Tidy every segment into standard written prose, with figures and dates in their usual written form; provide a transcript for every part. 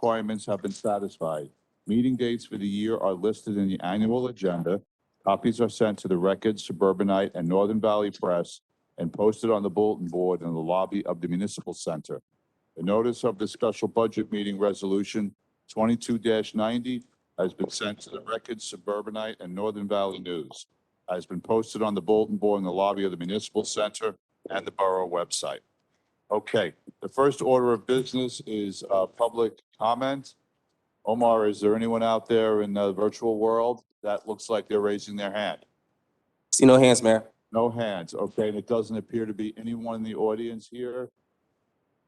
requirements have been satisfied. Meeting dates for the year are listed in the annual agenda. Copies are sent to the Record, Suburbanite, and Northern Valley Press and posted on the bulletin board in the lobby of the Municipal Center. The notice of the special budget meeting resolution 22-90 has been sent to the Record, Suburbanite, and Northern Valley News. Has been posted on the bulletin board in the lobby of the Municipal Center and the Borough website. Okay, the first order of business is public comment. Omar, is there anyone out there in the virtual world that looks like they're raising their hand? See no hands, Mayor. No hands. Okay, and it doesn't appear to be anyone in the audience here.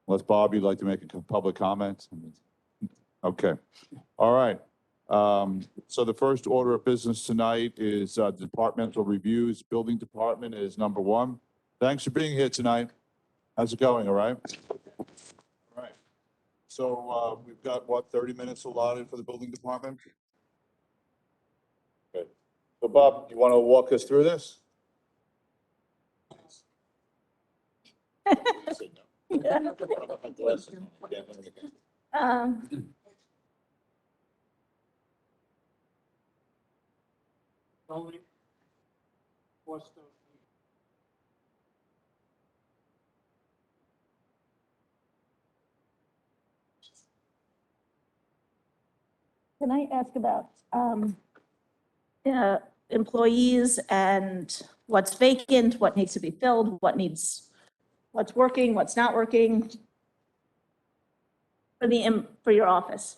Unless Bob, you'd like to make a public comment? Okay, all right. So the first order of business tonight is departmental reviews. Building department is number one. Thanks for being here tonight. How's it going? All right? All right. So we've got, what, 30 minutes allotted for the building department? Okay. So Bob, you want to walk us through this? Can I ask about employees and what's vacant, what needs to be filled, what's working, what's not working for your office?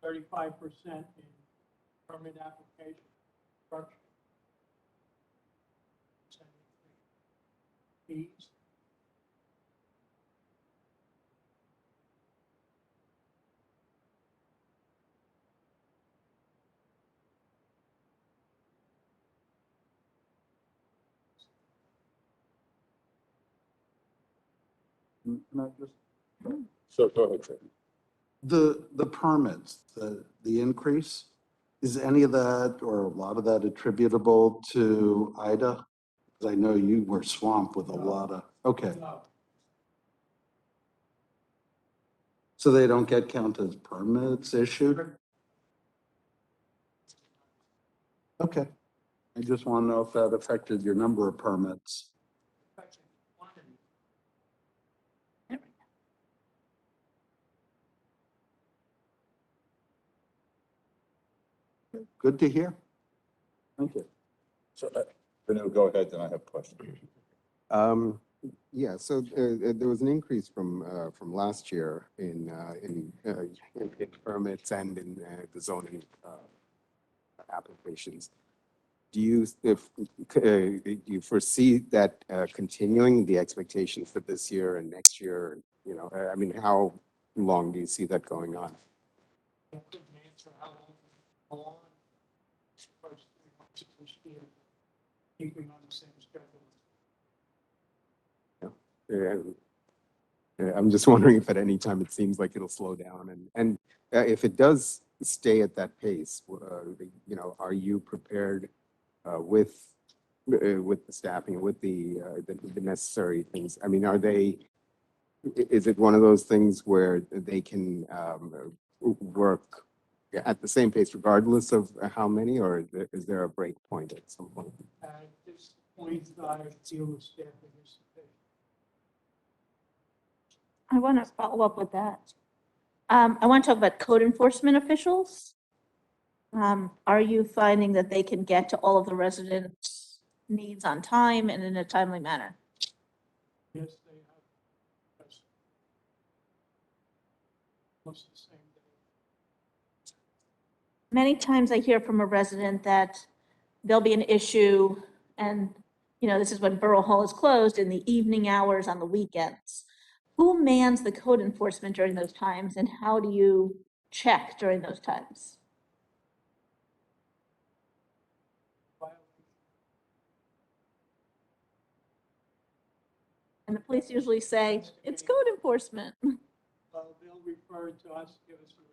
$35% in permit application, structure. Fees. Can I just? So go ahead, Chair. The permits, the increase, is any of that or a lot of that attributable to Ida? Because I know you were swamped with a lot of, okay. No, So they don't get counted as permits issued? Okay. I just want to know if that affected your number of permits. affects quantity. Good to hear. Thank you. So, Vinu, go ahead, then I have a question. Yeah, so there was an increase from last year in permits and in the zoning applications. Do you foresee that continuing, the expectations for this year and next year? You know, I mean, how long do you see that going on? I couldn't answer how long. First 3 months of this year, keeping on the same schedule. I'm just wondering if at any time it seems like it'll slow down, and if it does stay at that pace, you know, are you prepared with the staffing, with the necessary things? I mean, is it one of those things where they can work at the same pace regardless of how many, or is there a break point at some point? At this point, I feel the staffing is sufficient. I want to follow up with that. I want to talk about code enforcement officials. Are you finding that they can get to all of the residents' needs on time and in a timely manner? Yes, they have. Yes. Almost the same day. Many times I hear from a resident that there'll be an issue and, you know, this is when Borough Hall is closed in the evening hours on the weekends. Who mans the code enforcement during those times and how do you check during those times? And the police usually say, it's code enforcement. they'll refer it to us, give us a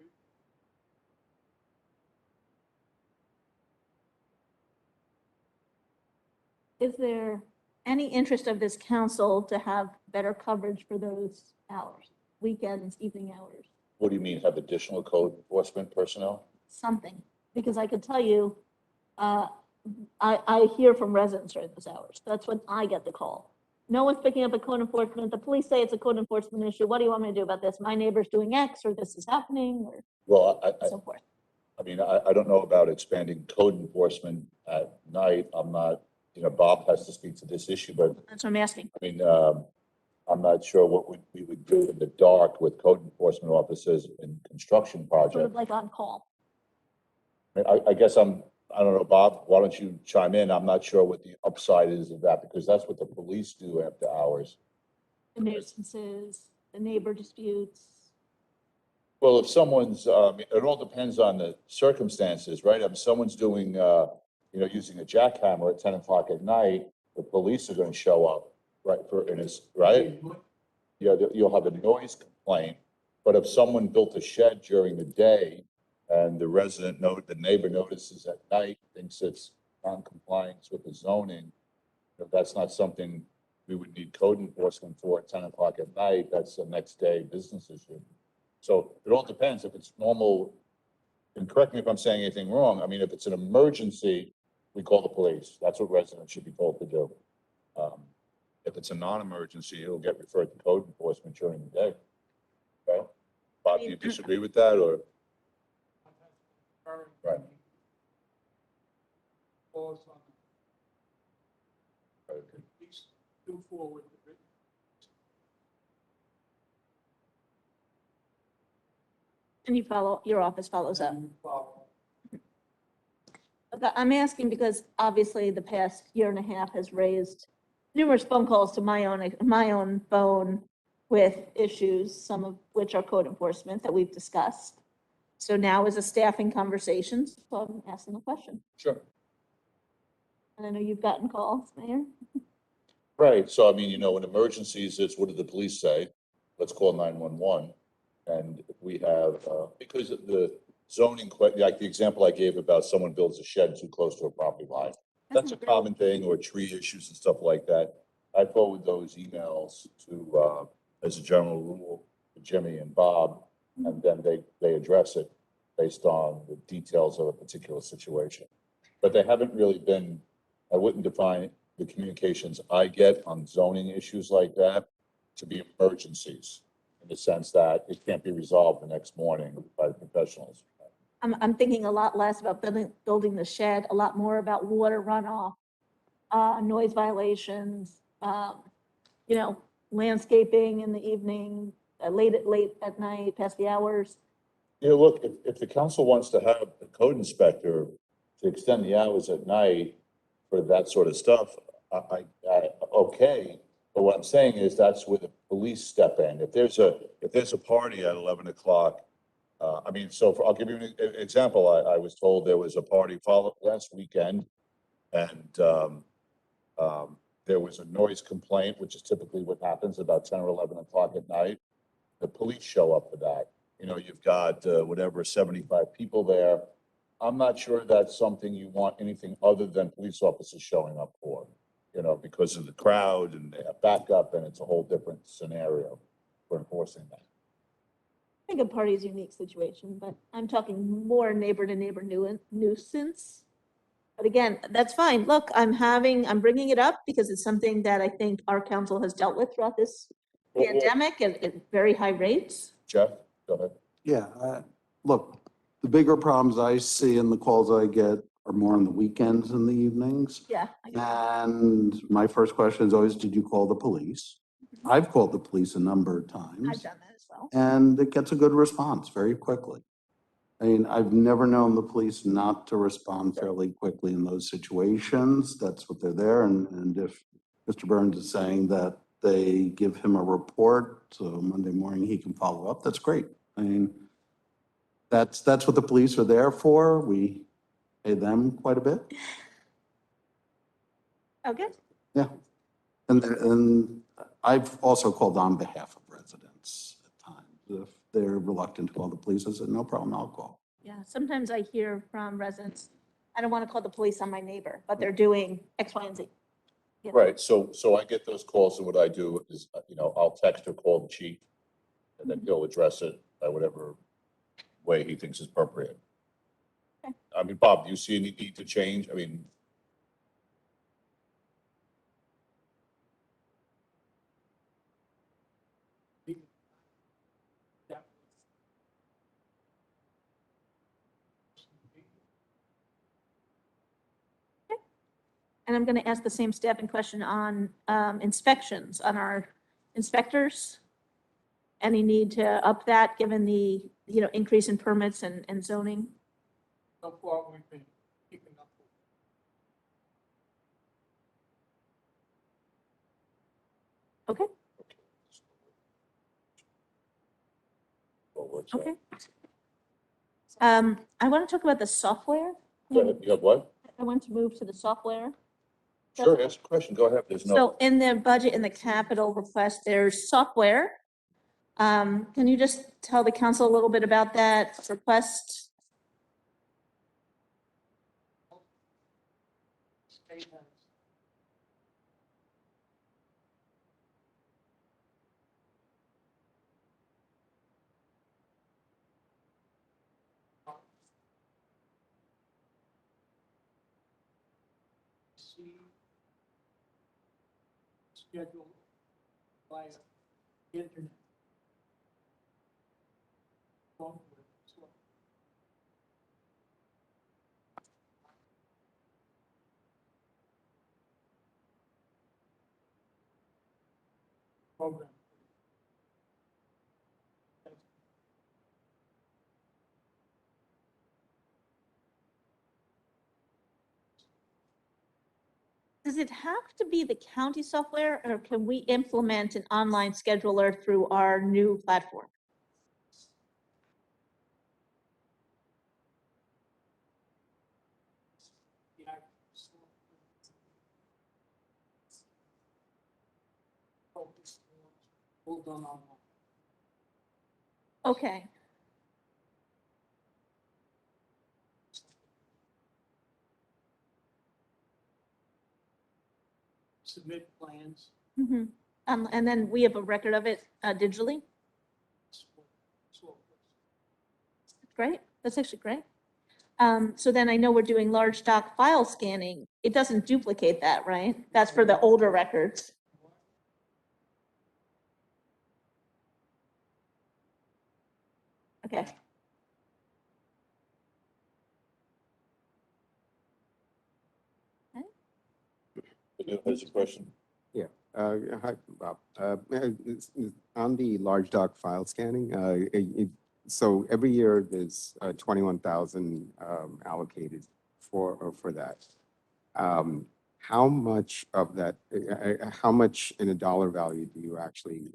Is there any interest of this council to have better coverage for those hours, weekends, evening hours, What do you mean, have additional code enforcement personnel? something? Because I could tell you, I hear from residents during those hours. That's when I get the call. No one's picking up a code enforcement. The police say it's a code enforcement issue. What do you want me to do about this? My neighbor's doing X, or this is happening, or Well, so forth. I mean, I don't know about expanding code enforcement at night. I'm not, Bob has to speak to this issue, but That's what I'm asking. I mean, I'm not sure what we would do in the dark with code enforcement officers in construction Sort of projects. like on call. I guess I don't know, Bob, why don't you chime in? I'm not sure what the upside is of that, because that's what the police do after hours. The nuisances, the neighbor disputes. Well, if someone's, it all depends on the circumstances, right? If someone's doing, using a jackhammer at 10 o'clock at night, the police are gonna show up, right, right? Yeah, you'll have a noise complaint, but if someone built a shed during the day and the neighbor notices at night, thinks it's non-compliance with the zoning, that's not something we would need code enforcement for at 10 o'clock at night. That's the next day business issue. So it all depends if it's normal, and correct me if I'm saying anything wrong. I mean, if it's an emergency, we call the police. That's what residents should be told to do. If it's a non-emergency, it'll get referred to code enforcement during the day. Okay? Bob, do you disagree with that, or? Right. Calls on at least do forward the written. And your office follows up. Follow. Okay, I'm asking because obviously the past year and a half has raised numerous phone calls to my own phone with issues, some of which are code enforcement that we've discussed. So now is a staffing conversation, so I'm asking a question. Sure. And I know you've gotten calls, Mayor. Right, so I mean, in emergencies, it's what did the police say? Let's call 911. And if we have, because of the zoning, like the example I gave about someone builds a shed too close to a property line, that's a common thing, or tree issues and stuff like that. I forward those emails to, as a general rule, to Jimmy and Bob, and then they address it based on the details of a particular situation. But they haven't really been, I wouldn't define the communications I get on zoning issues like that to be emergencies, in the sense that it can't be resolved the next morning by the professionals. I'm thinking a lot less about building the shed, a lot more about water runoff, noise violations, landscaping in the evening, late at night, past the hours. Yeah, look, if the council wants to have a code inspector to extend the hours at night for that sort of stuff, okay. But what I'm saying is that's where the police step in. If there's a party at 11 o'clock, I'll give you an example. I was told there was a party last weekend, and there was a noise complaint, which is typically what happens about 10 or 11 o'clock at night. The police show up for that. You've got, 75 people there. I'm not sure that's something you want anything other than police officers showing up for, because of the crowd, and they have backup, and it's a whole different scenario for enforcing that. I think a party is a unique situation, but I'm talking more neighbor to neighbor nuisance. But again, that's fine. Look, I'm bringing it up because it's something that I think our council has dealt with throughout this pandemic at very high rates. Jeff, go ahead. Yeah, look, the bigger problems I see in the calls I get are more on the weekends and the evenings. Yeah. I get it. And my first question is always, did you call the police? I've called the police a number of I've times, done that as well. and it gets a good response very quickly. I mean, I've never known the police not to respond fairly quickly in those situations. That's what they're there. And if Mr. Burns is saying that they give him a report, so Monday morning he can follow up, that's great. I mean, that's what the police are there for. We pay them quite a bit. Okay. Yeah. And I've also called on behalf of residents at times. they're reluctant to call the police. I said, no problem, I'll call. Yeah, sometimes I hear from residents, I don't want to call the police on my neighbor, but they're doing X, Y, and Z. You know? Right, so I get those calls, and what I do is, I'll text or call the chief, and then he'll address it by whatever way he thinks is appropriate. Okay. I mean, Bob, do you see any need to change? I mean, That- And I'm going to ask the same staffing question on inspections, on our inspectors. Any need to up that, given the, increase in permits and zoning? So far, we've been keeping up with. Okay, what works out. okay. I want to talk about the software. Go ahead, you have what? I want to move to the software. Sure, ask a question, go ahead, there's no, So in the budget, in the capital request, there's software. Can you just tell the council a little bit about that request? State has see schedule via internet. Phone with, so program. Does it have to be the county software, or can we implement an online scheduler through our new platform? Yeah. Focus on, hold on online. Okay, Submit plans. mhm. And then we have a record of it digitally. So Great, that's actually great. So then I know we're doing large doc file scanning. It doesn't duplicate that, right? That's for the older records. Okay, that's a question. Hi, Bob. On the large doc file scanning, so every year there's 21,000 allocated for that. How much of that, how much in a dollar value do you actually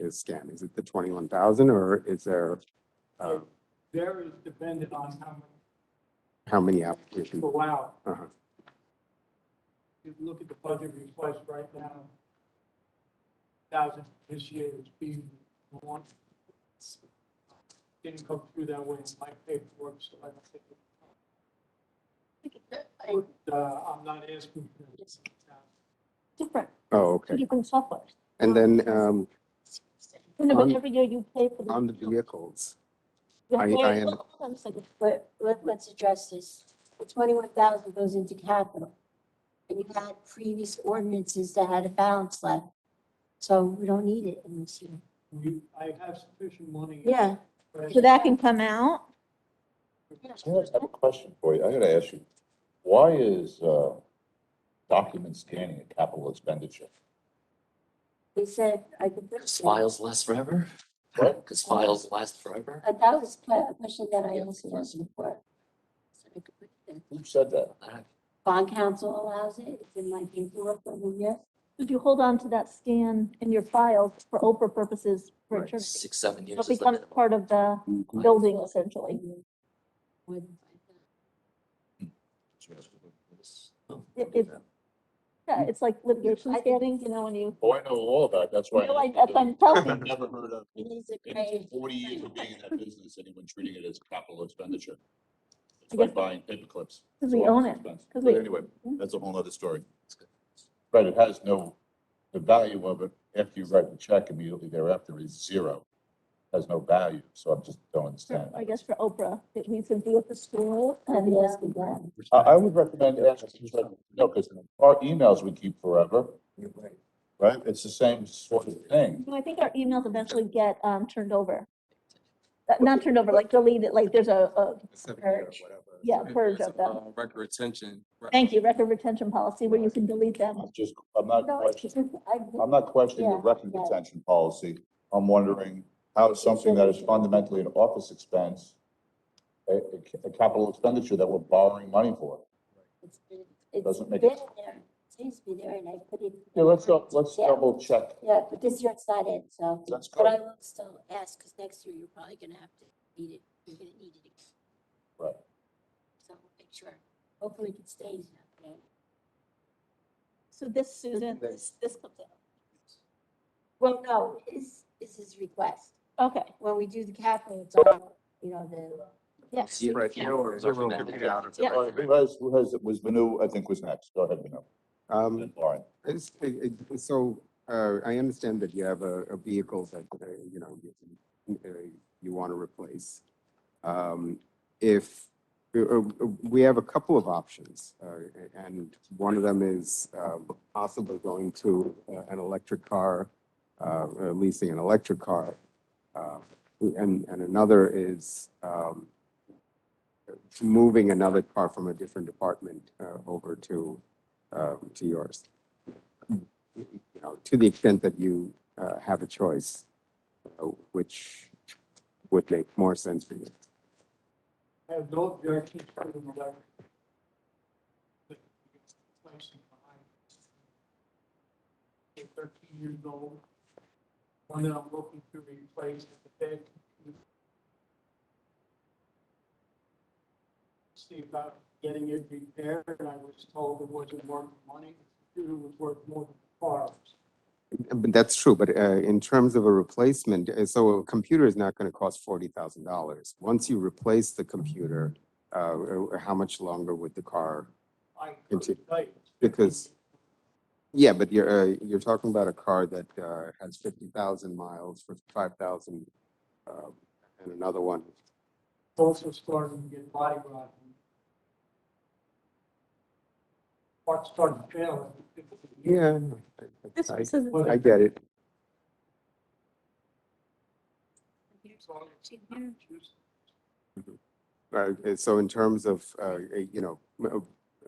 scan? Is it the 21,000, or is there varies depending on how many how applications? people go out. Uh-huh. If you look at the budget request right now, 1,000 this year is being one. Didn't come through that way in my paperwork, so I don't think. I'm not asking for this. different, Oh, okay. different software. And then No, but on- every year you pay for the. on the vehicles, You have I- to- I- hold on a second. Let's address this. The 21,000 goes into capital. And you had previous ordinances that had a balance left. So we don't need it in this year. I have sufficient money. Yeah. So that can come out. I have a question for you, I gotta ask you, why is, document scanning a capital expenditure? They said I could. put Because it. files last forever? What? Because files last forever? That was a question that I answered before. So I could put it in. Who said that? Bond council allows it. It's in my paperwork every year. If you hold on to that scan in your files for Oprah purposes for Right, eternity. 6, 7 So years it is the becomes minimum. part of the building essentially. More than 5,000. Oh, It- Yeah, it's like litigation standing, you know, when you, Oh, I know all about it. That's why. no, I'm telling you. I've never heard of, It is a in great. 40 years of being in that business, anyone treating it as capital expenditure. It's I like guess- buying paper clips. Because It's we a lot own less it. expensive. 'Cause But we- anyway, that's a whole nother story. Right, it has no, the value of it after you write the check immediately thereafter is zero. Has no value, so I just don't understand. I guess for Oprah, we could do at the school and yes, we can. I would recommend asking, no, because our emails we keep forever, right? It's the same sort of thing. No, I think our emails eventually get turned over. Not turned over, like deleted, like there's a, Purge. yeah, purge of them. Record retention. Thank you, record retention policy where you can delete them. I'm not No, questioning, I- I'm not questioning the Yeah, record yeah. retention policy. I'm wondering how something that is fundamentally an office expense, a capital expenditure that we're borrowing money for. It's Doesn't make been it- there, it seems to be there, and I put it. Yeah, let's Yeah. double check. Yeah, but this year it's not in, so, That's but I good. will still ask, because next year you're probably gonna have to need it, you're gonna need it again, Right. so we'll make sure, hopefully it stays that way. So this, Susan, this comes out. Well, no, is his request, Okay, when we do the capital, it's all, you know, the. yes. Yeah. Right. Yeah. We'll figure it out. Yeah. All right, who has, was Vanu, I think was next. Go ahead, Vanu. Um, Lauren. So, I understand that you have a vehicle that, you know, you want to replace. If, we have a couple of options, and one of them is possibly going to an electric car, leasing an electric car. And another is moving another car from a different department over to yours. You know, to the extent that you have a choice, which would make more sense for you. I have no objection to the electric. Placing behind. They're 13 years old. One that I'm looking to replace at the bed. See about getting it repaired, and I was told it wasn't worth the money. The computer was worth more than the car. But that's true, but in terms of a replacement, so a computer is not going to cost $40,000. Once you replace the computer, how much longer would the car? I Continue. couldn't tell you. Because, yeah, but you're talking about a car that has 50,000 miles for 5,000, and another one. Also starting to get body rot. Parts starting to fail. Yeah, This I, says, I get it. So in terms of, you know,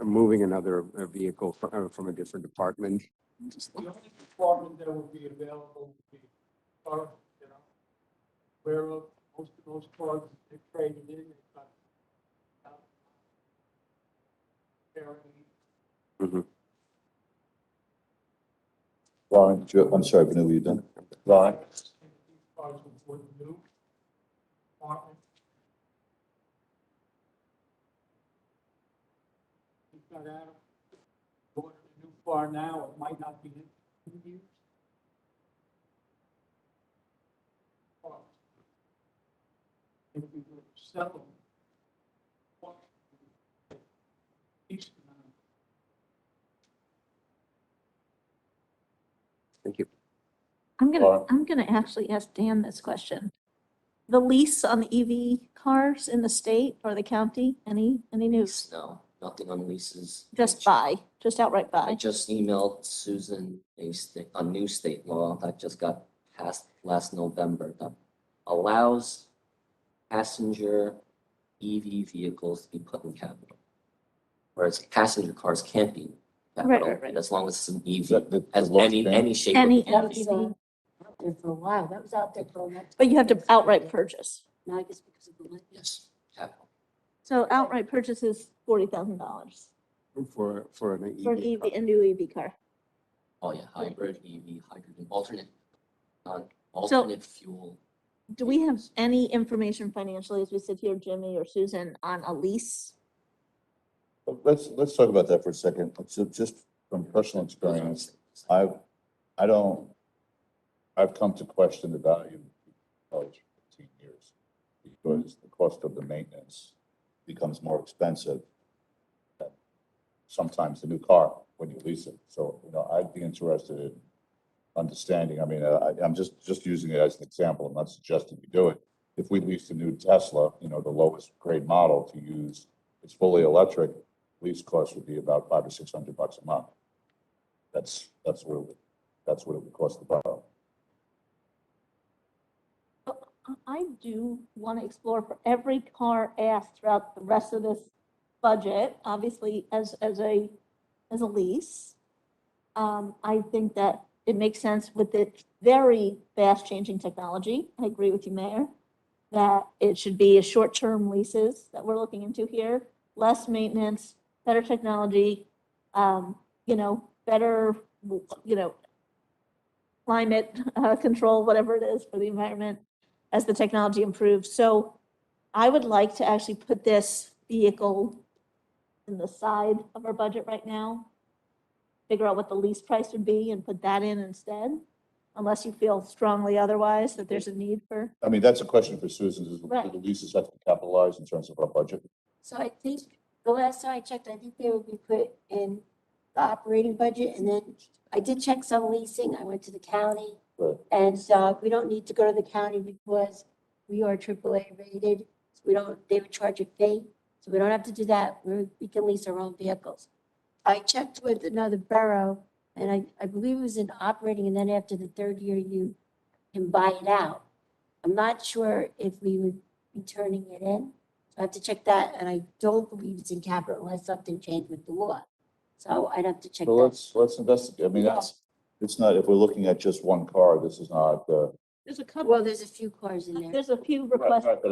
moving another vehicle from a different department, The only department that would be available would be car, you know, where most of those cars they traded in, they've got. Mhm. Lauren, I'm sorry, Vanu, were you done? Lauren? These cars would new. Department. We've got Adam, going to a new car now, it might not be in 2 years. If we were to sell them. Each amount. Thank you. I'm gonna actually ask Dan this question. The lease on the EV cars in the state or the county, any news? No, nothing on leases. Just buy, just outright I buy. just emailed Susan a new state law that just got passed last November that allows passenger EV vehicles to be put in capital. Whereas passenger cars can't be capital, right. as long as it's an Is EV, that the as law any changed? shape of Any That was EV. EV, out there for a while, that was out there for a long time. but you have to outright purchase. Now I guess because of the. Yes, capital. So outright purchase is $40,000 For an for an EV car. EV, a new EV car. Oh, yeah, hybrid, EV, hydrogen, alternate fuel. Do we have any information financially as we sit here, Jimmy or Susan, on a lease? Let's talk about that for a second. So just from personal experience, I've come to question the value of 15 years because the cost of the maintenance becomes more expensive than sometimes the new car when you lease it. So, I'd be interested in understanding. I mean, I'm just using it as an example. I'm not suggesting you do it. If we leased a new Tesla, the lowest grade model to use, it's fully electric, lease cost would be about $500 or $600 a month. That's what it would cost to borrow. I do want to explore for every car asked throughout the rest of this budget, obviously as a lease. I think that it makes sense with the very fast changing technology. I agree with you, Mayor, that it should be a short-term leases that we're looking into here, less maintenance, better technology, better, climate control, whatever it is for the environment as the technology improves. So I would like to actually put this vehicle in the side of our budget right now, figure out what the lease price would be and put that in instead, unless you feel strongly otherwise that there's a need for. I mean, that's a question for Susan. Do Right. the leases have to be capitalized in terms of our budget? So I think the last time I checked, I think they would be put in the operating budget, and then I did check some leasing. I went to the county. Right. And we don't need to go to the county because we are AAA rated. So they would charge a fee. So we don't have to do that. We can lease our own vehicles. I checked with another borough and I believe it was in operating, and then after the third year, you can buy it out. I'm not sure if we would be turning it in. So I have to check that, and I don't believe it's in capital unless something changed with the law. So I'd have to check So that. let's investigate. I mean, Yeah. it's not, if we're looking at just one car, this is not, There's a couple, Well, there's a few cars in there. there's a few right, requests. right, but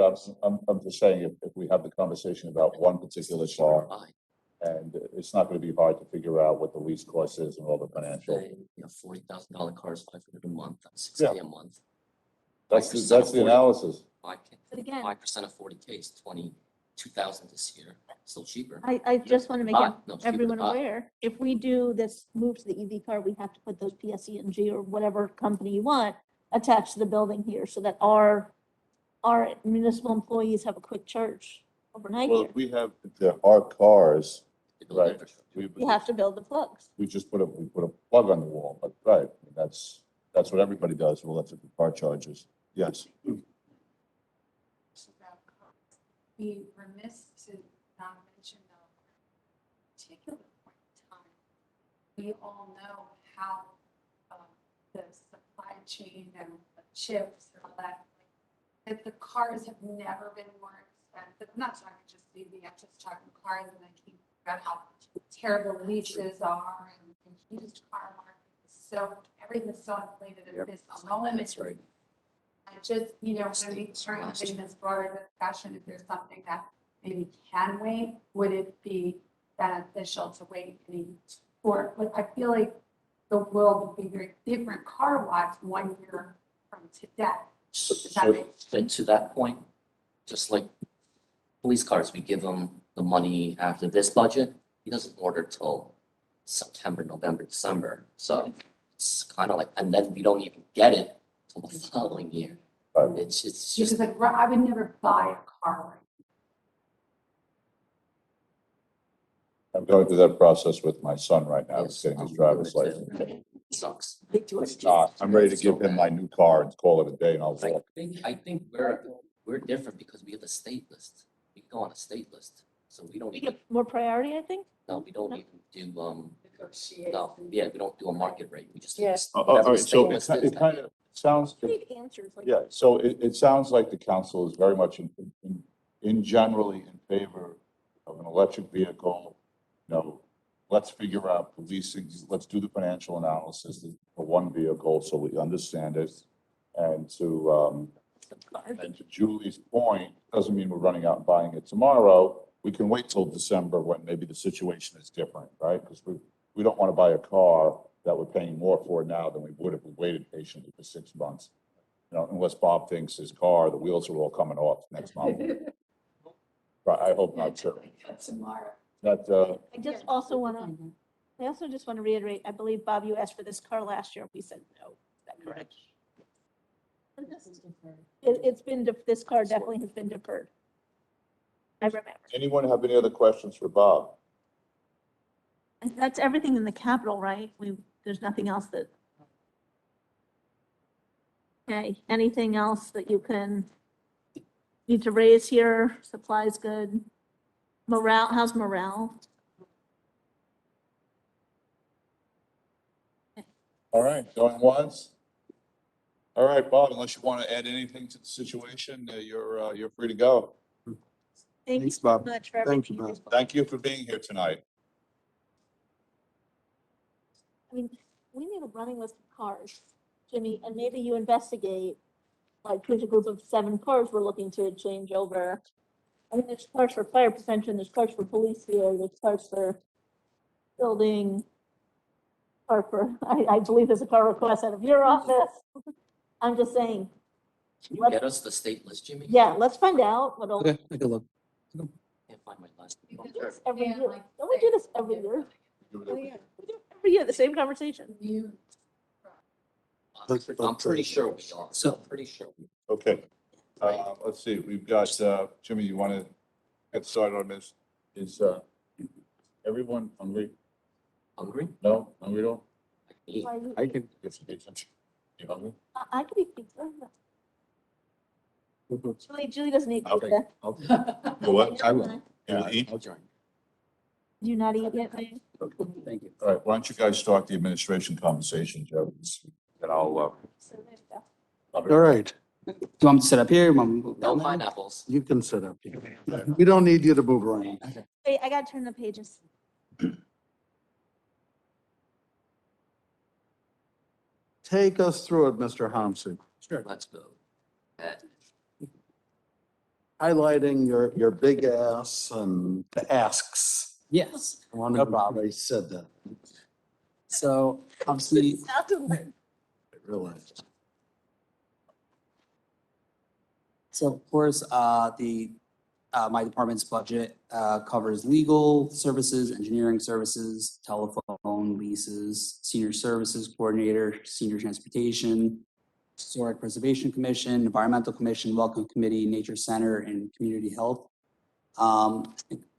I'm just saying, if we have the conversation about one particular car, Fine. and it's not gonna be hard to figure out what the lease cost is and all the financial. Say, $40,000 cars, 500 a month, that's 60 a month. That's 5% the of 40. analysis. But again, 5% of 40K is 22,000 this year, still cheaper. I just want to make No, cheaper everyone than hot. aware, if we do this move to the EV car, we have to put those PSE&G or whatever company you want attached to the building here so that our municipal employees have a quick charge overnight Well, here. we have, our cars, They build right, infrastructure. You have to build the plugs. we just put a plug on the wall, but right, that's what everybody does, well, that's what the car charges, yes. Be remiss to not mention a particular point in time. We all know how the supply chain and the chips and all that, that the cars have never been more expensive. I'm not talking just EV, I'm just talking cars, and I keep about how terrible leases are and used car market is so, everything's so inflated at this moment. That's right. I just, when we start having this broader discussion, if there's something that maybe can wait, would it be beneficial to wait or, like, I feel like the world would be very different car-wise 1 year from today. Does that make And to that point, just like police cars, we give them the money after this budget. He doesn't order till September, November, December. So it's kind of like, and then we don't even get it till the following year. Right. It's just, Because like, I would never buy a car right I'm going through that process with my son right now, he's Yes, getting his I'm driver's doing it license. too. Sucks. It's not, I'm ready to give him my new car and call it a day and I'll walk. I think we're different because we have the state list. We go on a state list. So we don't We even, get more priority, I think. no, we don't even do, negotiate. no, yeah, we don't do a market rate. We just. Yeah. All whatever the right, state so list is, it kind of sounds, Big answers like. yeah, so it sounds like the council is very much in generally in favor of an electric vehicle. Let's figure out policing, let's do the financial analysis for one vehicle so we understand it. And to Julie's point, doesn't mean we're running out and buying it tomorrow. We can wait till December when maybe the situation is different, right? Because we don't want to buy a car that we're paying more for now than we would if we waited patiently for 6 months. Unless Bob thinks his car, the wheels are all coming off next month. But I hope not, too. Tomorrow. That, I just also want to I also just want to reiterate, I believe, Bob, you asked for this car last year. We said no. Is that correct? It's been, this car definitely has been deferred. I remember. Anyone have any other questions for Bob? And that's everything in the capital, right? There's nothing else that. Okay, anything else that you need to raise here? Supplies good. Morale, how's morale? All right, going once? All right, Bob, unless you want to add anything to the situation, you're free to go. Thank you Thanks, so Bob. much for Thank you, everything. Bob. Thank you for being here tonight. I mean, we need a running list of cars, Jimmy, and maybe you investigate, like, here's a group of 7 cars we're looking to change over. I mean, there's cars for fire prevention, there's cars for police here, there's cars for building, or for, I believe there's a car request out of your office. I'm just saying, Can you Let's- get us the state list, Jimmy? yeah, let's find out what'll. Okay, take a look. Can't find my last. We do this every Yeah, year. like, Don't we do this every year? Oh, yeah. We do it every year, the same conversation. You, I'm pretty sure we are. So- I'm pretty sure. Okay, let's see, we've got, Jimmy, you want to get started on this? Is, everyone hungry? Hungry? No, hungry at all? Eat. Why you- I can get some pizza. You hungry? I could eat pizza. Julie doesn't eat I'll take- pizza. You what? I will. You eat? I'll join. Do you not eat yet, babe? Thank you. All right, why don't you guys start the administration conversation, Joe? And I'll, So there you go. All right, Do you want me to sit up here? Want me to move No down there? pineapples. you can sit up here. We don't need you to move around. Wait, I gotta turn the pages. Take us through it, Mr. Thompson, Sure. Let's go. highlighting your big ass and the asks. Yes, I wanted No to- problem. I said that, so obviously, Sounded like- I realized. so of course, my department's budget, covers legal services, engineering services, telephone leases, senior services coordinator, senior transportation, historic preservation commission, environmental commission, welcome committee, nature center, and community health.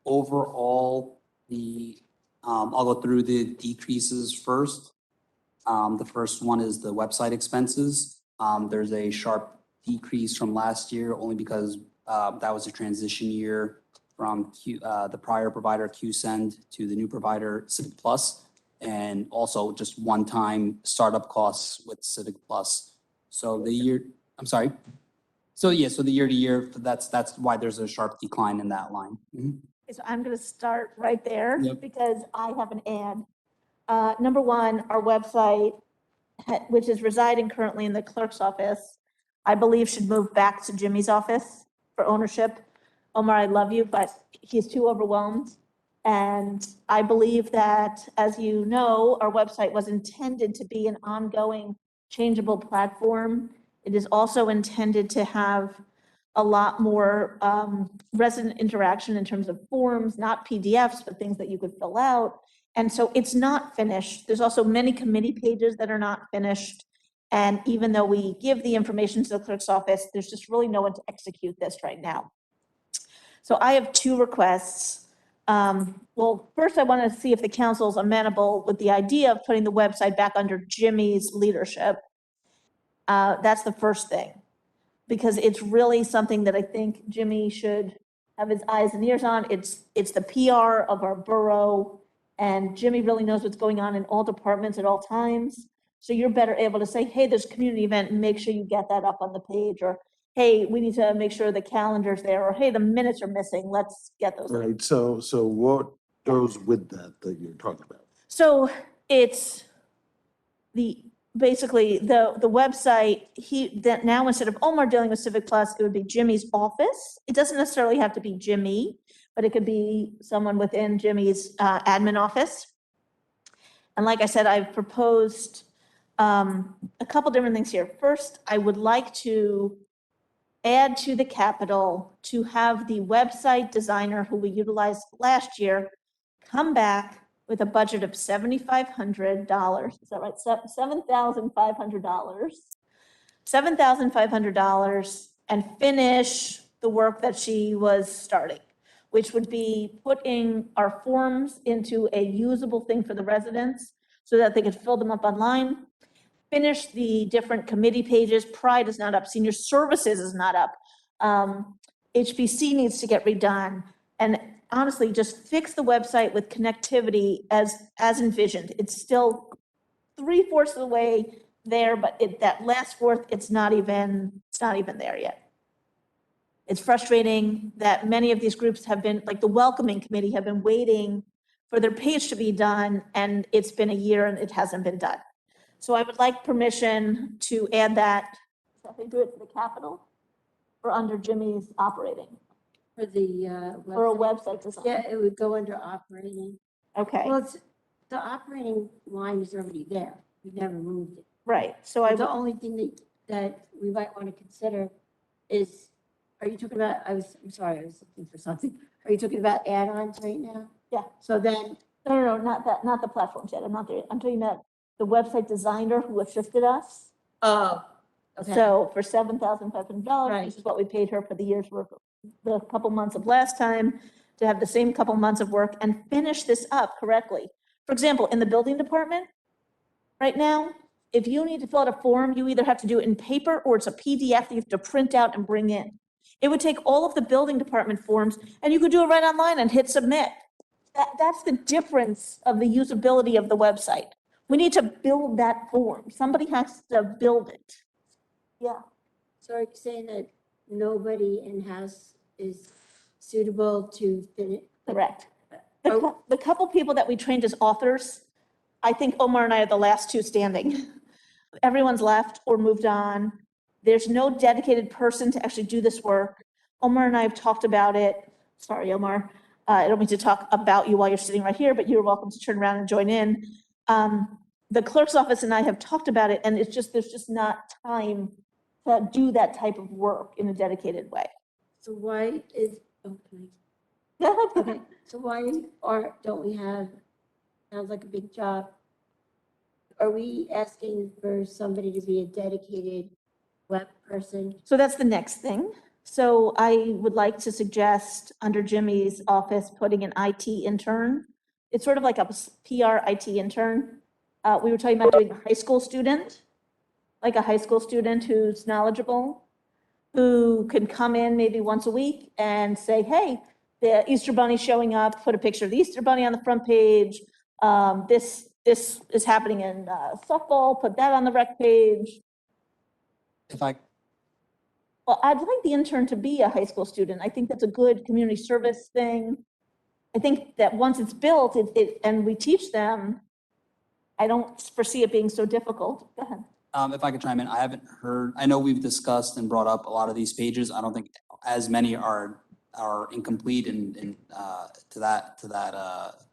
Overall, I'll go through the decreases first. The first one is the website expenses. There's a sharp decrease from last year only because that was a transition year from the prior provider QSend to the new provider Civic Plus, and also just one-time startup costs with Civic Plus. So the year, I'm sorry. So yeah, so the year to year, that's why there's a sharp decline in that line. Mhm. Okay, so I'm gonna start right there Yep. because I have an ad. Number one, our website, which is residing currently in the clerk's office, I believe should move back to Jimmy's office for ownership. Omar, I love you, but he's too overwhelmed. And I believe that, as you know, our website was intended to be an ongoing changeable platform. It is also intended to have a lot more resident interaction in terms of forms, not PDFs, but things that you could fill out. And so it's not finished. There's also many committee pages that are not finished. And even though we give the information to the clerk's office, there's just really no one to execute this right now. So I have 2 requests. Well, first I want to see if the council's amenable with the idea of putting the website back under Jimmy's leadership. That's the first thing, because it's really something that I think Jimmy should have his eyes and ears on. It's the PR of our borough, and Jimmy really knows what's going on in all departments at all times. So you're better able to say, hey, there's a community event, and make sure you get that up on the page, or hey, we need to make sure the calendar's there, or hey, the minutes are missing, let's get those. Right, so what goes with that you're talking about? So it's basically the website, that now instead of Omar dealing with Civic Plus, it would be Jimmy's office. It doesn't necessarily have to be Jimmy, but it could be someone within Jimmy's admin office. And like I said, I've proposed a couple different things here. First, I would like to add to the capital to have the website designer who we utilized last year come back with a budget of $7,500. Is that right? $7,500. $7,500 and finish the work that she was starting, which would be putting our forms into a usable thing for the residents so that they could fill them up online, finish the different committee pages. Pride is not up, senior services is not up. HPC needs to get redone. And honestly, just fix the website with connectivity as envisioned. It's still 3/4 of the way there, but that last fourth, it's not even there yet. It's frustrating that many of these groups have been, like the welcoming committee, have been waiting for their page to be done, and it's been a year and it hasn't been done. So I would like permission to add that. Should I do it for the capital or under Jimmy's operating For the, or a website. website design? Yeah, it would go under operating. Okay, Well, the operating line is already there. We never moved it. right. So I, The only thing that we might want to consider is, are you talking about, I'm sorry, I was looking for something. Are you talking about add-ons right now? Yeah. So then, no, not that, not the platforms yet. I'm not there. I'm talking about the website designer who assisted us. oh, okay. So for $7,500, Right. this is what we paid her for the year's work, the couple months of last time, to have the same couple months of work and finish this up correctly. For example, in the building department, right now, if you need to fill out a form, you either have to do it in paper or it's a PDF that you have to print out and bring in. It would take all of the building department forms and you could do it right online and hit submit. That's the difference of the usability of the website. We need to build that form. Somebody has to build it. Yeah. So are you saying that nobody in-house is suitable to finish? Correct. Oh. The couple people that we trained as authors, I think Omar and I are the last two standing. Everyone's left or moved on. There's no dedicated person to actually do this work. Omar and I have talked about it. Sorry, Omar. I don't mean to talk about you while you're sitting right here, but you're welcome to turn around and join in. The clerk's office and I have talked about it, and it's just, there's just not time to do that type of work in a dedicated way. So why is, okay. Okay, so why don't we have, sounds like a big job. Are we asking for somebody to be a dedicated web person? So that's the next thing. So I would like to suggest under Jimmy's office, putting an IT intern. It's sort of like a PR IT intern. We were talking about doing a high school student, like a high school student who's knowledgeable, who can come in maybe once a week and say, hey, the Easter Bunny's showing up, put a picture of the Easter Bunny on the front page. This is happening in softball, put that on the rec page. If I, Well, I'd like the intern to be a high school student. I think that's a good community service thing. I think that once it's built and we teach them, I don't foresee it being so difficult. Go ahead. if I could chime in, I haven't heard, I know we've discussed and brought up a lot of these pages. I don't think as many are incomplete and, to that,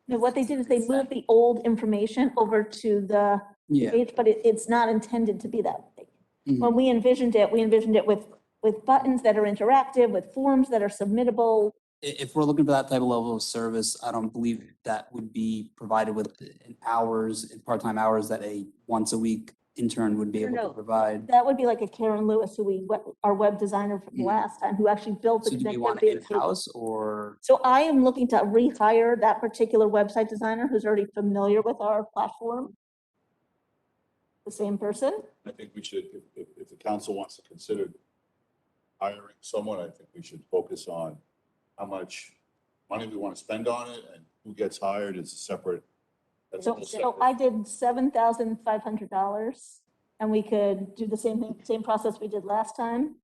No, what they did is they moved the old information over to the yeah. page, but it's not intended to be that way. Mhm. When we envisioned it with buttons that are interactive, with forms that are submittable. If we're looking for that type of level of service, I don't believe that would be provided with in hours, in part-time hours that a once a week intern would be able to No. provide. That would be like a Karen Lewis, our web designer from last time, who actually built the So do we want connectivity. in-house or? So I am looking to rehire that particular website designer who's already familiar with our platform. The same person. I think we should, if the council wants to consider hiring someone, I think we should focus on how much money we want to spend on it and who gets hired is a separate. That's a So, whole so separate- I did $7,500 and we could do the same thing, same process we did last time,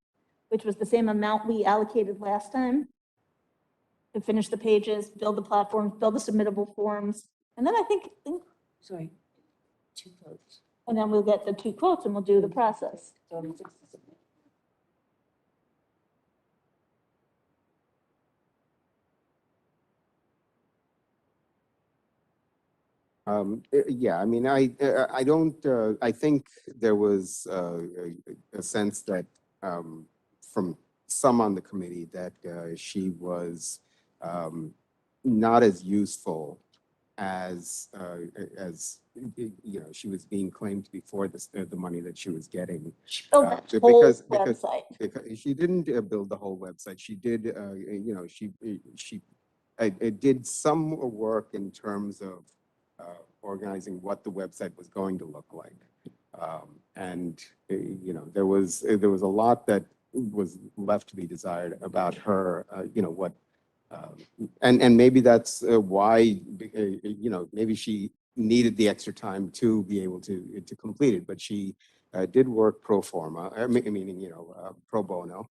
which was the same amount we allocated last time. To finish the pages, build the platforms, build the submittable forms. And then I think, Sorry, 2 votes. and then we'll get the 2 quotes and we'll do the process. So I'm 67. Yeah, I mean, I don't, I think there was a sense that from some on the committee that she was not as useful as, you know, she was being claimed before the money that she was getting. She built that Uh, whole because- website. Because she didn't build the whole website. She did, you know, she did some work in terms of organizing what the website was going to look like. You know, there was a lot that was left to be desired about her, you know, what, and maybe that's why, you know, maybe she needed the extra time to be able to complete it, but she did work pro forma, meaning, you know, pro bono.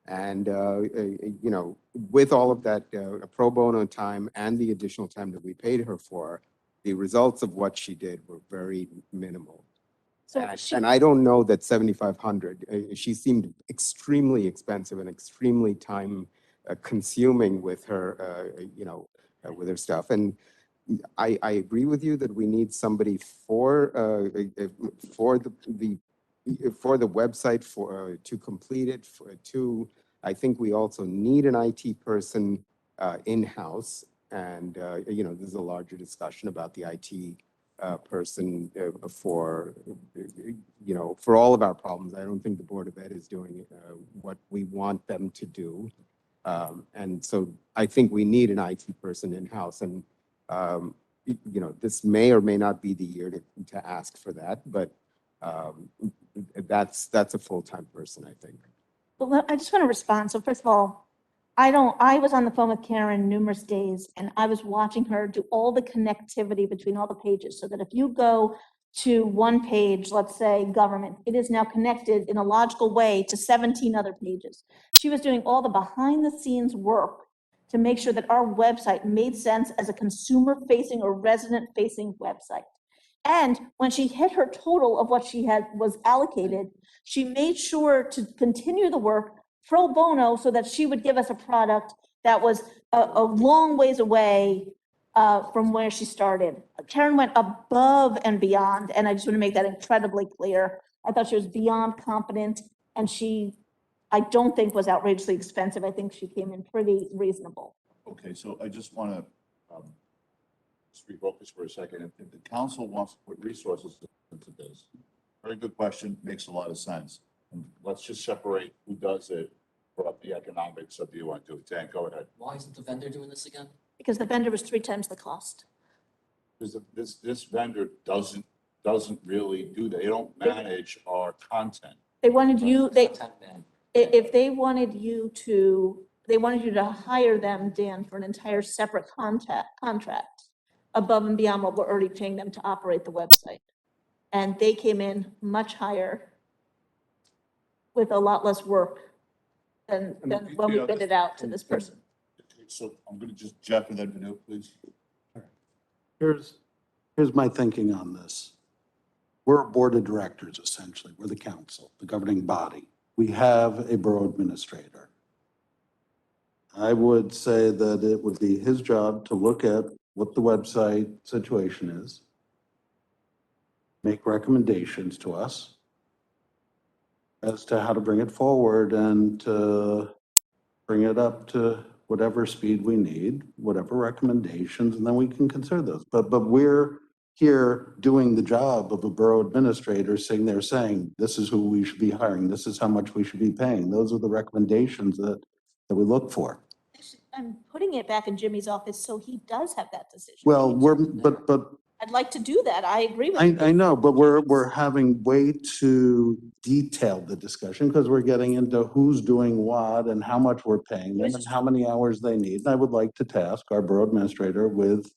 And, you know, with all of that pro bono time and the additional time that we paid her for, the results of what she did were very minimal. So And she, and I don't know that 7,500, she seemed extremely expensive and extremely time consuming with her, you know, with her stuff. And I agree with you that we need somebody for the website to complete it, I think we also need an IT person in-house. And, you know, there's a larger discussion about the IT person for, you know, for all of our problems. I don't think the Board of Ed is doing what we want them to do. And so I think we need an IT person in-house. And, you know, this may or may not be the year to ask for that, but that's a full-time person, I think. well, I just want to respond. So first of all, I was on the phone with Karen numerous days and I was watching her do all the connectivity between all the pages so that if you go to one page, let's say government, it is now connected in a logical way to 17 other pages. She was doing all the behind the scenes work to make sure that our website made sense as a consumer facing or resident facing website. And when she hit her total of what she was allocated, she made sure to continue the work pro bono so that she would give us a product that was a long ways away from where she started. Karen went above and beyond, and I just want to make that incredibly clear. I thought she was beyond competent, and I don't think was outrageously expensive. I think she came in pretty reasonable. Okay, so I just want to just refocus for a second. If the council wants to put resources into this, very good question, makes a lot of sense. And let's just separate who does it from the economics of you want to do it. Dan, go ahead. Why isn't the vendor doing this again? Because the vendor was 3 times the cost. Because this vendor doesn't really do that. They don't manage our content. They wanted you, Content man. if they wanted you to hire them, Dan, for an entire separate contract above and beyond what we're already paying them to operate the website. And they came in much higher with a lot less work than when we bid it out to this person. So I'm going to just, Jeff and then Manu, please. Here's my thinking on this. We're a board of directors, essentially. We're the council, the governing body. We have a borough administrator. I would say that it would be his job to look at what the website situation is, make recommendations to us as to how to bring it forward and to bring it up to whatever speed we need, whatever recommendations, and then we can consider those. But we're here doing the job of a borough administrator, sitting there saying, this is who we should be hiring, this is how much we should be paying. Those are the recommendations that we look for. Actually, I'm putting it back in Jimmy's office so he does have that decision. Well, but I'd like to do that. I agree with you. I know, but we're having way too detailed the discussion because we're getting into who's doing what and how much we're paying them and how many hours they need. And I would like to task our borough administrator with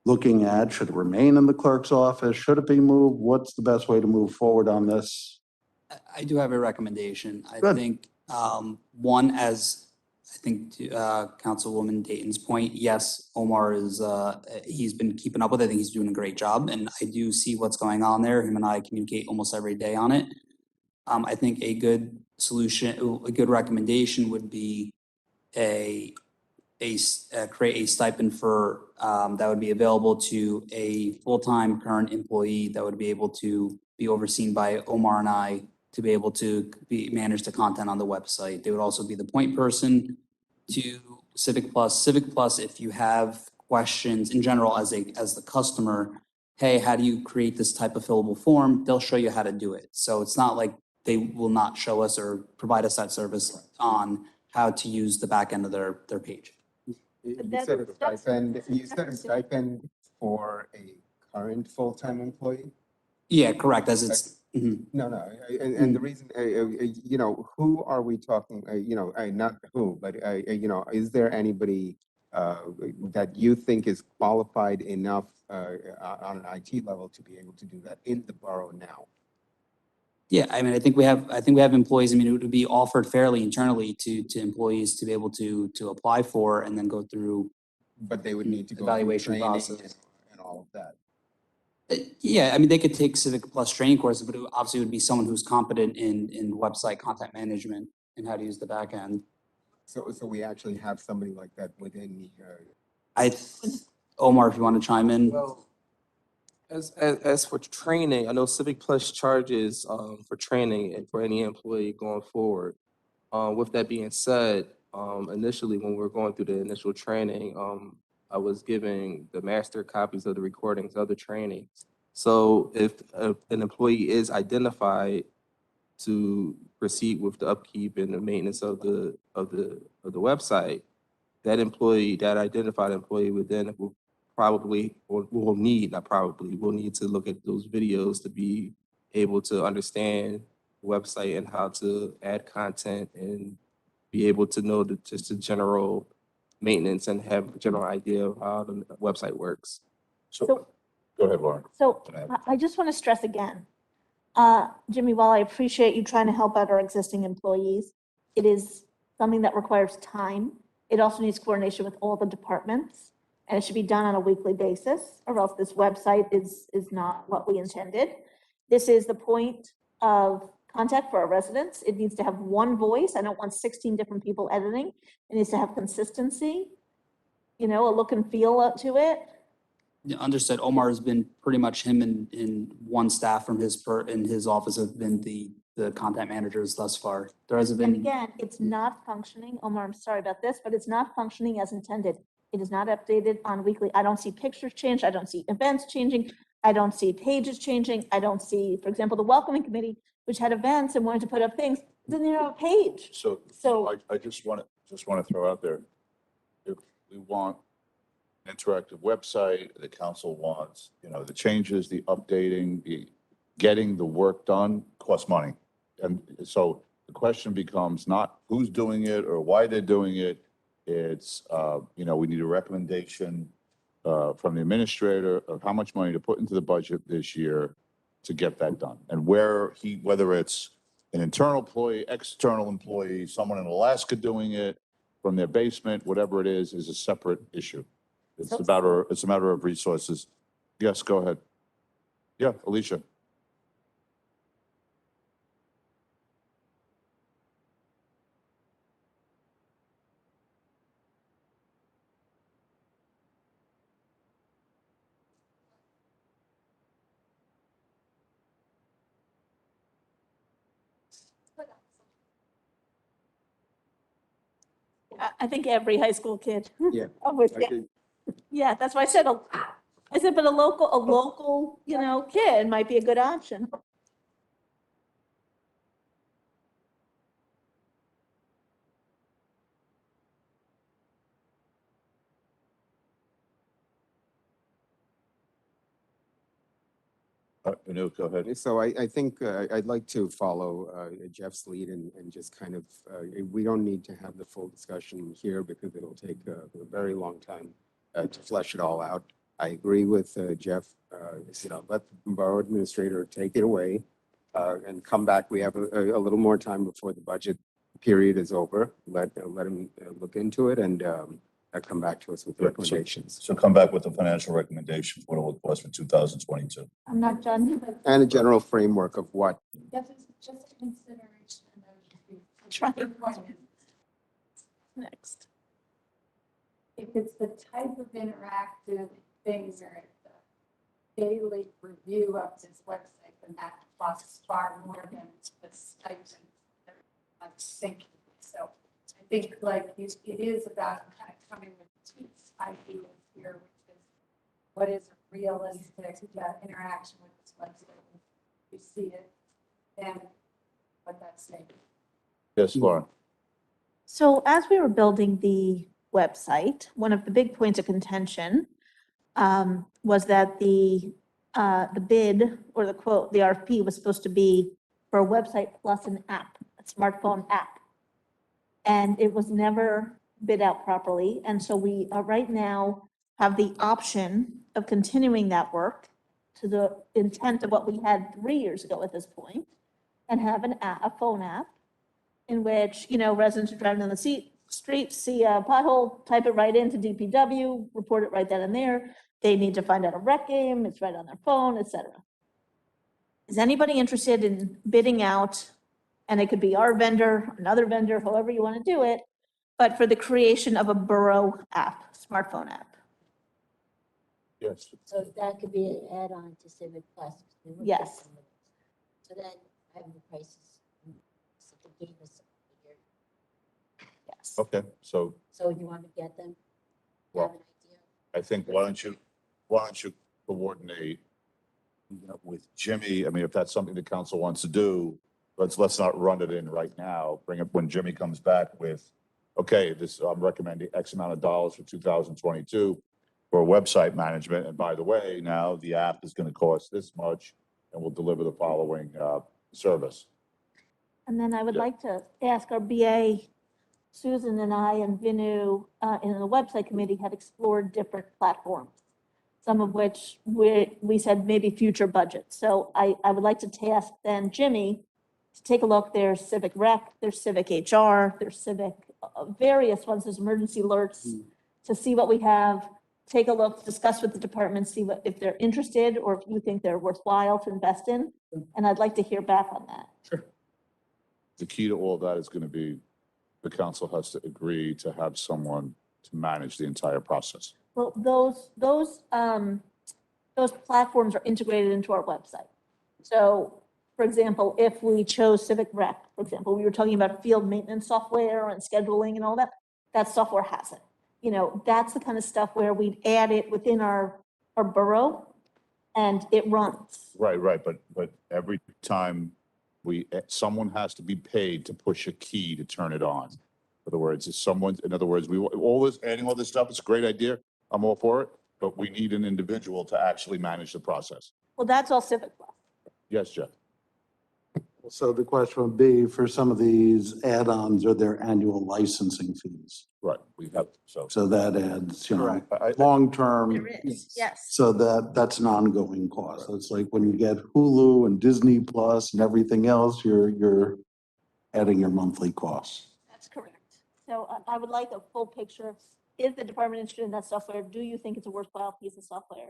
looking at, should it remain in the clerk's office? Should it be moved? What's the best way to move forward on this? I do have a recommendation. I Good. think, one, as I think to Councilwoman Dayton's point, yes, Omar is, he's been keeping up with it. I think he's doing a great job, and I do see what's going on there. Him and I communicate almost every day on it. I think a good solution, a good recommendation would be create a stipend for, that would be available to a full-time current employee that would be able to be overseen by Omar and I to be able to manage the content on the website. They would also be the point person to Civic Plus. Civic Plus, if you have questions in general as the customer, hey, how do you create this type of fillable form? They'll show you how to do it. So it's not like they will not show us or provide us that service on how to use the back end of their page. You that- said a that's- stipend, you said a stipend for a current full-time employee? Yeah, correct, as it's, mhm. No, no, and the reason, you know, who are we talking, you know, not who, but, you know, is there anybody that you think is qualified enough on an IT level to be able to do that in the borough now? Yeah, I mean, I think we have employees, I mean, it would be offered fairly internally to employees to be able to apply for and then go through. But they would need to go through Evaluation training process. and all of that. Yeah, I mean, they could take Civic Plus training courses, but it obviously would be someone who's competent in website content management and how to use the back end. So we actually have somebody like that within the, Omar, if you want to chime in. Well, as for training, I know Civic Plus charges for training and for any employee going forward. With that being said, initially when we were going through the initial training, I was giving the master copies of the recordings of the training. So if an employee is identified to proceed with the upkeep and the maintenance of the website, that employee, that identified employee would then will probably, or will need, not probably, will need to look at those videos to be able to understand the website and how to add content and be able to know just the general maintenance and have a general idea of how the website works. So, go ahead, Lauren. So I just want to stress again, Jimmy, while I appreciate you trying to help out our existing employees, it is something that requires time. It also needs coordination with all the departments, and it should be done on a weekly basis, or else this website is not what we intended. This is the point of contact for our residents. It needs to have one voice. I don't want 16 different people editing. It needs to have consistency, you know, a look and feel to it. Yeah, understood. Omar has been pretty much him and one staff from in his office have been the content managers thus far. There hasn't And been, again, it's not functioning. Omar, I'm sorry about this, but it's not functioning as intended. It is not updated on weekly. I don't see pictures change. I don't see events changing. I don't see pages changing. I don't see, for example, the welcoming committee, which had events and wanted to put up things, didn't even have a page. So So I just want to throw out there, if we want an interactive website, the council wants, you know, the changes, the updating, the getting the work done costs money. And so the question becomes not who's doing it or why they're doing it. It's, you know, we need a recommendation from the administrator of how much money to put into the budget this year to get that done. And whether it's an internal employee, external employee, someone in Alaska doing it from their basement, whatever it is a separate issue. It's a matter of resources. Yes, go ahead. Yeah, Alicia. I think every high school kid. Yeah. I'm with you. Yeah, that's why I said, but a local, you know, kid might be a good option. Anu, go ahead. So I think I'd like to follow Jeff's lead and just kind of, we don't need to have the full discussion here because it'll take a very long time to flesh it all out. I agree with Jeff, you know, let the borough administrator take it away and come back. We have a little more time before the budget period is over. Let him look into it and come back to us with recommendations. So come back with a financial recommendation for what it was for 2022. I'm not done. And a general framework of what. Just a consideration. Try. Your point is, Next. if it's the type of interactive things or the daily review of this website, then that costs far more than the stipend. I'm thinking, so I think like it is about kind of coming with ideas here, which is what is realistic interaction with this website. You see it, then what that's saying. Yes, Lauren. So as we were building the website, one of the big points of contention was that the bid or the quote, the RFP was supposed to be for a website plus an app, a smartphone app. And it was never bid out properly. And so we right now have the option of continuing that work to the intent of what we had 3 years ago at this point, and have an app, a phone app in which, residents are driving down the street, see a pothole, type it right into DPW, report it right then and there. They need to find out a rec game, it's right on their phone, et cetera. Is anybody interested in bidding out, and it could be our vendor, another vendor, however you want to do it, but for the creation of a borough app, smartphone app? Yes. So that could be an add-on to Civic Plus. We looked at Yes. some of those. So then I have the prices. So they gave us a year. Yes. Okay, so So you want to get them? Well, Have an idea? I think, why don't you coordinate with Jimmy? I mean, if that's something the council wants to do, let's not run it in right now. Bring it when Jimmy comes back with, okay, I'm recommending X amount of dollars for 2022 for website management. And by the way, now the app is going to cost this much and we'll deliver the following service. And then I would Yeah. like to ask our BA, Susan and I and Vinu in the website committee had explored different platforms, some of which we said maybe future budgets. So I would like to task then Jimmy to take a look. There's Civic Rec, there's Civic HR, there's Civic, various ones, there's emergency alerts, to see what we have, take a look, discuss with the department, see if they're interested or if you think they're worthwhile to invest in. And I'd like to hear back on that. The key to all that is going to be the council has to agree to have someone to manage the entire process. Well, those platforms are integrated into our website. So, for example, if we chose Civic Rec, for example, we were talking about field maintenance software and scheduling and all that, that software has it. That's the kind of stuff where we'd add it within our borough and it runs. Right, but every time someone has to be paid to push a key to turn it on. In other words, adding all this stuff, it's a great idea. I'm all for it, but we need an individual to actually manage the process. Well, that's all Civic Plus. Yes, Jeff? So the question would be, for some of these add-ons, are there annual licensing fees? Right, we have, so. So that adds, Correct. long-term. There is, yes. So that's an ongoing cost. So it's like when you get Hulu and Disney Plus and everything else, you're adding your monthly costs. That's correct. So I would like a full picture. Is the department interested in that software? Do you think it's a worthwhile piece of software?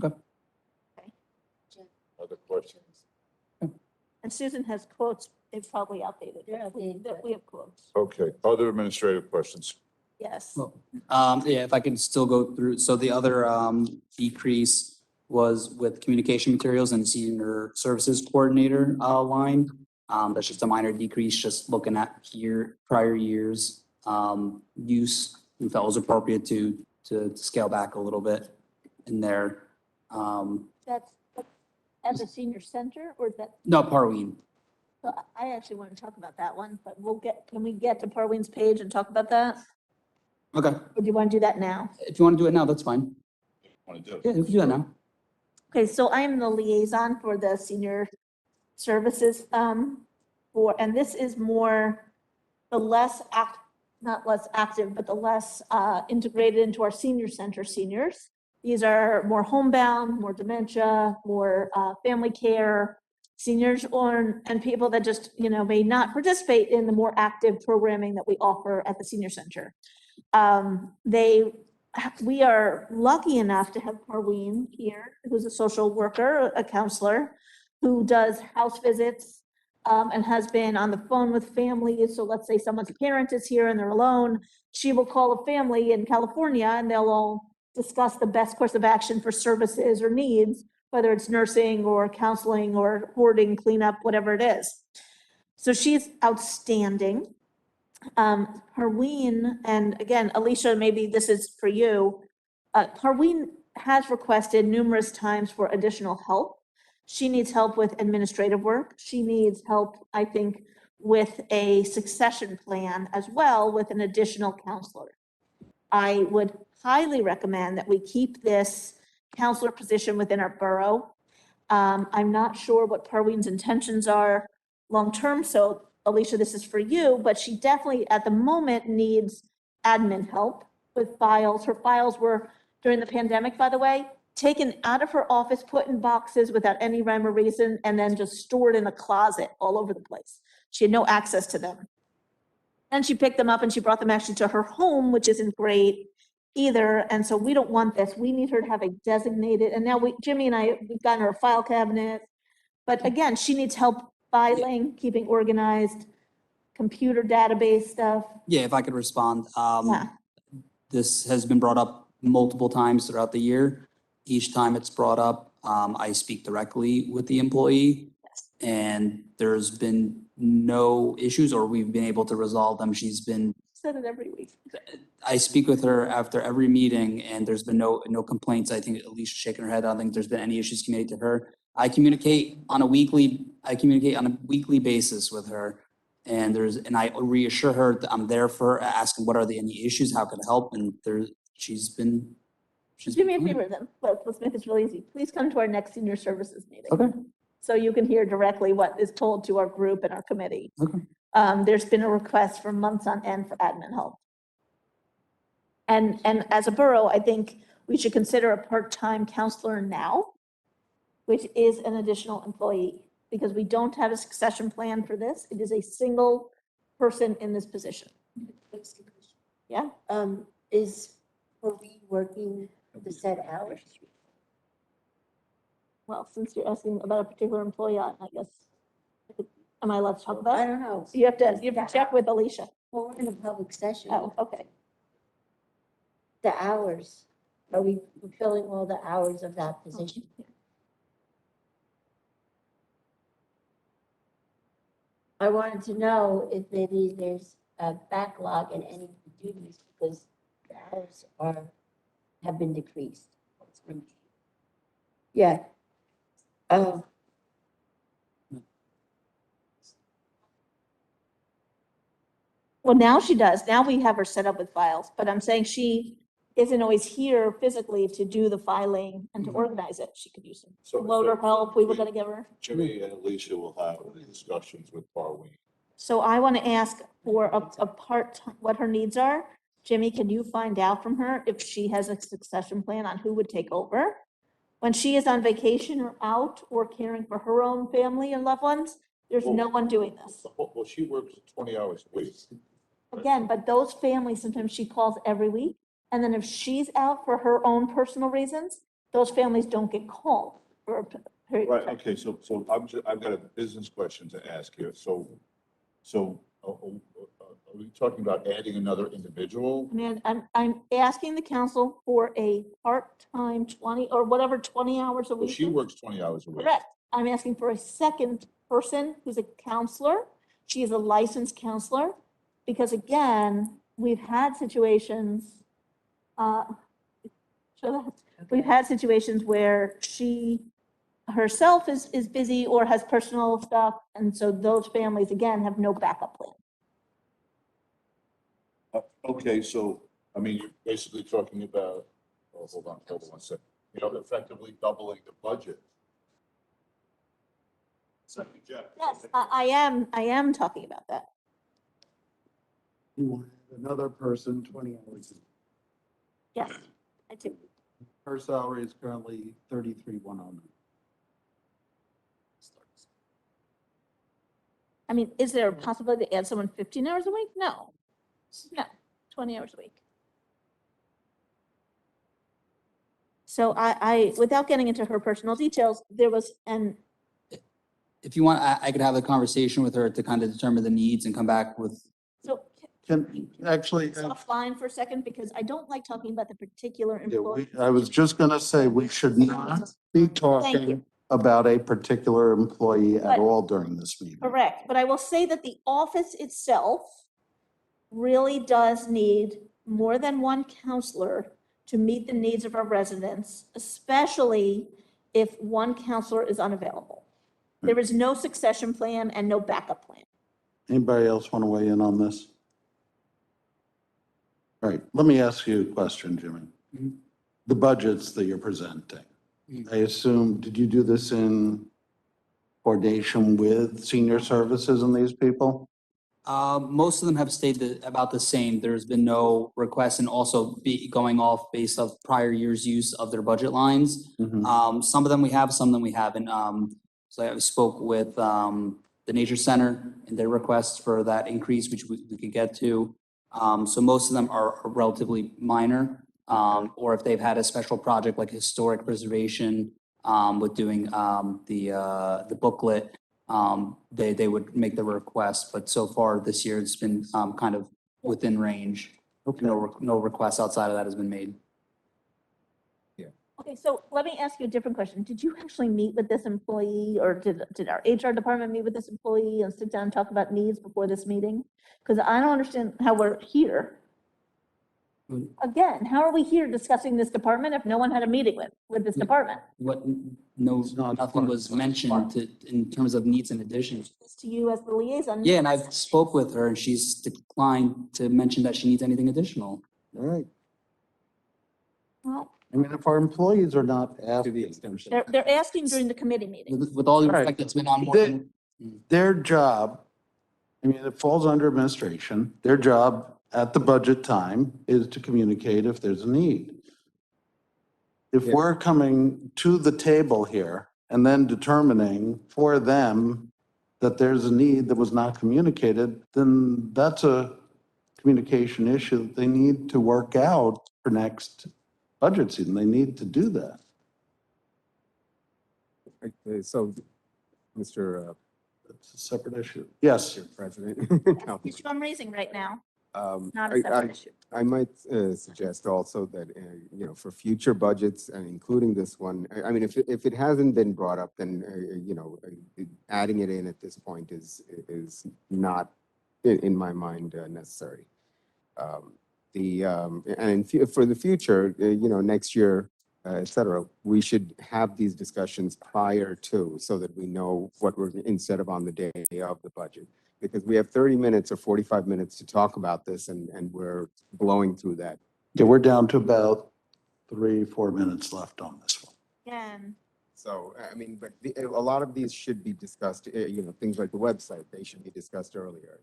Other questions? And Susan has quotes, it's probably outdated. They're outdated, We have quotes, Okay, other administrative questions? yes. Well, yeah, if I can still go through, so the other decrease was with communication materials and senior services coordinator line. That's just a minor decrease, just looking at prior years use. We felt it was appropriate to scale back a little bit in there. That's at the senior center or is that, No, Parween. so I actually want to talk about that one, but can we get to Parween's page and talk about that? Okay, Or do you want to do that now? if you want to do it now, that's fine. Want to do? Yeah, we can do that now. Okay, so I am the liaison for the senior services, and this is more, not less active, but the less integrated into our senior center seniors. These are more homebound, more dementia, more family care seniors, and people that just, may not participate in the more active programming that we offer at the senior center. We are lucky enough to have Parween here, who's a social worker, a counselor, who does house visits and has been on the phone with families. So let's say someone's parent is here and they're alone. She will call a family in California and they'll all discuss the best course of action for services or needs, whether it's nursing or counseling or hoarding, cleanup, whatever it is. So she's outstanding. Parween, and again, Alicia, maybe this is for you. Parween has requested numerous times for additional help. She needs help with administrative work. She needs help, I think, with a succession plan as well with an additional counselor. I would highly recommend that we keep this counselor position within our borough. I'm not sure what Parween's intentions are long-term, so Alicia, this is for you, but she definitely at the moment needs admin help with files. Her files were, during the pandemic, by the way, taken out of her office, put in boxes without any rhyme or reason, and then just stored in a closet all over the place. She had no access to them. And she picked them up and she brought them actually to her home, which isn't great either. And so we don't want this. We need her to have a designated, and now Jimmy and I, we've gotten her a file cabinet. But again, she needs help filing, keeping organized, computer database stuff. Yeah, if I could respond. Yeah. This has been brought up multiple times throughout the year. Each time it's brought up, I speak directly with the employee. And there's been no issues, or we've been able to resolve them. She's been, Said it every week. I speak with her after every meeting and there's been no complaints. I think Alicia's shaking her head. I don't think there's been any issues communicated to her. I communicate on a weekly basis with her. And I reassure her that I'm there for her, asking what are any issues, how can I help? And she's been. Do me a favor then. Let's make this really easy. Please come to our next senior services meeting. Okay. So you can hear directly what is told to our group and our committee. Okay. There's been a request for months on end for admin help. And as a borough, I think we should consider a part-time counselor now, which is an additional employee, because we don't have a succession plan for this. It is a single person in this position. Yeah? Is we working the set hours? Well, since you're asking about a particular employee, I guess, am I allowed to talk about I it? don't know. You have to check with Alicia. Well, we're in a public session. Oh, okay. The hours, are we fulfilling all the hours of that position? I wanted to know if maybe there's a backlog in any of the duties because the hours have been decreased. Yeah. Well, now she does. Now we have her set up with files, but I'm saying she isn't always here physically to do the filing and to organize it. She could use some loader help. We were gonna give her. Jimmy and Alicia will have discussions with Parween. So I want to ask for a part-time, what her needs are. Jimmy, can you find out from her if she has a succession plan on who would take over? When she is on vacation or out or caring for her own family and loved ones, there's no one doing this. Well, she works 20 hours a week. Again, but those families, sometimes she calls every week. And then if she's out for her own personal reasons, those families don't get called for a period of Right, time. okay, so I've got a business question to ask here. So are we talking about adding another individual? I mean, I'm asking the council for a part-time 20 or whatever, 20 hours a Well, week. she is. works 20 hours a week. Correct. I'm asking for a second person who's a counselor. She is a licensed counselor. Because again, we've had situations, we've had situations where she herself is busy or has personal stuff. And so those families, again, have no backup plan. Okay, so, I mean, you're basically talking about, oh, hold on one second, effectively doubling the budget. Yes, I am talking about that. You want another person, 20 hours. Yes, I do. Her salary is currently 33,100. I mean, is there a possibility to add someone 15 hours a week? No, 20 hours a week. So without getting into her personal details, there was If you want, I could have a conversation with her to kind of determine the needs and come back with. so Can, actually, offline for a second, because I don't like talking about the particular employee. I was just gonna say, we should not be talking about a particular employee at But- all during this meeting. Correct, but I will say that the office itself really does need more than one counselor to meet the needs of our residents, especially if one counselor is unavailable. There is no succession plan and no backup plan. Anybody else want to weigh in on this? All right, let me ask you a question, Jimmy. Mhm. The budgets that you're presenting, Mhm. I assume, did you do this in coordination with senior services and these people? Most of them have stayed about the same. There's been no requests and also going off based of prior year's use of their budget lines. Some of them we have, some of them we haven't. So I spoke with, the Nature Center and their requests for that increase, which we could get to. So most of them are relatively minor. Or if they've had a special project like historic preservation, with doing, the booklet, they would make the request, but so far this year it's been, kind of within range. Okay. No requests outside of that has been made. Okay, so let me ask you a different question. Did you actually meet with this employee, or did our HR department meet with this employee and sit down and talk about needs before this meeting? Because I don't understand how we're here. Again, how are we here discussing this department if no one had a meeting with this department? What, It's not nothing part- was mentioned in terms of needs and additions. This to you as the liaison. Yeah, and I've spoke with her and she's declined to mention that she needs anything additional. All right. Well, I mean, if our employees are not To the asking, extent. they're asking during the committee meeting. With all the Right. respect that's been on more than. their job, I mean, it falls under administration. Their job at the budget time is to communicate if there's a need. If Yeah. we're coming to the table here and then determining for them that there's a need that was not communicated, then that's a communication issue that they need to work out for next budget season. They need to do that. So, Mr. It's a separate issue. Yes. President. The issue I'm raising right now, not a separate issue. I might suggest also that, for future budgets and including this one, I mean, if it hasn't been brought up, then, adding it in at this point is not, in my mind, necessary. For the future, next year, et cetera, we should have these discussions prior to, so that we know what we're, instead of on the day of the budget. Because we have 30 minutes or 45 minutes to talk about this, and we're blowing through that. Yeah, we're down to about 3-4 minutes left on this one. Again, So, I mean, but a lot of these should be discussed, things like the website, they should be discussed earlier.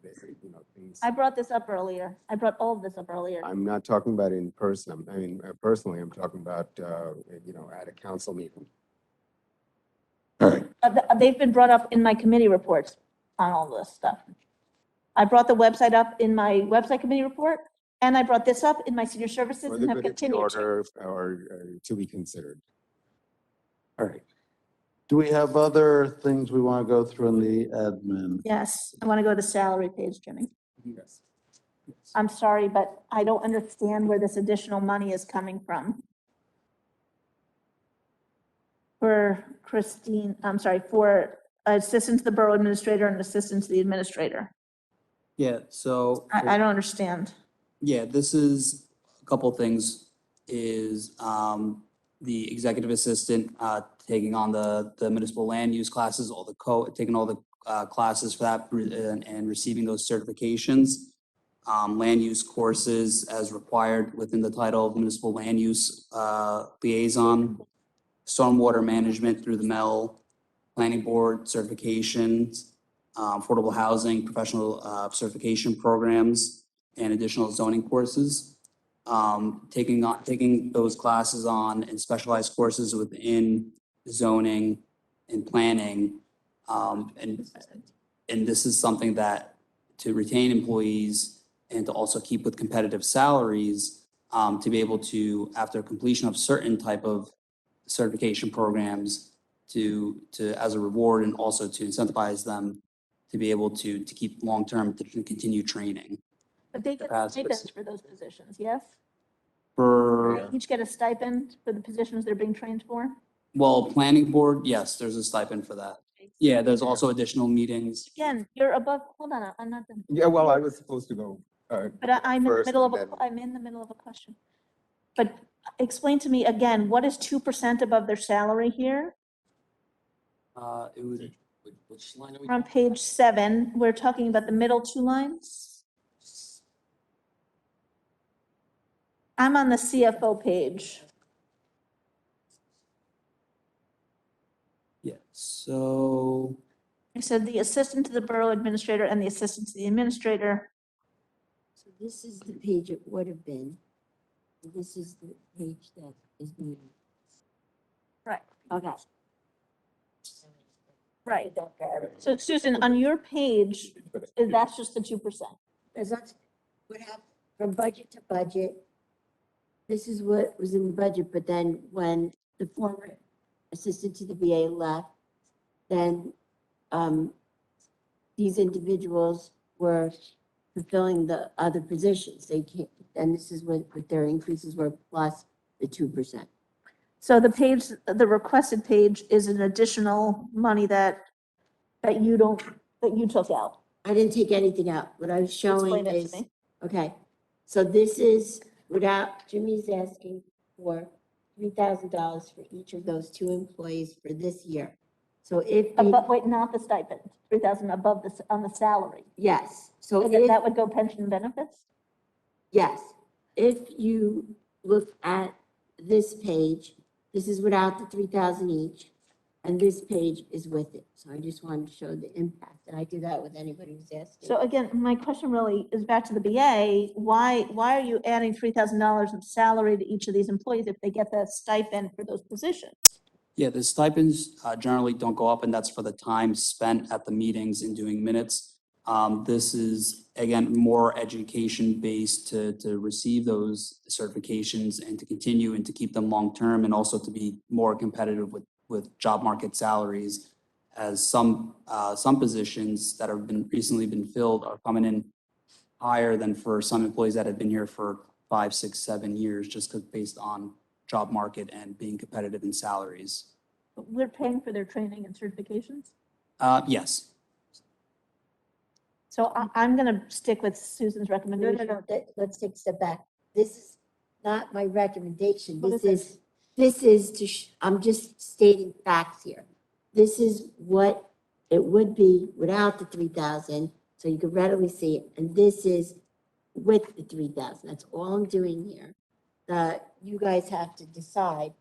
Things. I brought this up earlier. I brought all of this up earlier. I'm not talking about in person. I mean, personally, I'm talking about, at a council meeting. All right. They've been brought up in my committee reports on all this stuff. I brought the website up in my website committee report, and I brought this up in my senior services For and the have good of the continued to. order, or to be considered. All right. Do we have other things we want to go through in the admin? Yes, I want to go to the salary page, Jimmy. Yes. I'm sorry, but I don't understand where this additional money is coming from. For Christine, I'm sorry, for assistant to the borough administrator and assistant to the administrator. Yeah, so. I don't understand. Yeah, this is a couple of things, is the executive assistant taking on the municipal land use classes, taking all the classes for that and receiving those certifications. Land use courses as required within the title of municipal land use liaison. Stormwater management through the MEL, planning board certifications, affordable housing, professional certification programs, and additional zoning courses. Taking those classes on and specialized courses within zoning and planning. And this is something that, to retain employees and to also keep with competitive salaries, to be able to, after completion of certain type of certification programs, to as a reward, and also to incentivize them to be able to keep long-term, to continue training. But they get stipends for those positions, yes? For, They each get a stipend for the positions they're being trained for? well, planning board, yes, there's a stipend for that. Yeah, there's also additional meetings. Again, you're above, hold on, I'm not done. Yeah, well, I was supposed to go. But I'm in the first, middle of and then- I'm in the middle of a question. But explain to me again, what is 2% above their salary here? It would, Which line are we? We're on page 7, we're talking about the middle 2 lines. I'm on the CFO page. yeah, so, I said the assistant to the borough administrator and the assistant to the administrator. So this is the page it would have been. This is the page that is being. Right. Okay. Right. So Susan, on your page, that's just the 2%. Because that's what happened from budget to budget. This is what was in the budget, but then when the former assistant to the VA left, then these individuals were fulfilling the other positions. They can't, and this is what their increases were plus the 2%. So the page, the requested page is an additional money that you took out. I didn't take anything out. What I was showing Explain it to is, me. okay, so this is without, Jimmy's asking for $3,000 for each of those 2 employees for this year. So if we, But wait, not the stipend, 3,000 above on the salary. yes, so And if, that would go pension and benefits? yes, if you look at this page, this is without the 3,000 each, and this page is with it. So I just wanted to show the impact, and I do that with anybody who's asking. So again, my question really is back to the BA. Why are you adding $3,000 of salary to each of these employees if they get the stipend for those positions? yeah, the stipends generally don't go up, and that's for the time spent at the meetings and doing minutes. This is, again, more education-based to receive those certifications and to continue and to keep them long-term, and also to be more competitive with job market salaries, as some positions that have recently been filled are coming in higher than for some employees that have been here for 5, 6, 7 years, just because based on job market and being competitive in salaries. We're paying for their training and certifications. Yes. So I'm going to stick with Susan's No, recommendation. let's take a step back. This is not my recommendation. What This is I'm just stating facts here. This is what it would be without the 3,000, so you can readily see it. And this is with the 3,000. That's all I'm doing here. You guys have to decide.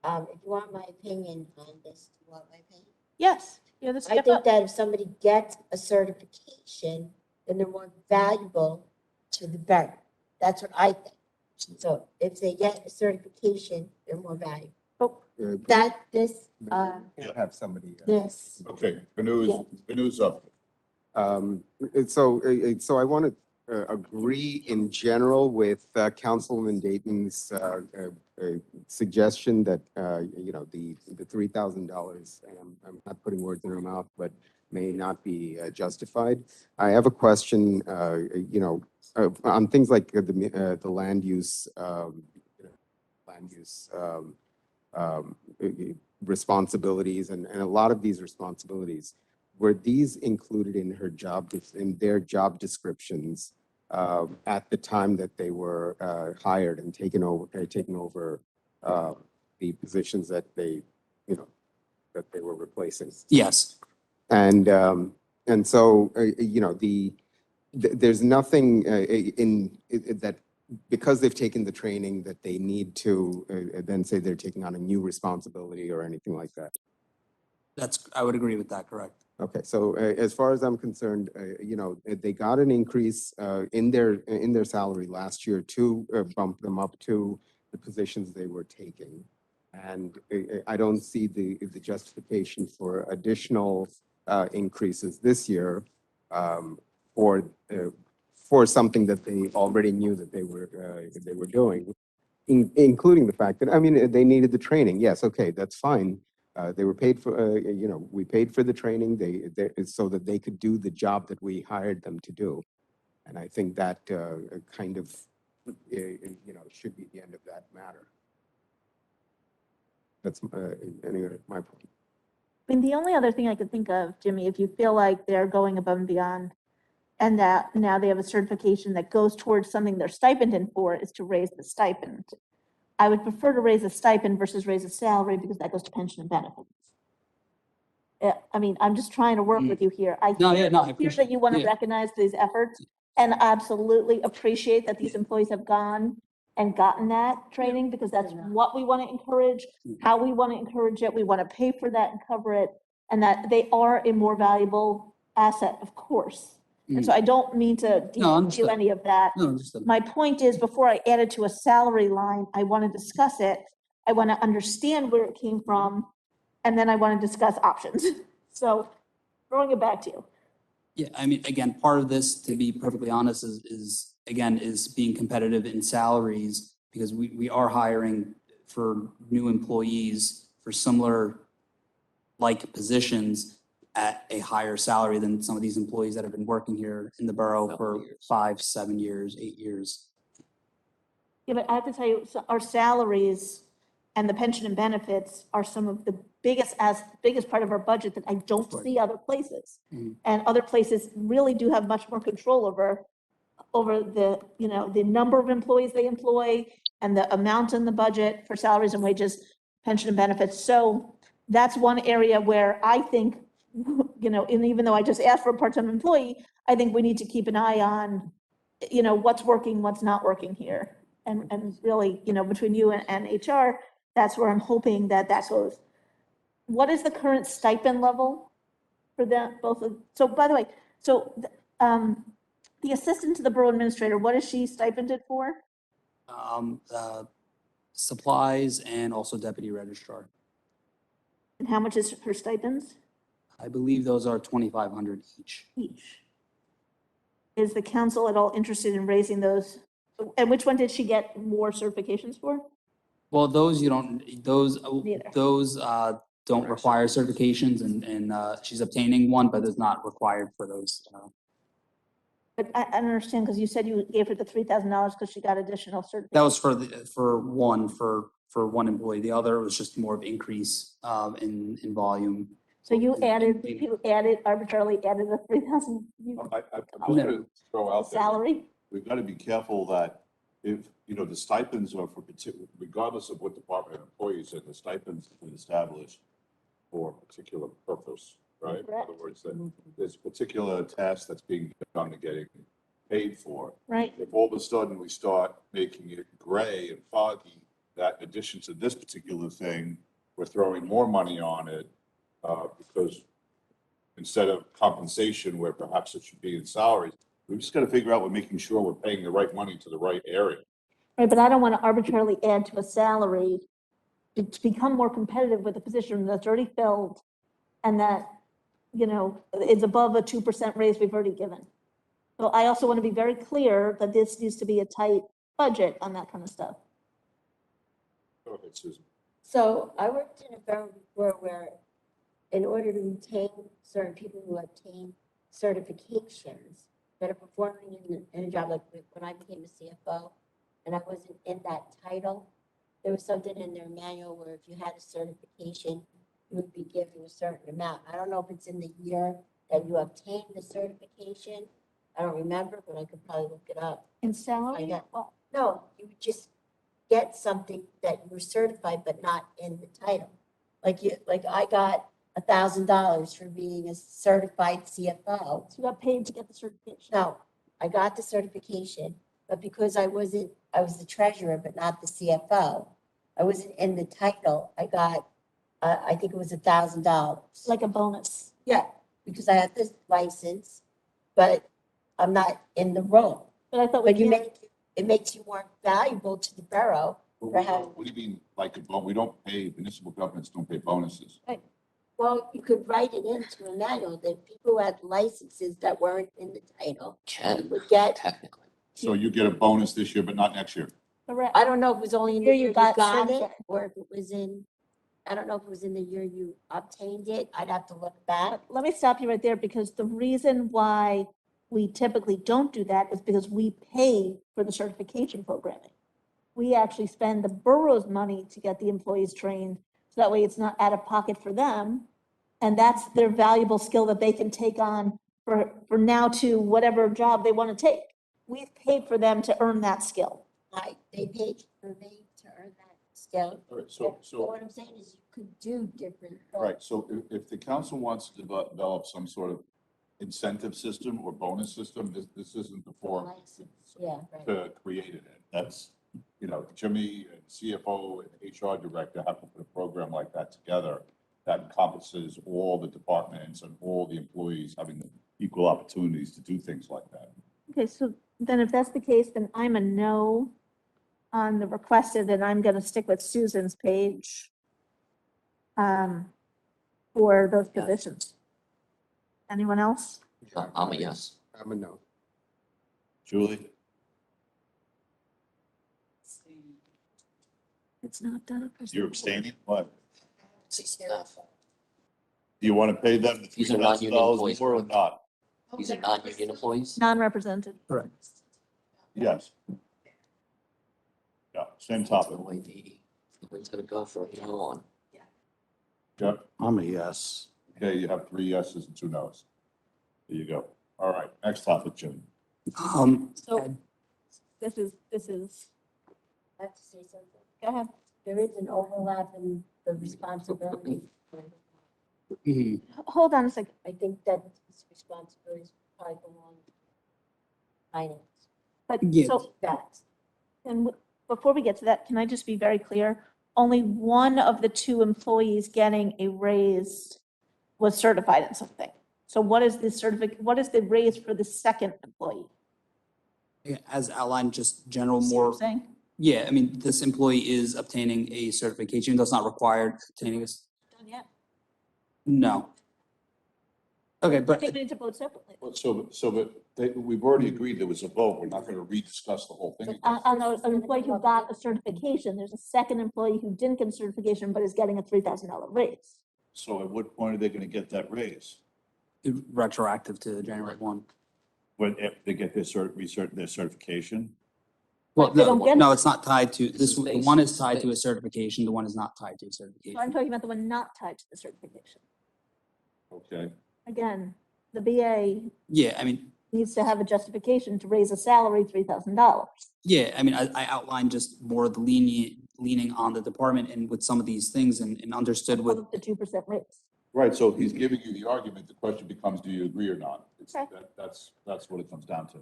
If you want my opinion on this, do you want my opinion? Yes, yeah, let's I step think up. that if somebody gets a certification, then they're more valuable to the borough. That's what I think. So if they get a certification, they're more valuable. Have somebody. This, Okay, Yeah. Benu's up. So I want to agree in general with Councilman Dayton's suggestion that, the $3,000, and I'm not putting words in her mouth, but may not be justified. I have a question, on things like the land use, responsibilities, and a lot of these responsibilities, were these included in in their job descriptions at the time that they were hired and taken over the positions that they were replacing? Yes. And so, there's nothing that, because they've taken the training, that they need to then say they're taking on a new responsibility or anything like that. I would agree with that, correct. Okay, so as far as I'm concerned, they got an increase in their salary last year to bump them up to the positions they were taking. And I don't see the justification for additional increases this year for something that they already knew that they were doing, including the fact that, I mean, they needed the training. Yes, okay, that's fine. They were paid for, we paid for the training so that they could do the job that we hired them to do. And I think that kind of, should be the end of that matter. That's anyway, my point. I mean, the only other thing I could think of, Jimmy, if you feel like they're going above and beyond and that now they have a certification that goes towards something they're stipended for, is to raise the stipend. I would prefer to raise a stipend versus raise a salary because that goes to pension and benefits. Yeah, I mean, I'm just trying to work with you here. No, yeah, no, I hear appreciate that you want to yeah. recognize these efforts and absolutely appreciate that these employees have gone and gotten that training because that's what we want to encourage, how we want to encourage it. We want to pay for that and cover it, and that they are a more valuable asset, of course. And so I don't mean to No, devalue understood. any of that. No, understood. My point is, before I add it to a salary line, I want to discuss it. I want to understand where it came from, and then I want to discuss options. So throwing it back to you. Yeah, I mean, again, part of this, to be perfectly honest, is being competitive in salaries because we are hiring for new employees for similar like positions at a higher salary than some of these employees that have been working here in the borough for 5, 7 years, 8 years. Yeah, but I have to tell you, so our salaries and the pension and benefits are some of the biggest part of our budget that I don't Right. see other places. Mhm. And other places really do have much more control over the, the number of employees they employ and the amount in the budget for salaries and wages, pension and benefits. So that's one area where I think, and even though I just asked for a part-time employee, I think we need to keep an eye on, what's working, what's not working here. And really, between you and HR, that's where I'm hoping that goes. What is the current stipend level for them, both of, so by the way, the assistant to the borough administrator, what is she stipended for? Supplies and also deputy registrar. And how much is her stipends I believe those are 2,500 each. each? Is the council at all interested in raising those? And which one did she get more certifications for? Well, those Neither. Don't require certifications and she's obtaining one, but is not required for those. But I don't understand, because you said you gave her the $3,000 because she got additional certifications. That was for one employee. The other was just more of increase in volume. So you arbitrarily added the 3,000 I'm just gonna throw out there, salary? we've got to be careful that if, the stipends are for particular, regardless of what department an employee is in, the stipends have been established for a particular purpose, right? In Correct. other words, that there's a particular task that's being done and getting paid for. Right. If all of a sudden we start making it gray and foggy, that in addition to this particular thing, we're throwing more money on it, because instead of compensation where perhaps it should be in salaries, we just got to figure out we're making sure we're paying the right money to the right area. Right, but I don't want to arbitrarily add to a salary to become more competitive with a position that's already filled and that, is above a 2% raise we've already given. So I also want to be very clear that this needs to be a tight budget on that kind of stuff. Go ahead, Susan. So I worked in a borough before where in order to retain certain people who obtain certifications that are performing in a job, like when I became a CFO and I wasn't in that title, there was something in their manual where if you had a certification, you would be given a certain amount. I don't know if it's in the year that you obtained the certification. I don't remember, but I could probably look it up. In salary? Find out. Well, No, you would just get something that you were certified, but not in the title. Like I got $1,000 for being a certified CFO. so you got paid to get the certification. No, I got the certification, but because I was the treasurer, but not the CFO. I wasn't in the title. I got, I think it was $1,000. Like a bonus. Yeah, because I had this license, but I'm not in the role. But I thought we But can't. it makes you more valuable to the borough. What do you mean, like, we don't pay, municipal governments don't pay bonuses? Well, you could write it into a manual that people who had licenses that weren't in the title Can, would get. technically. So you get a bonus this year, but not next year? Correct. I don't know if it was only in the Year year you you got got it, certified. or if it was in, I don't know if it was in the year you obtained it. I'd have to look back. Let me stop you right there, because the reason why we typically don't do that is because we pay for the certification programming. We actually spend the borough's money to get the employees trained, so that way it's not out of pocket for them. And that's their valuable skill that they can take on for now to whatever job they want to take. We've paid for them to earn that skill. They paid for me to earn that scale. All right, But what I'm saying is you could do different. right, so if the council wants to develop some sort of incentive system or bonus system, this isn't the forum Yeah, right. to create it. That's, you know, Jimmy and CFO and HR director have to put a program like that together that encompasses all the departments and all the employees having equal opportunities to do things like that. Okay, so then if that's the case, then I'm a no on the requested, and I'm gonna stick with Susan's page for those Yeah. positions. Anyone else? I'm a yes. I'm a no. Julie? It's not done. You're abstaining? What? See staff. Do you want to pay them the These are non-union $3,000 employees, more or correct? not? These are non-union employees? Non-represented. Correct. Yes. Yeah, same That's topic. the way the wind's gonna go from here on. Yeah, I'm a yes. okay, you have 3 yeses and 2 nos. There you go. All right, next topic, Jim. So this is, I have to say something. go ahead. There is an overlap in the responsibility. Hold on a second. I think that this responsibility is probably belong to finance. But Yeah. so, That, and before we get to that, can I just be very clear? Only one of the 2 employees getting a raise was certified in something. So what is the what is the raise for the second employee? Yeah, as outlined, just general See what I'm more, saying? yeah, I mean, this employee is obtaining a certification, that's not required, obtaining this, Done yet? no. Okay, I but think we need to vote separately. Well, we've already agreed there was a vote. We're not going to rediscuss the whole thing again. On an employee who got a certification, there's a second employee who didn't get a certification but is getting a $3,000 raise. So at what point are they going to get that raise? retroactive to January 1. When, if they get their their certification? Well, But they don't get no, it. it's not tied to, This is the base, one this is is tied to a base. certification, the one is not tied to a So I'm certification. talking about the one not tied to the certification. Okay, Again, the BA Yeah, I mean, needs to have a justification to raise a salary $3,000. yeah, I mean, I outlined just more of the leaning on the department and with some of these things and understood with, The 2% raise. right, so he's giving you the argument. The question becomes, do you agree or not? Okay. That's what it comes down to.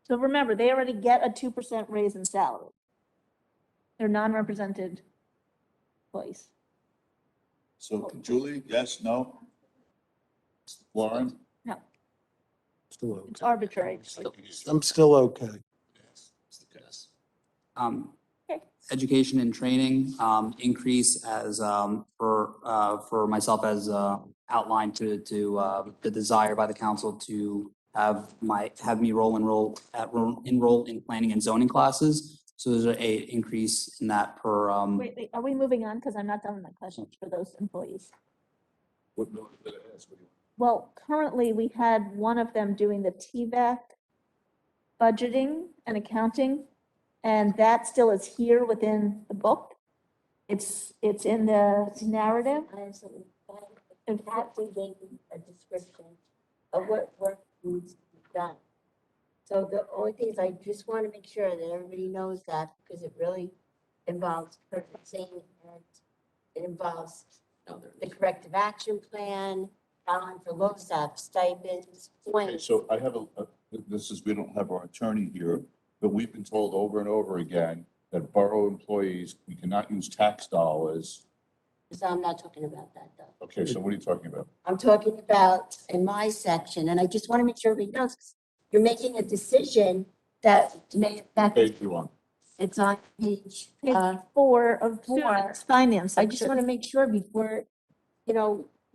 So remember, they already get a 2% raise in salary. They're non-represented employees. So Julie, yes, no? Lauren? No, Still okay. it's arbitrary. I'm still okay. Yes. Okay. education and training, increase as, for myself as, outlined to, the desire by the council to have me enroll in planning and zoning classes. So there's a increase in that per, Wait, are we moving on? Because I'm not done with my questions for those employees. What note did it ask? What do you- Well, currently, we had one of them doing the TVAC budgeting and accounting, and that still is here within the book. It's in the narrative. I have something, in fact, we gave you a description of what work needs to be done. So the only thing is, I just want to make sure that everybody knows that, because it really involves purchasing and it involves No, there the is. corrective action plan, filing for LoSAP stipends, Okay, points. so I have we don't have our attorney here, but we've been told over and over again that borough employees, we cannot use tax dollars. So I'm not talking about that, though. Okay, so what are you talking about? I'm talking about in my section, and I just want to make sure everybody knows, 'cause you're making a decision that may affect, Page you on. it's on page, Page 4 of four. Susan's finance. I just section. want to make sure before,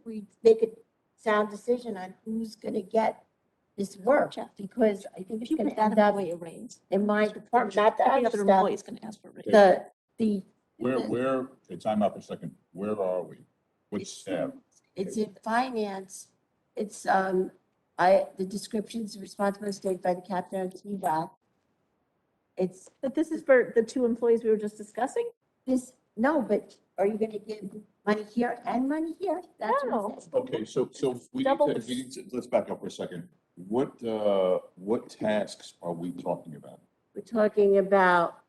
we make a sound decision on who's going to get this work, because I think If it's you going put to that end up employee a raise, in my department, not the every other other stuff. employee is going to ask for a raise. The, Okay, time out for a second. Where are we? Which tab? it's in finance, it's, the description's responsible state by the captain of TVAC. It's But this is for the 2 employees we were just discussing? this, no, but are you gonna give money here and money here? That's what No. it says. Okay, so Double the- we need to, let's back up for a second. What tasks are we talking about? We're talking about,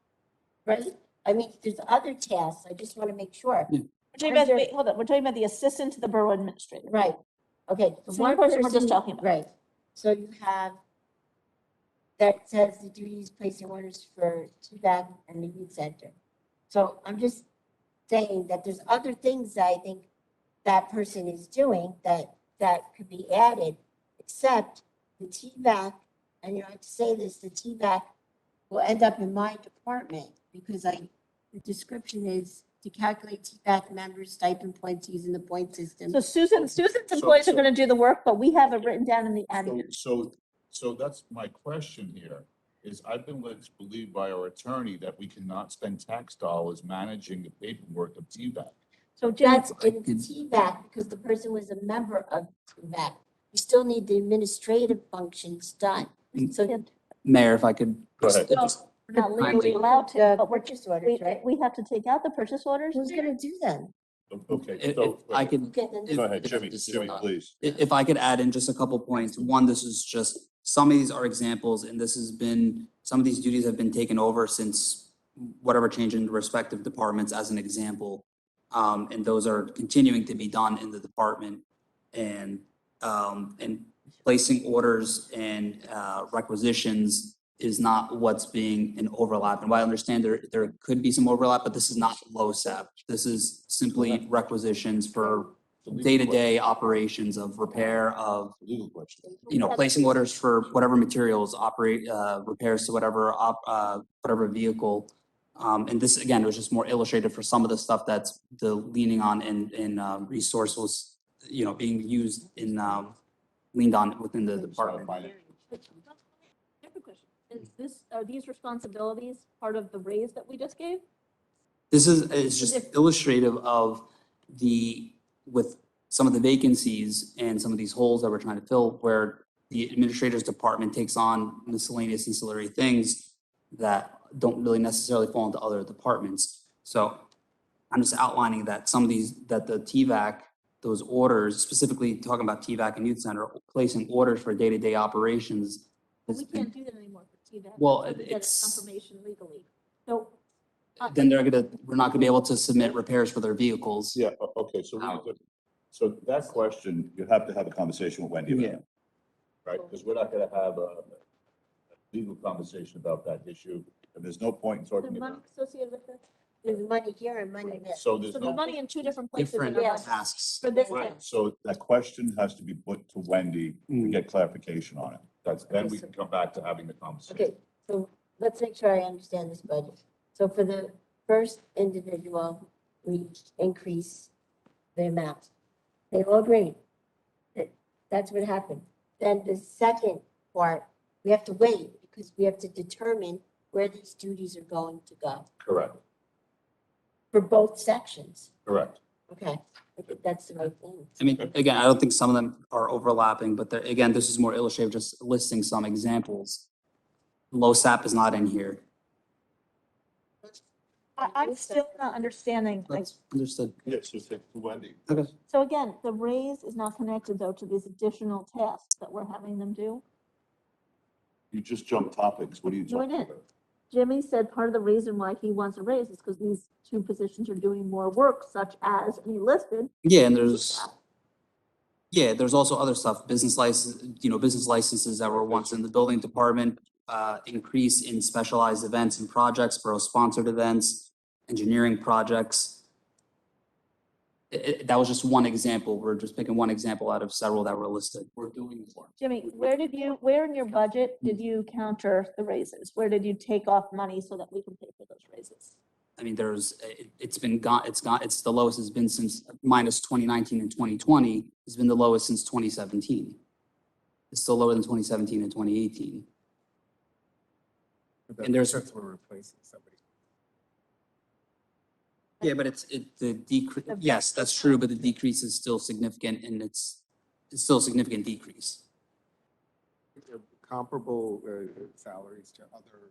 right, I mean, there's other tasks. I just want to make sure. Yeah. We're talking about, wait, hold on, we're talking about the assistant to the borough administrator. Right. Okay. the Same one person we're just talking about. Right. So you have that says the duties placing orders for TVAC and the youth center. So I'm just saying that there's other things that I think that person is doing that could be added, except the TVAC, and you know, I have to say this, the TVAC will end up in my department because the description is to calculate TVAC members' stipend points using the point system. So Susan's employees are gonna do the work, but we have it written down in the annual. So that's my question here, is I've been led to believe by our attorney that we cannot spend tax dollars managing the paperwork of TVAC. So Jim, That's in TVAC because the person was a member of TVAC. You still need the administrative functions done. So Mayor, if I could. Go ahead. we're not legally allowed to, but we're purchase orders, right? we have to take out the purchase orders. Who's gonna do them? Okay, If so. I could, Okay, then Go ahead, If Jimmy, this is Jimmy, not- please. if I could add in just a couple points. One, this is just, some of these are examples, and this has been, some of these duties have been taken over since whatever change in the respective departments as an example. And those are continuing to be done in the department. And placing orders and requisitions is not what's being an overlap. And while I understand there could be some overlap, but this is not LoSAP. This is simply requisitions for day-to-day operations of repair of, Legal question. you know, placing orders for whatever materials, repairs to whatever vehicle. And this, again, was just more illustrated for some of the stuff that's the leaning on and resources, you know, being used in, leaned on within the department. Are these responsibilities part of the raise that we just gave? This is just illustrative of with some of the vacancies and some of these holes that we're trying to fill, where the administrator's department takes on miscellaneous ancillary things that don't really necessarily fall into other departments. So I'm just outlining that some of these, that the TVAC, those orders, specifically talking about TVAC and youth center, placing orders for day-to-day operations. We can't do that anymore for TVAC. Well, until we get it's- confirmation legally. So. Then we're not gonna be able to submit repairs for their vehicles. Yeah, okay, so so that question, you have to have a conversation with Wendy about Yeah. it, right? Because we're not gonna have a legal conversation about that issue, and there's no point in Is there talking money about. associated with this? There's money here and money there. So there's So no. there's money in two different places. in Different our budget. tasks. For this. Right, so that question has to be put to Wendy to get clarification on it. Then we can come back to having the conversation. Okay, so let's make sure I understand this budget. So for the first individual, we increase the amount. They all agree. That's what happened. Then the second part, we have to wait because we have to determine where these duties are going to go Correct, for both sections. correct. Okay, I think that's the right thing. I mean, again, I don't think some of them are overlapping, but again, this is more illustrative, just listing some examples. LoSAP is not in here. I'm still not understanding, like, That's understood. Yes, so take to Wendy. so again, the raise is not connected though to these additional tasks that we're having them do. You just jumped topics. What are you No, I talking didn't. about? Jimmy said part of the reason why he wants a raise is because these two positions are doing more work such as, and he listed. Yeah, and there's also other stuff, business licenses that were once in the building department, increase in specialized events and projects, borough-sponsored events, engineering projects. That was just one example. We're just picking one example out of several that were listed. We're doing more. Jimmy, where in your budget did you counter the raises? Where did you take off money so that we can pay for those raises? I mean, it's the lowest it's been since minus 2019 and 2020. It's been the lowest since 2017. It's still lower than 2017 and 2018. And there's- That's we're replacing somebody. Yeah, but the decrease, yes, that's true, but the decrease is still significant and it's still a significant decrease. Comparable salaries to other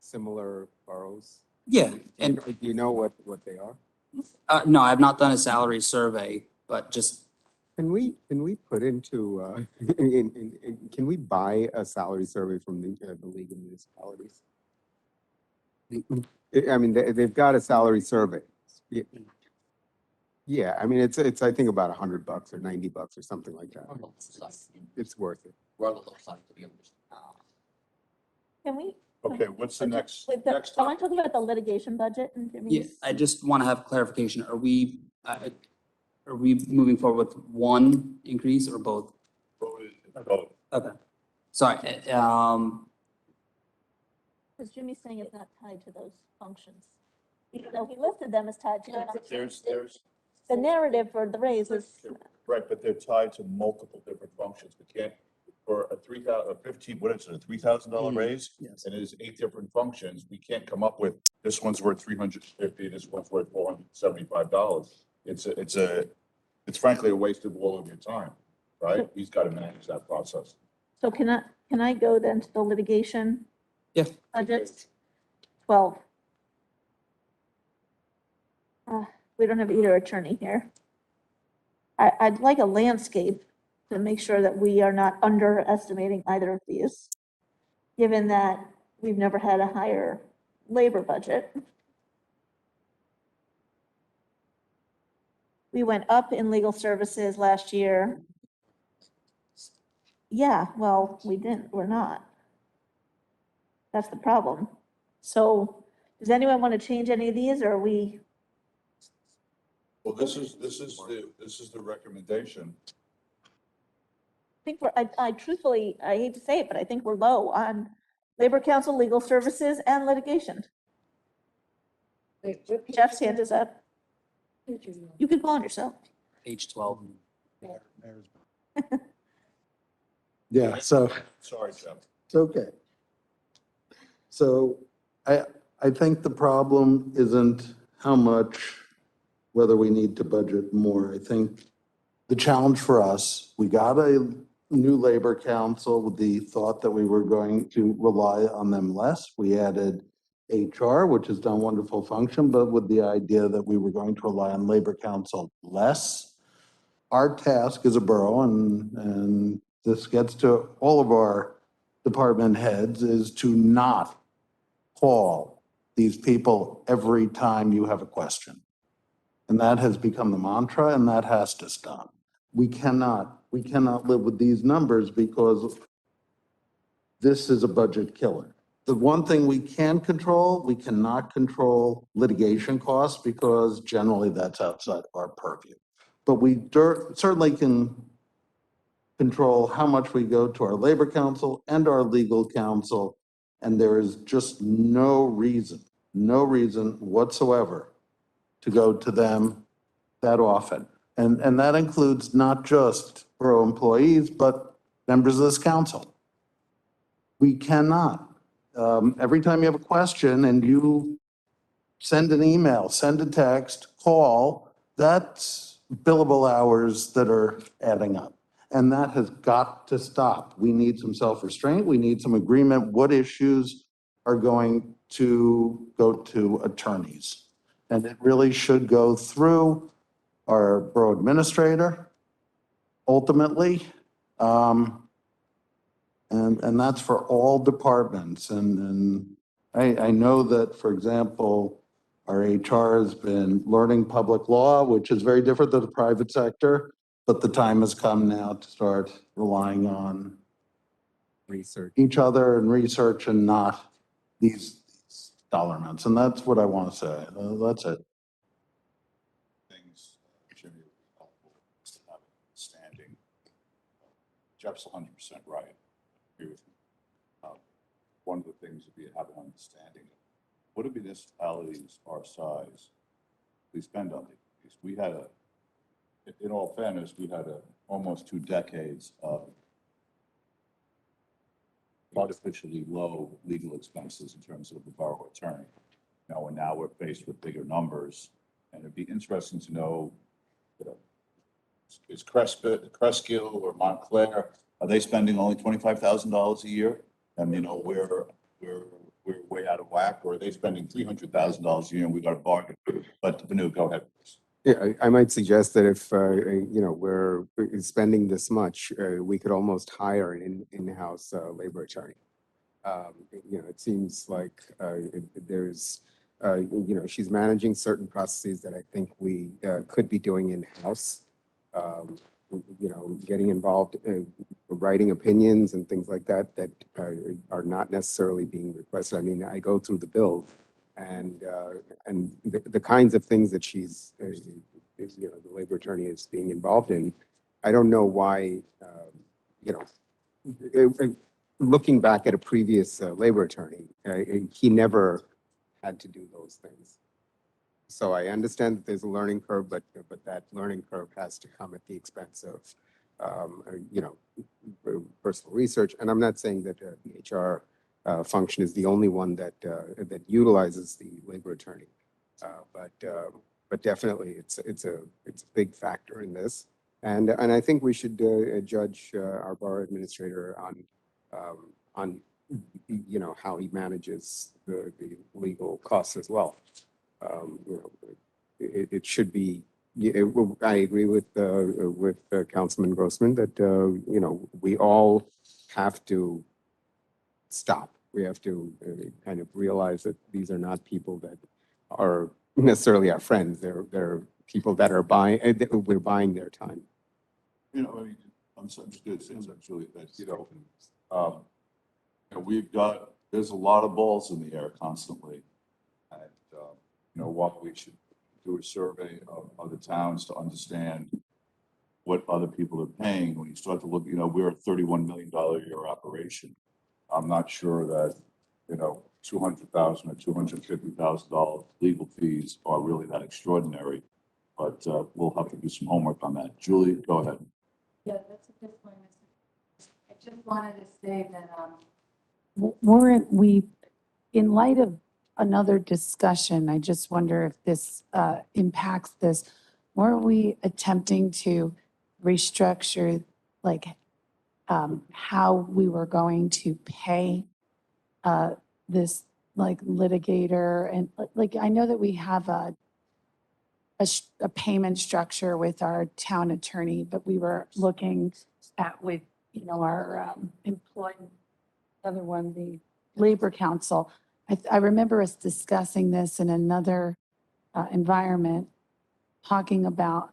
similar boroughs? Yeah, and, Do you know what they are? no, I've not done a salary survey, but just, Can we put into, can we buy a salary survey from the League of Municipalities? I mean, they've got a salary survey. Yeah. Yeah, I mean, it's, I think about $100 or $90 or something like that. It's worth it. We're on the low side, to be honest. Can we? Okay, what's the next, Wait, next I want topic? to talk about the litigation budget and Yeah, Jimmy's. I just want to have clarification. Are we moving forward with one increase or both? Vote. Okay. Sorry, Because Jimmy's saying it's not tied to those functions. Even though he listed them as tied to the functions. There's, The narrative for the raise is, right, but they're tied to multiple different functions. We can't, for a 3,000, a 15, what is it, a $3,000 raise? yes. And it is 8 different functions. We can't come up with, this one's worth 350, this one's worth $475. It's frankly a waste of all of your time, right? He's got to manage that process. so can I go then to the litigation? Yeah. Budget? 12. We don't have either attorney here. I'd like a landscape to make sure that we are not underestimating either of these, given that we've never had a higher labor budget. We went up in legal services last year. Yeah, well, we didn't, we're not. That's the problem. So does anyone want to change any of these, or are we? Well, this is the recommendation. I think I truthfully, I hate to say it, but I think we're low on Labor Council, legal services, and litigation. Jeff's hand is up. You can call on yourself. Page 12. Yeah, so Sorry, Jeff. it's okay. So I think the problem isn't how much, whether we need to budget more. I think the challenge for us, we got a new labor council with the thought that we were going to rely on them less. We added HR, which has done wonderful function, but with the idea that we were going to rely on labor council less. Our task as a borough, and this gets to all of our department heads, is to not call these people every time you have a question. And that has become the mantra, and that has to stop. We cannot live with these numbers because this is a budget killer. The one thing we can control, we cannot control litigation costs because generally that's outside our purview. But we certainly can control how much we go to our labor council and our legal council. And there is just no reason whatsoever to go to them that often. And that includes not just borough employees, but members of this council. We cannot. Every time you have a question and you send an email, send a text, call, that's billable hours that are adding up. And that has got to stop. We need some self-restraint. We need some agreement. What issues are going to go to attorneys? And it really should go through our borough administrator, ultimately. And that's for all departments. And I know that, for example, our HR has been learning public law, which is very different than the private sector, but the time has come now to start relying on Research. each other and research and not these dollar amounts. And that's what I want to say. That's it. Things, Jimmy, would be helpful to have standing. Jeff's 100% right. I agree with you. One of the things would be to have an understanding. What do municipalities our size, we spend on these? We had in all fairness, we had almost 2 decades of artificially low legal expenses in terms of the borough attorney. And now we're faced with bigger numbers, and it'd be interesting to know, is Cresskill or Montclair, are they spending only $25,000 a year? And we're way out of whack, or are they spending $300,000 a year and we got a bargain? But Vanu, go ahead. Yeah, I might suggest that if, we're spending this much, we could almost hire an in-house labor attorney. It seems like there's, she's managing certain processes that I think we could be doing in-house. Getting involved, writing opinions and things like that that are not necessarily being requested. I mean, I go through the bill and the kinds of things that she's, the labor attorney is being involved in. I don't know why, looking back at a previous labor attorney, he never had to do those things. So I understand that there's a learning curve, but that learning curve has to come at the expense of, personal research. And I'm not saying that the HR function is the only one that utilizes the labor attorney, but definitely it's a big factor in this. And I think we should judge our borough administrator on how he manages the legal costs as well. It should be. I agree with Councilman Grossman that we all have to stop. We have to kind of realize that these are not people that are necessarily our friends. They're people that are buying. We're buying their time. I mean, I'm just going to say something, Julie, that, there's a lot of balls in the air constantly. And, what we should do a survey of other towns to understand what other people are paying. When you start to look, we're a $31 million a year operation. I'm not sure that, $200,000 or $250,000 legal fees are really that extraordinary, but we'll have to do some homework on that. Julie, go ahead. Yeah, that's a good point, Mr. I just wanted to say that, in light of another discussion, I just wonder if this impacts this. Weren't we attempting to restructure, like, how we were going to pay this, like, litigator? And like, I know that we have a payment structure with our town attorney, but we were looking at with, our employee, other one, the Labor Council. I remember us discussing this in another environment, talking about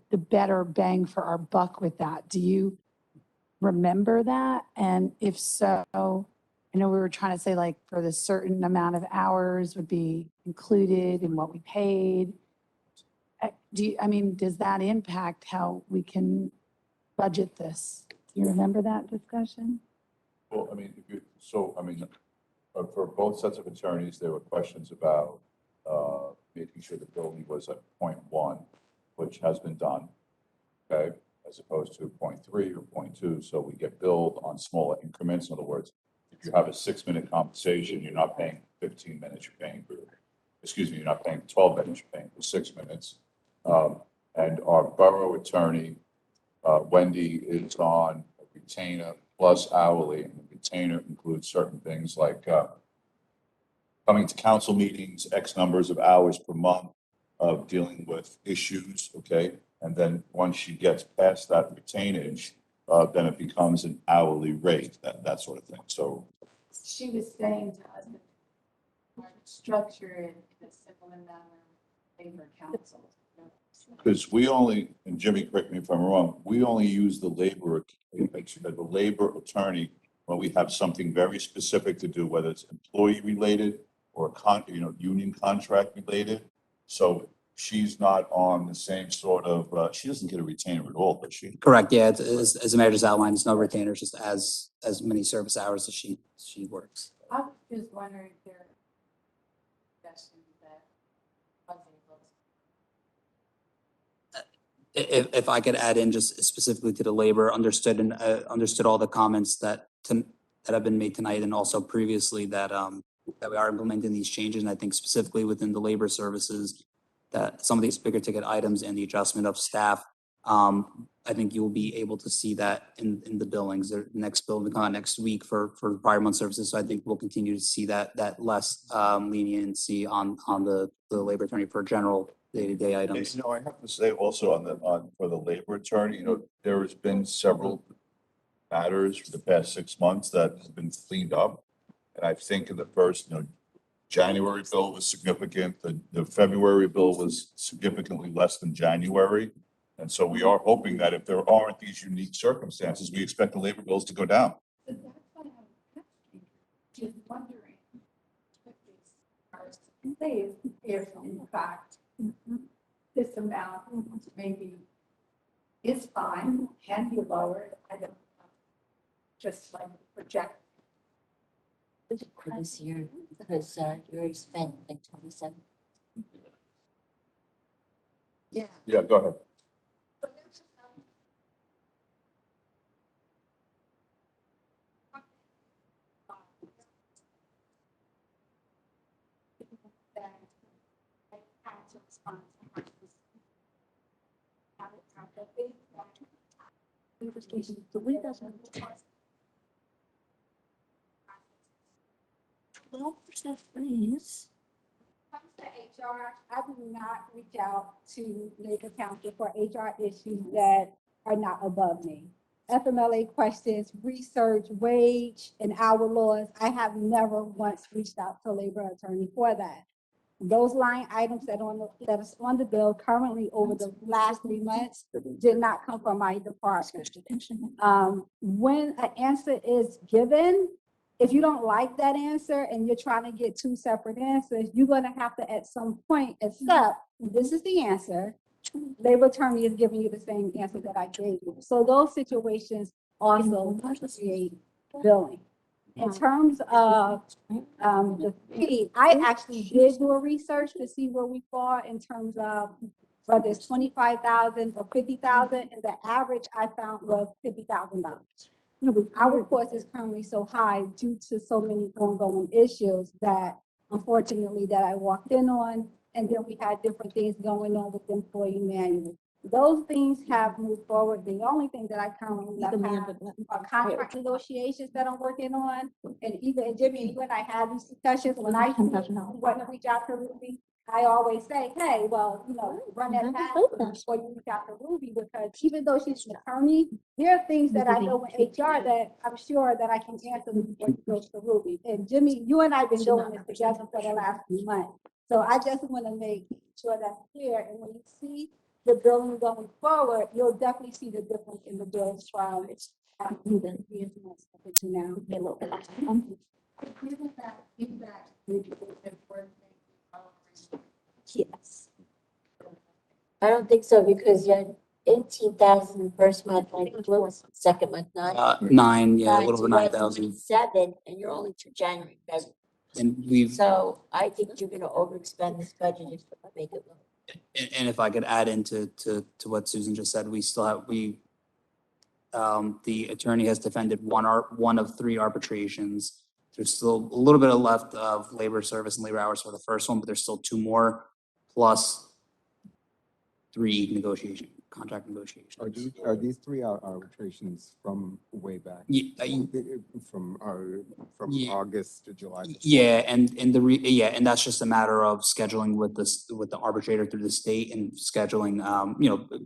the better bang for our buck with that. Do you remember that? And if so, I know we were trying to say, like, for the certain amount of hours would be included in what we paid. Does that impact how we can budget this? Do you remember that discussion? Well, for both sets of attorneys, there were questions about making sure the building was at 0.1, which has been done, okay, as opposed to 0.3 or 0.2. So we get billed on smaller increments. In other words, if you have a 6-minute conversation, you're not paying 15 minutes, you're not paying 12 minutes, you're paying for 6 minutes. And our borough attorney, Wendy, is on a retainer plus hourly, and the retainer includes certain things like coming to council meetings, X numbers of hours per month of dealing with issues, okay? And then once she gets past that retainage, then it becomes an hourly rate, that sort of thing. So she was saying to us that structure in a similar manner, labor council. because we only, and Jimmy, correct me if I'm wrong, we only use the labor attorney when we have something very specific to do, whether it's employee related or union contract related. So she's not on the same sort of, she doesn't get a retainer at all, does she? Correct, yeah, as the mayor just outlined, it's no retainer, just as many service hours as she works. I was just wondering if there are suggestions that If I could add in just specifically to the labor, understood all the comments that have been made tonight and also previously that we are implementing these changes. And I think specifically within the labor services, that some of these bigger ticket items and the adjustment of staff, I think you will be able to see that in the billings. The next bill next week for prior month services. So I think we'll continue to see that less leniency on the labor attorney for general day-to-day items. I have to say also for the labor attorney, there has been several matters for the past 6 months that have been cleaned up. And I think in the first, January bill was significant. The February bill was significantly less than January. And so we are hoping that if there aren't these unique circumstances, we expect the labor bills to go down. So that's what I'm asking, just wondering if these are in place, if in fact this amount maybe is fine, can be lowered, I don't know. Just like project. For this year, because you already spent like 27. Yeah. Yeah, go ahead. Well, percent raise. Comes to HR, I do not reach out to labor council for HR issues that are not above me. FMLA questions, research, wage, and hour laws, I have never once reached out to labor attorney for that. Those line items that is on the bill currently over the last 3 months did not come from my department. When an answer is given, if you don't like that answer and you're trying to get two separate answers, you're gonna have to at some point accept, this is the answer. Labor attorney is giving you the same answer that I gave you. So those situations also create billing. In terms of, the fee, I actually did do a research to see where we fall in terms of whether it's 25,000 or 50,000, and the average I found was $50,000. Our cost is currently so high due to so many ongoing issues that unfortunately that I walked in on, and then we had different things going on with the employee manual. Those things have moved forward. The only thing that I currently left are contract negotiations that I'm working on. And even Jimmy, when I had these discussions, when I want to reach out to Ruby, I always say, hey, well, run that past me before you reach out to Ruby, because even though she's an attorney, there are things that I know in HR that I'm sure that I can answer before you go to Ruby. And Jimmy, you and I have been doing this together for the last few months. So I just want to make sure that's clear. And when you see the billing going forward, you'll definitely see the difference in the bills from even now. Yes. I don't think so, because you had 18,000 the first month, like, what was the second month, 9? 9, yeah, a Nine, little so over you had 9,000. 7, and you're only to January, February. And we've, So I think you're gonna overexpend this budget if you make it look. and if I could add into to what Susan just said, we still have, the attorney has defended one of 3 arbitrations. There's still a little bit left of labor service and labor hours for the first one, but there's still 2 more, plus 3 contract negotiations. Are these 3 arbitrations from way back? From Yeah. August to July? Yeah, and and that's just a matter of scheduling with the arbitrator through the state and scheduling,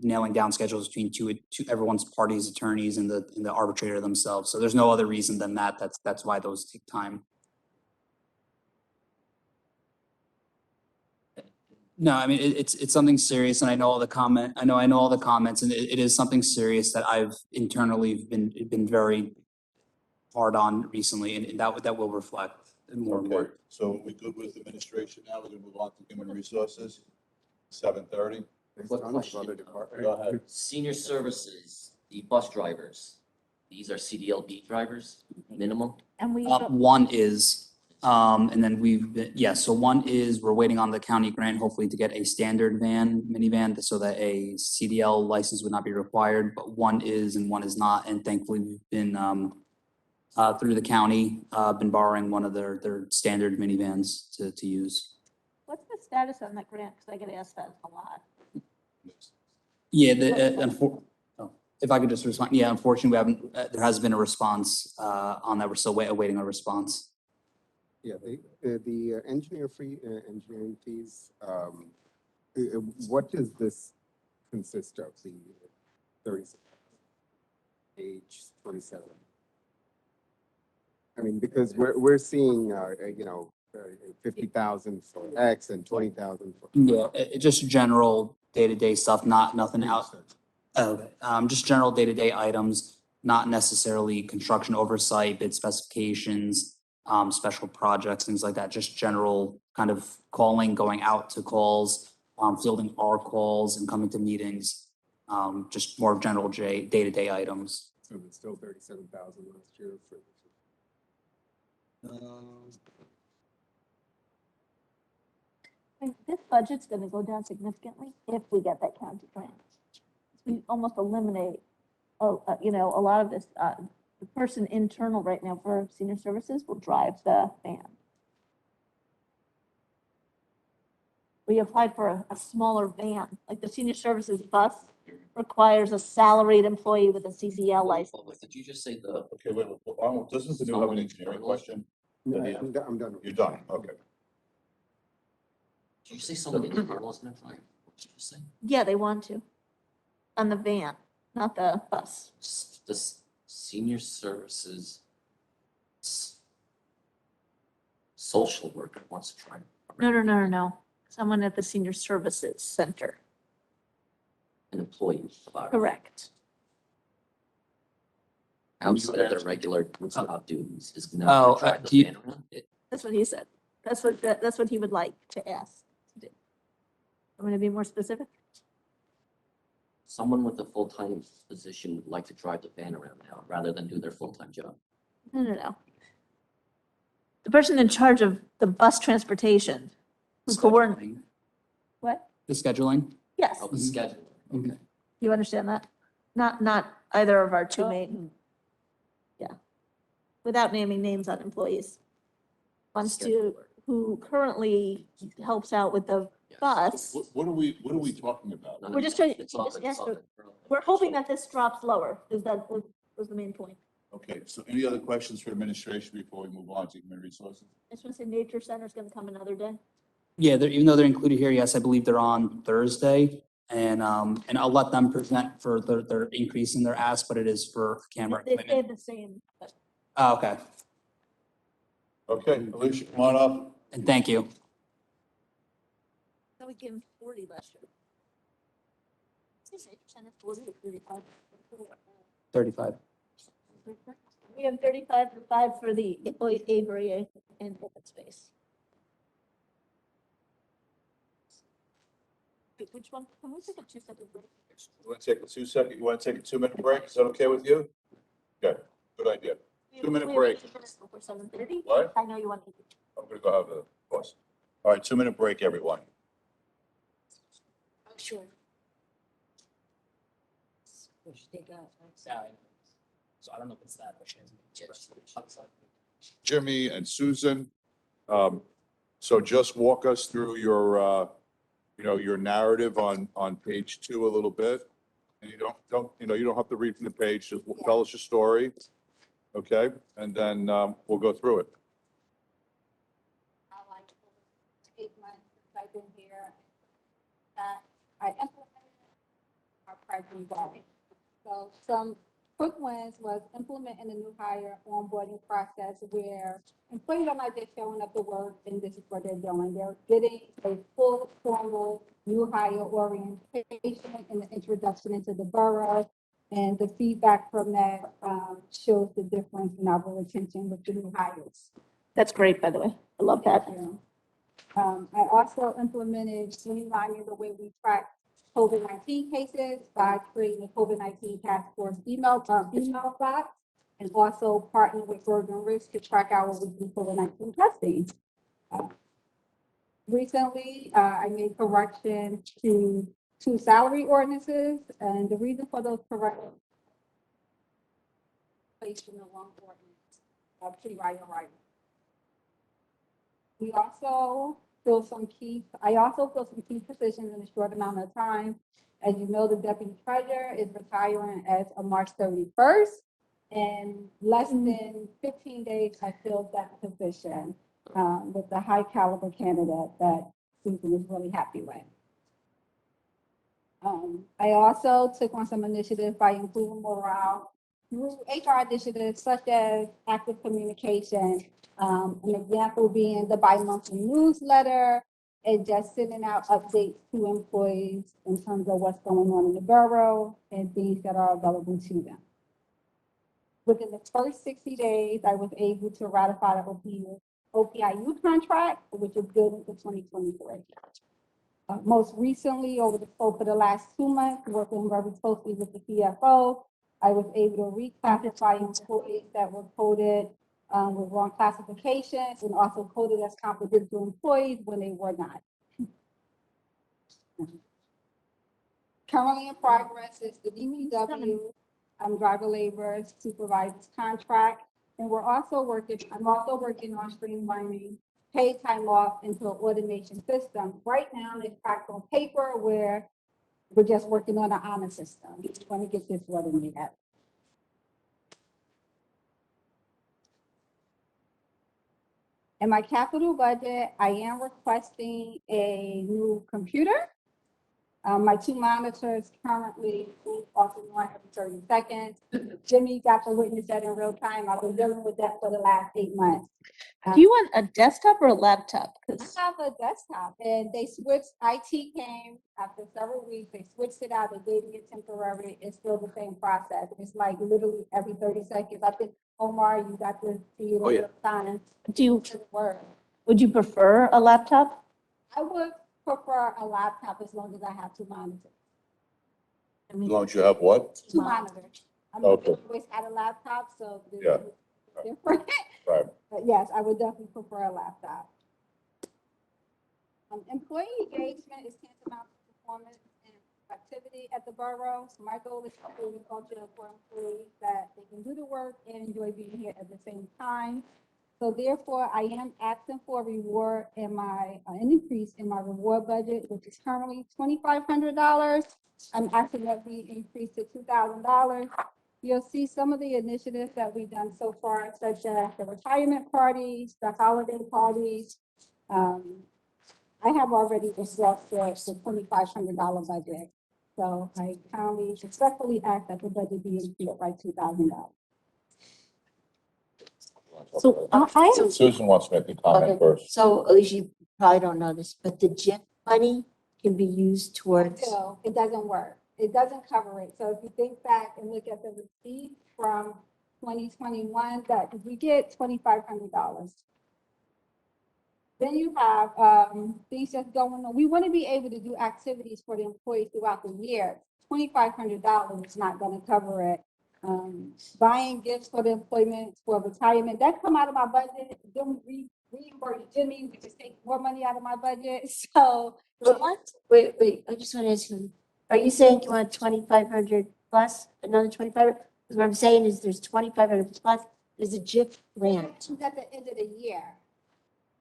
nailing down schedules between two everyone's parties, attorneys and the arbitrator themselves. So there's no other reason than that. That's why those take time. No, I mean, it's something serious, and I know all the comments, and it is something serious that I've internally been very hard on recently, and that will reflect more and Okay, more. so we good with administration now? We're gonna move on to human resources. 7:30. What question? Go ahead. Senior services, the bus drivers, these are CDLB drivers, minimum? And we, One is, and then so one is, we're waiting on the county grant, hopefully to get a standard minivan, so that a CDL license would not be required, but one is and one is not, and thankfully we've been, through the county, been borrowing one of their standard minivans to use. what's the status on that grant? Because I get asked that a lot. Yeah, if I could just respond, yeah, unfortunately, we haven't, there hasn't been a response, on that. We're still awaiting a response. Yeah, the engineering fees, what does this consist of, the 36? page 27. I mean, because we're seeing, 50,000 for X and 20,000 for. Yeah, just general day-to-day stuff, nothing out. Okay, just general day-to-day items, not necessarily construction oversight, bid specifications, special projects, things like that, just general kind of calling, going out to calls, fielding our calls and coming to meetings, just more general day-to-day items. So it's still 37,000 last year for. And this budget's gonna go down significantly if we get that county grant. We almost eliminate, a lot of this, the person internal right now for senior services will drive the van. We applied for a smaller van, like the senior services bus requires a salaried employee with a CDL license. Did you just say the? Okay, this is the new Hubbard engineering question. No, I'm done. You're done, okay. Did you say someone in the laws gonna try? What did you just say? Yeah, they want to. On the van, not the bus. This senior services social worker wants to try. No. Someone at the senior services center. An employee of ours. Correct. Outside of their regular job duties is Oh, gonna drive do the you- van around. That's what he said. That's what he would like to ask. I'm gonna be more specific. Someone with a full-time position would like to drive the van around now rather than do their full-time job. No. The person in charge of the bus transportation. Who coordinates, Scheduling. what? The scheduling? Yes, Oh, the schedule. Okay. you understand that? Not either of our two main. Yeah. Without naming names on employees. Wants to, who currently helps out with the Yes. bus. What are we talking about? No, We're just trying- it's all- just it's ask all- her. We're hoping that this drops lower, is that was the main point. Okay, so any other questions for administration before we move on to human resources? I just want to say Nature Center's gonna come another day. Yeah, even though they're included here, yes, I believe they're on Thursday. And I'll let them present for their increase in their ask, but it is for camera They equipment. stayed the same, but Oh, okay, Okay, Alicia, come on up. and thank you. so we gave him 40 last year. Is Nature Center 40 or 35? 35. We have 35 for 5 for the Avery and open space. Wait, which one? Can we take a 2-second break? You want to take a 2-minute break? Is that okay with you? Okay, good idea. 2-minute break. Before 7:30? What? I know you want to. I'm gonna go have the bus. All right, 2-minute break, everyone. Oh, sure. Take out. So I don't know if it's that, but she hasn't. Jimmy and Susan. So just walk us through your, your narrative on page 2 a little bit. And you don't have to read from the page, just tell us your story. Okay, and then, we'll go through it. I like 8 months since I've been here. I implemented our pricing guide. So some quick wins was implementing a new hire onboarding process where employees are not just showing up to work and this is what they're doing. They're getting a full formal new hire orientation and the introduction into the borough. And the feedback from that shows the difference in our retention with the new hires. That's great, by the way. I love that. I also implemented streamlining the way we track COVID-19 cases by creating a COVID-19 task force email box, and also partnering with Bergen Risk to track our weekly COVID-19 testing. Recently, I made corrections to 2 salary ordinances, and the reason for those corrections placed in the wrong ordinance, pre-writing right. We also I also filled some key positions in a short amount of time. As you know, the deputy treasurer is retiring as of March 31st. And less than 15 days, I filled that position with the high caliber candidate that Susan is really happy with. I also took on some initiatives by improving morale through HR initiatives such as active communication. An example being the bi-monthly newsletter and just sending out updates to employees in terms of what's going on in the borough and things that are available to them. Within the first 60 days, I was able to ratify the OPIU contract, which is good into 2023. Most recently, over the course of the last 2 months, working very closely with the CFO, I was able to reclassify employees that were coded with wrong classifications and also coded as confidential employees when they were not. Currently in progress is the DPW, driver labor supervisor's contract. And I'm also working on streamlining paid time off into an automation system. Right now, it's tracked on paper where we're just working on an honor system. We're going to get this automated. In my capital budget, I am requesting a new computer. My 2 monitors currently off and on every 30 seconds. Jimmy got to witness that in real time. I've been dealing with that for the last 8 months. Do you want a desktop or a laptop? I 'Cause have a desktop and they switched, IT came after several weeks, they switched it out, they gave me a temporary, it's still the same process. It's like literally every 30 seconds. I think, Omar, you got to see it in real time. do you, It doesn't work. would you prefer a laptop? I would prefer a laptop as long as I have 2 monitors. As long as you have what? 2 monitors. I'm Okay. always at a laptop, so this Yeah. is different. Right. But yes, I would definitely prefer a laptop. Employee engagement is tantamount to performance and activity at the borough. So my goal is to create a culture for employees that they can do the work and enjoy being here at the same time. So therefore, I am asking for a reward in my, an increase in my reward budget, which is currently $2,500. I'm asking that we increase to $2,000. You'll see some of the initiatives that we've done so far, such as the retirement parties, the holiday parties. I have already exhausted the $2,500 budget. So I kindly respectfully ask that the budget be increased by $2,000. So Susan wants to make a comment Okay. first. So Alicia, you probably don't know this, but the JIP money can be used towards, So it doesn't work. It doesn't cover it. So if you think back and look at the receipt from 2021, that we get $2,500. Then you have things that's going on. We want to be able to do activities for the employees throughout the year. $2,500 is not going to cover it. Buying gifts for the employment, for retirement, that come out of my budget. Then we reimburse Jimmy, we just take more money out of my budget. So what? Wait, I just want to ask you, are you saying you want 2,500 plus another 2,500? Because what I'm saying is there's 2,500 plus, there's a JIP grant. it's at the end of the year.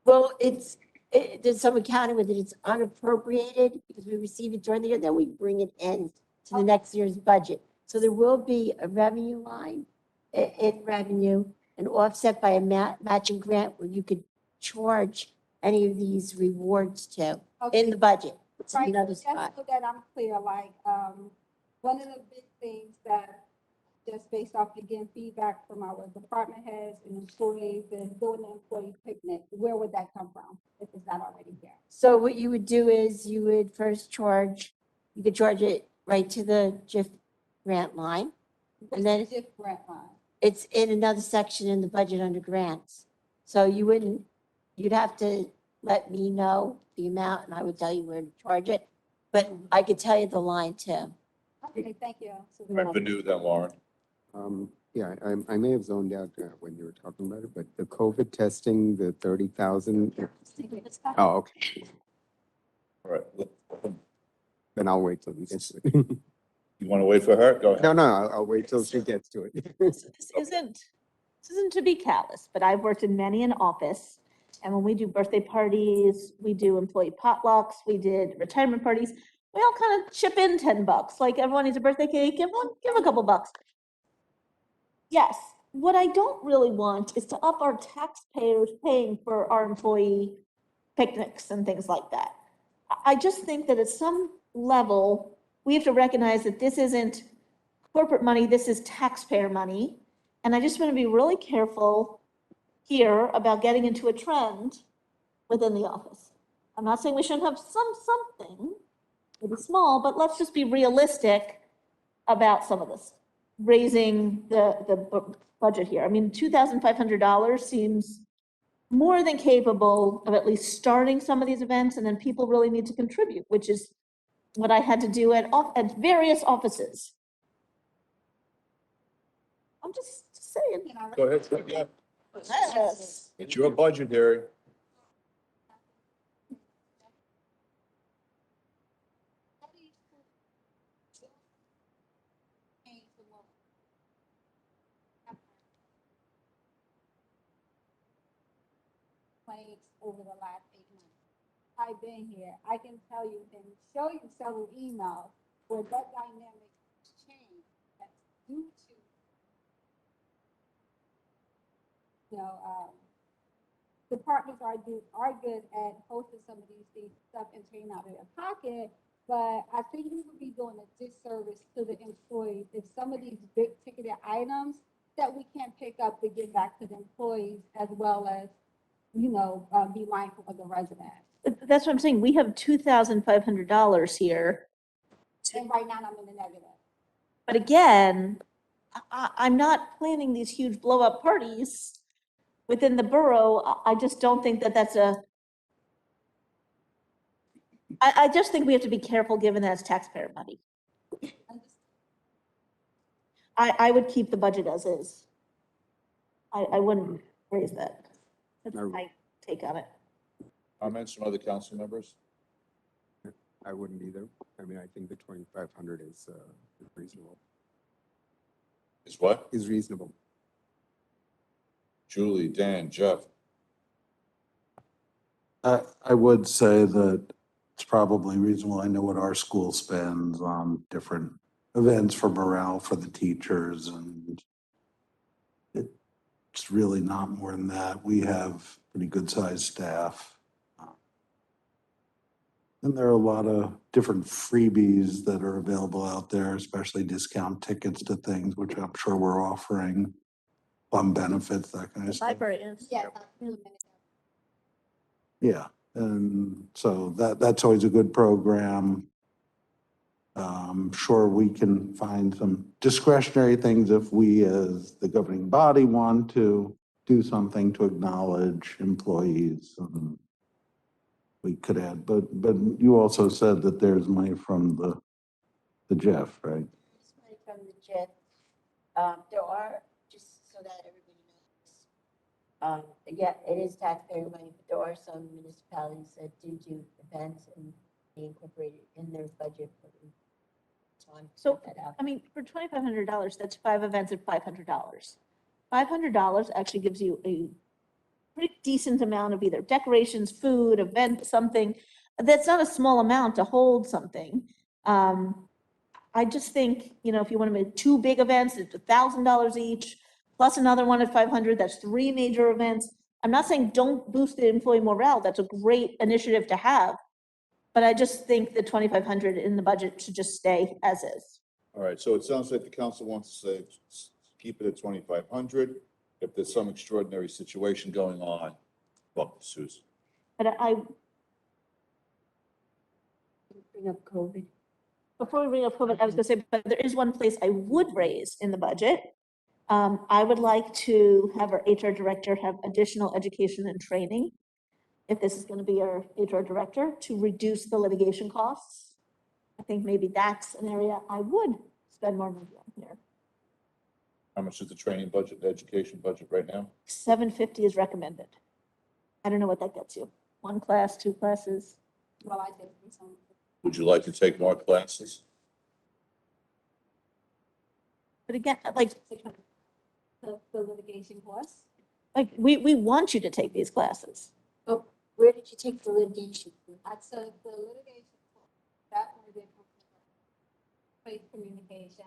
Well, there's some accounting with it, it's unappropriated because we receive it during the year, then we bring it in to the next year's budget. So there will be a revenue line in revenue and offset by a matching grant where you could charge any of these rewards to in the budget. It's Right, another just spot. so that I'm clear, like, one of the big things that, just based off, again, feedback from our department heads and employees and doing the employee picnic, where would that come from if it's not already here? So what you would do is you would first you could charge it right to the JIF grant line. And then Just grant line. it's in another section in the budget under grants. So you'd have to let me know the amount and I would tell you where to charge it. But I could tell you the line too. Okay, thank you. Revenue then, Lauren. Yeah, I may have zoned out when you were talking about it, but the COVID testing, the 30,000. Oh, okay. All right. Then I'll wait till you get to it. You want to wait for her? Go ahead. No, I'll wait till she gets to it. This isn't to be callous, but I've worked in many an office. And when we do birthday parties, we do employee potlucks, we did retirement parties, we all kind of chip in $10. Like everyone needs a birthday cake, give a couple bucks. Yes, what I don't really want is to up our taxpayers paying for our employee picnics and things like that. I just think that at some level, we have to recognize that this isn't corporate money, this is taxpayer money. And I just want to be really careful here about getting into a trend within the office. I'm not saying we shouldn't have something, maybe small, but let's just be realistic about some of this, raising the budget here. I mean, $2,500 seems more than capable of at least starting some of these events, and then people really need to contribute, which is what I had to do at various offices. I'm just saying. Go ahead, yeah. Yes. It's your budget, Harry. Complaints over the last 8 months. I've been here, I can tell you and show you several emails where that dynamic has changed. That's due to, departments are good at hosting some of these things, stuff and paying out of their pocket. But I think we would be doing a disservice to the employees if some of these big ticketed items that we can't pick up to give back to the employees as well as, be mindful of the residents. That's what I'm saying. We have $2,500 here. And right now I'm in the negative. But again, I'm not planning these huge blow up parties within the borough. I just don't think that that's I just think we have to be careful given that it's taxpayer money. I would keep the budget as is. I wouldn't raise that. That's my take on it. Comments from other council members? I wouldn't either. I mean, I think the 2,500 is reasonable. Is what? Is reasonable. Julie, Dan, Jeff? I would say that it's probably reasonable. I know what our school spends on different events for morale for the teachers, and it's really not more than that. We have pretty good sized staff. And there are a lot of different freebies that are available out there, especially discount tickets to things, which I'm sure we're offering, fun benefits, that kind of stuff. Library is. Yeah. Yeah, and so that's always a good program. Sure, we can find some discretionary things if we, as the governing body, want to do something to acknowledge employees. We could add, but you also said that there's money from the Jeff, right? This money from the JEF, there are, just so that everybody knows, yeah, it is taxpayer money, but there are some municipalities that do events and they incorporate it in their budget. So, I mean, for $2,500, that's 5 events at $500. $500 actually gives you a pretty decent amount of either decorations, food, event, something. That's not a small amount to hold something. I just think, if you want to make 2 big events, it's $1,000 each, plus another one at 500, that's 3 major events. I'm not saying don't boost the employee morale. That's a great initiative to have. But I just think the 2,500 in the budget should just stay as is. All right, so it sounds like the council wants to say, keep it at 2,500. If there's some extraordinary situation going on, well, Susan. But Bring up COVID. before we bring up COVID, I was gonna say, but there is one place I would raise in the budget. I would like to have our HR director have additional education and training. If this is gonna be our HR director, to reduce the litigation costs. I think maybe that's an area I would spend more money on here. How much is the training budget, the education budget right now? 750 is recommended. I don't know what that gets you. 1 class, 2 classes. Well, I did some. Would you like to take more classes? But again, like The litigation costs. we want you to take these classes. Oh, where did you take the litigation? I took the litigation course. That one did come from faith communication.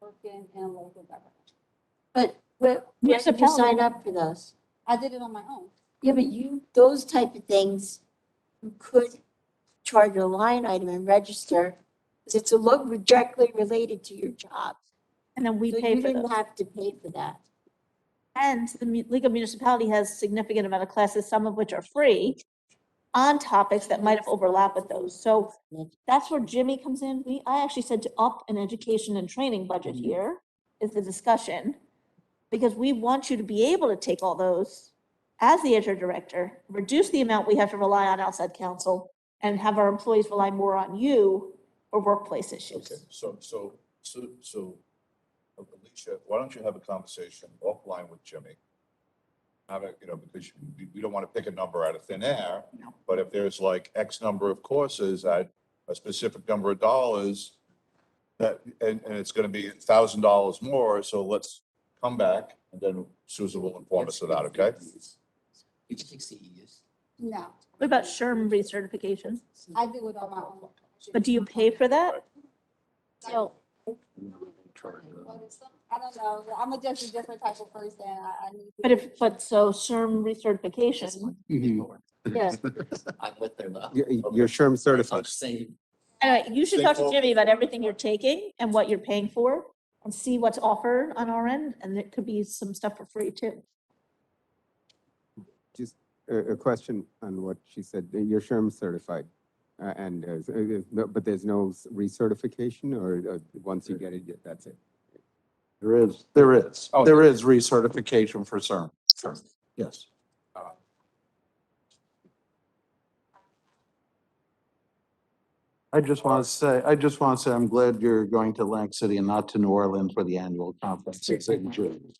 Working in local government. But where did you Municipality. sign up for those? I did it on my own. Yeah, but those type of things, you could charge a line item and register 'Cause it's a look directly related to your job. And then we So pay you for didn't those. have to pay for that. And the League of Municipality has significant amount of classes, some of which are free, on topics that might have overlap with those. So that's where Jimmy comes in. I actually said to up an education and training budget here is the discussion. Because we want you to be able to take all those as the HR director, reduce the amount we have to rely on outside counsel, and have our employees rely more on you for workplace Okay, issues. so, Alicia, why don't you have a conversation offline with Jimmy? Have it, because we don't want to pick a number out of thin air, but if there's like X number of courses at a specific number of dollars, that, and it's gonna be $1,000 more, so let's come back, and then Susan will inform us of that, okay? You can take CEUs. No, What about SHRM recertification? I do it on my own. But do you pay for that? So, I don't know, I'm just a different type of person, I need. to- But so SHRM recertification, yeah, I'm with her though. You're SHRM I'm certified. saying, anyway, you should talk to Jimmy about everything you're taking and what you're paying for and see what's offered on our end, and it could be some stuff for free too. Just a question on what she said. You're SHRM certified. But there's no recertification, or once you get it, that's it? There is Oh, recertification for CERN. Yes. I just want to say, I'm glad you're going to Atlantic City and not to New Orleans for the annual conference. It's in June.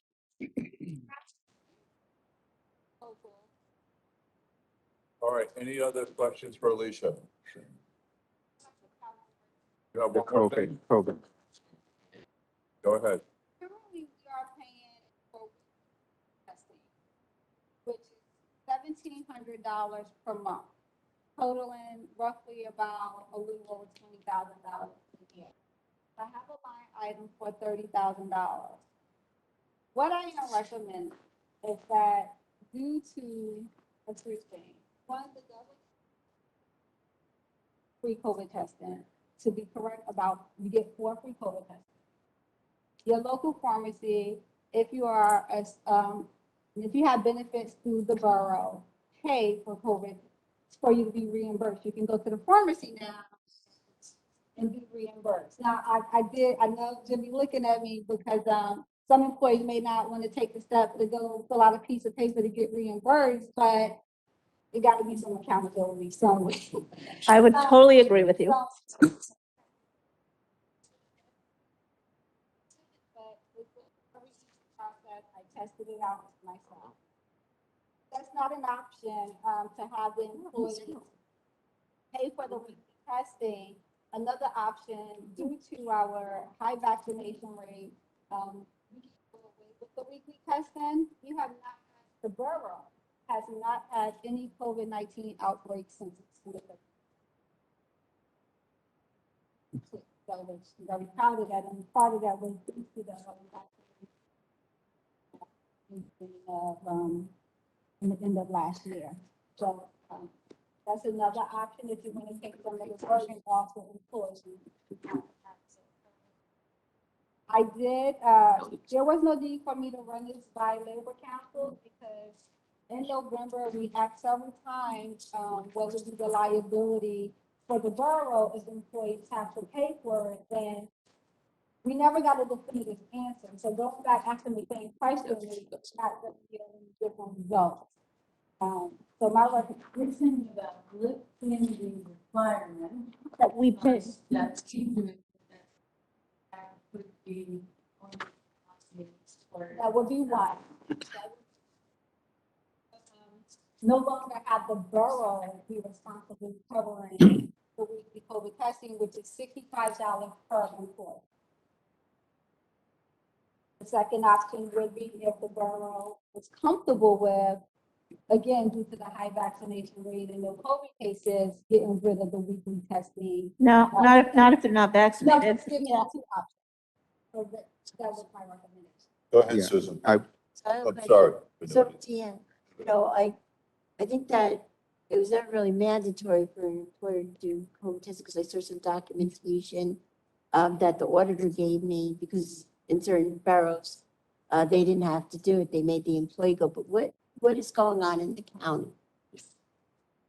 All right, any other questions for Alicia? You have The one more thing? COVID. Go ahead. Currently, we are paying for testing, which is $1,700 per month, totaling roughly about a little over $20,000 a year. I have a line item for $30,000. What I am recommending is that due to a few things, one, the government free COVID testing, to be correct about, you get 4 free COVID tests. Your local pharmacy, if you are, if you have benefits through the borough, pay for COVID, for you to be reimbursed. You can go to the pharmacy now and be reimbursed. Now, I know Jimmy looking at me because, some employees may not want to take the step to go fill out a piece of paper to get reimbursed, but it got to be some accountability somewhere. I would totally agree with you. But with the process, I tested it out myself. That's not an option, to have the employees pay for the weekly testing. Another option, due to our high vaccination rate, we can go away with the weekly testing. You have not, the borough has not had any COVID-19 outbreaks since it's with the. So I was very proud of that, and part of that was due to the in the end of last year. So, that's another option if you want to take some of the burden off the employees. I did, there was no need for me to run this by Labor Council because in November, we asked several times, what would be the liability for the borough if employees have to pay for it, then we never got a definitive answer. So going back asking the same question, we not going to get any different results. So my recommendation is that within the requirement That we pay. that's keeping it, that would be on the that would be one. No longer have the borough be responsible covering the weekly COVID testing, which is $65 per employee. The second option would be if the borough is comfortable with, again, due to the high vaccination rate and no COVID cases, getting rid of the weekly testing. No, not if they're not No, vaccinated. just give me the 2 options. So that was my recommendation. Go ahead, Yeah. Susan. so I have a I'm question. sorry. So, yeah, I think that it was never really mandatory for an employer to do COVID testing because I saw some documentation that the auditor gave me because in certain boroughs, they didn't have to do it. They made the employee go, but what is going on in the county?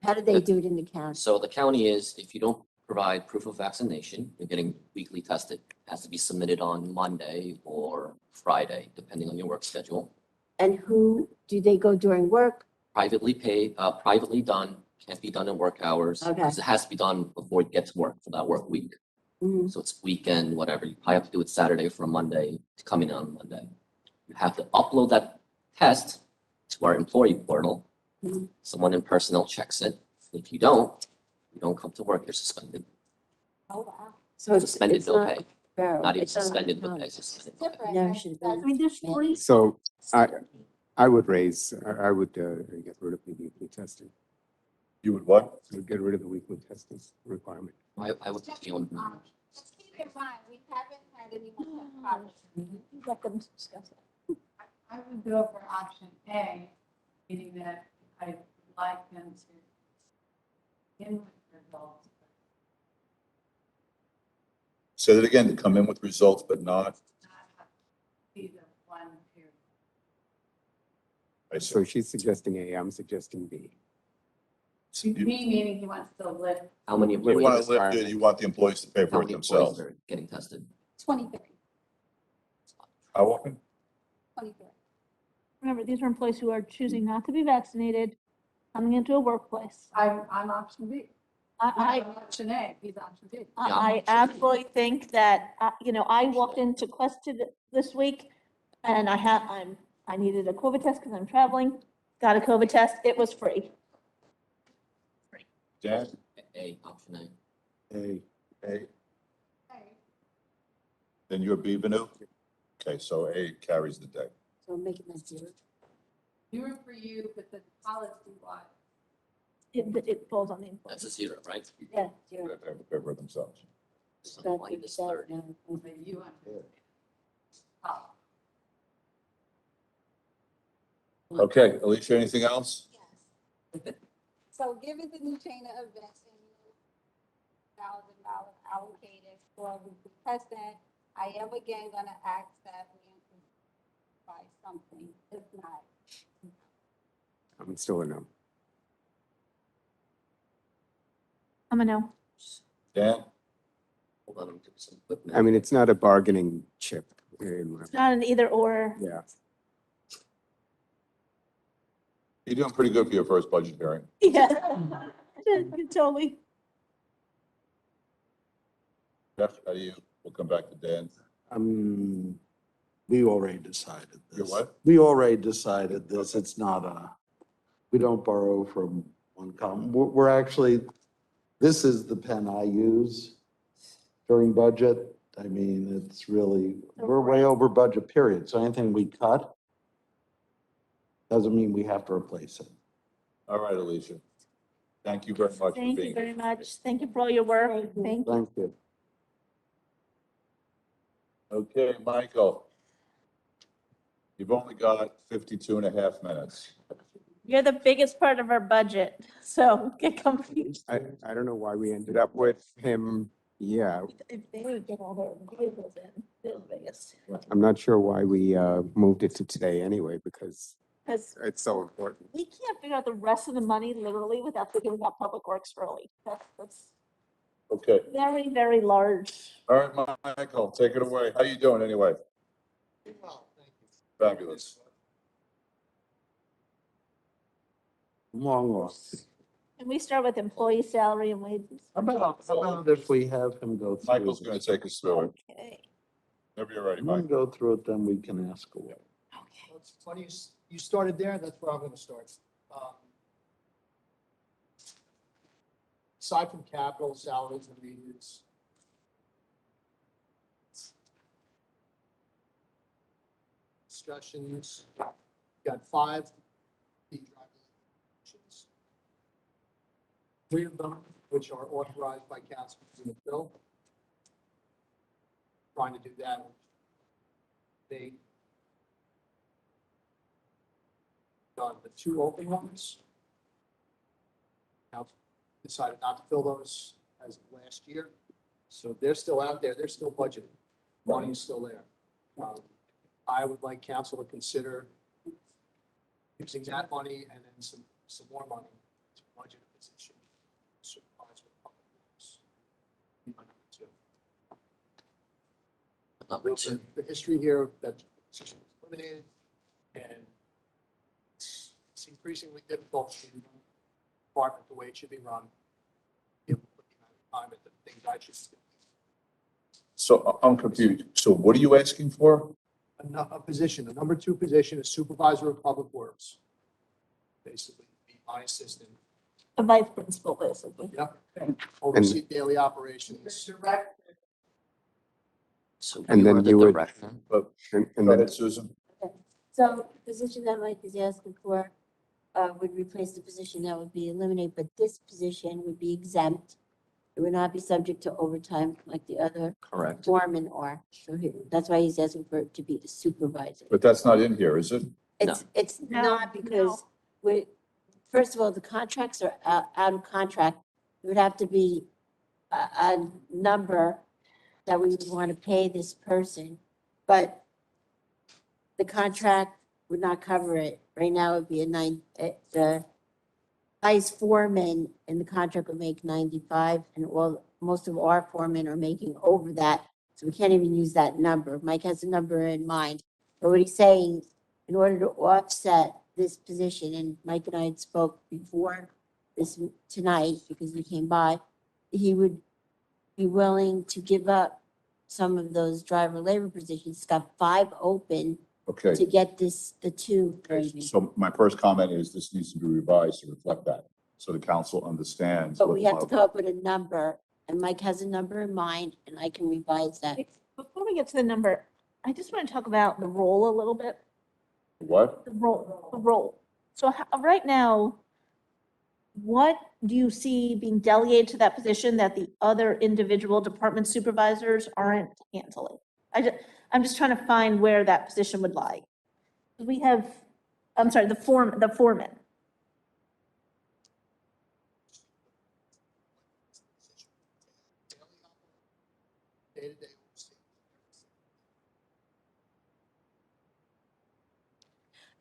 How do they do it in the county? So the county is, if you don't provide proof of vaccination, you're getting weekly tested. It has to be submitted on Monday or Friday, depending on your work schedule. And who, do they go during work? Privately paid, privately done, can't be done in work hours. Okay. Because it has to be done before you get to work for that work week. Mhm. So it's weekend, whatever. You probably have to do it Saturday for a Monday, to come in on Monday. You have to upload that test to our employee portal. Mhm. Someone in personnel checks it. If you don't come to work, you're suspended. Oh, wow. So it's Suspended, no not pay. borough, Not even it's not suspended, no county. pay, suspended, no pay. Never should have I been. mean, there's three. So I would raise, I would get rid of the weekly testing. You would what? I would get rid of the weekly testing requirement. I would feel, Just keep in mind, we haven't had anyone have problems. Let them discuss it. I would go for option A, meaning that I'd like them to in with results, but Say that again, to come in with results, but not. not have to be the one period. I So she's suggesting A, I'm suggesting B. You Me meaning he wants to lift how many you want employees, to lift it, you want the employees to pay how for it many employees themselves. are getting tested? 23. How often? 23. Remember, these are employees who are choosing not to be vaccinated, coming into a workplace. I'm option B. I, I'm option A, he's option B. I absolutely think that, I walked into Quest this week and I needed a COVID test because I'm traveling, got a COVID test, it was free. Dan? A, option A. A, A. Then you're B, Vanu? Okay, so A carries the day. So I'm making that zero. Zero for you, but the policy wise. It falls on the employee. That's a zero, right? Yeah, They zero. have to pay for it themselves. So why this third? But you want. Okay, Alicia, anything else? So given the new chain of events and $1,000 allocated for weekly testing, I am again gonna ask that we increase by something, if not. I'm still a no. I'm a no. Dan? Hold on, I'm doing some quick math. I mean, it's not a bargaining chip. in It's not an either or. Yeah. You're doing pretty good for your first budget hearing. Yeah. Totally. Jeff, how do you, we'll come back to Dan. We already decided this. You what? We already decided this. It's not we don't borrow from one column. We're actually, this is the pen I use during budget. I mean, it's really, we're way over budget, period. So anything we cut doesn't mean we have to replace it. All right, Alicia. Thank you very much for Thank you being very here. much. Thank you for all your work. Thank you. Thank you. Okay, Michael. You've only got 52 and a half minutes. You're the biggest part of our budget, so get comfy. I don't know why we ended up with him. Yeah, If they would get all their vehicles in, they're the biggest. I'm not sure why we moved it to today anyway, because Because it's so important. we can't figure out the rest of the money literally without figuring out public works early. That's Okay. very, very large. All right, Michael, take it away. How you doing anyway? Fabulous. Long lost. And we start with employee salary and wages. How about if we have him go through? Michael's gonna take us through it. Okay. Whenever you're ready, I'm gonna Mike. go through it, then we can ask away. Okay. It's funny, you started there, that's where I'm gonna start. Aside from capital, salaries and wages. Discussions, got 5 key drivers. 3 of them, which are authorized by council in the bill. Trying to do that. They done the 2 open ones. council decided not to fill those as of last year. So they're still out there, they're still budgeting, money is still there. I would like council to consider using that money and then some more money to budget a position. Supervisor of Public Works. Number two. The history here that position was eliminated, and it's increasingly difficult to run the department the way it should be run. Give the amount of time at the things I should do. So I'm confused. So what are you asking for? A position, a number 2 position is supervisor of public works. Basically, be my assistant. A vice principal, basically. Yep. Oversee daily operations. So And you then were the you would- director. And Go then, ahead, Susan. So the position that Mike is asking for would replace the position that would be eliminated, but this position would be exempt. It would not be subject to overtime like the other Correct. foremen are. So that's why he's asking for it to be the supervisor. But that's not in here, is it? It's No, not because first of all, the contracts are out of contract. It would have to be a number that we would want to pay this person, but the contract would not cover it. Right now, it'd be the highest foreman in the contract would make 95, and most of our foremen are making over that, so we can't even use that number. Mike has a number in mind, but what he's saying, in order to offset this position, and Mike and I had spoke before this tonight, because he came by, he would be willing to give up some of those driver labor positions. He's got 5 open Okay. to get the 2 maybe. So my first comment is this needs to be revised to reflect that, so the council understands. But what we the have to come up with a number, and Mike has a number in mind, and I can revise that. Before we get to the number, I just want to talk about the role a little bit. What? The role. So right now, what do you see being delegated to that position that the other individual department supervisors aren't handling? I'm just trying to find where that position would lie. We have, I'm sorry, the foreman. Day-to-day.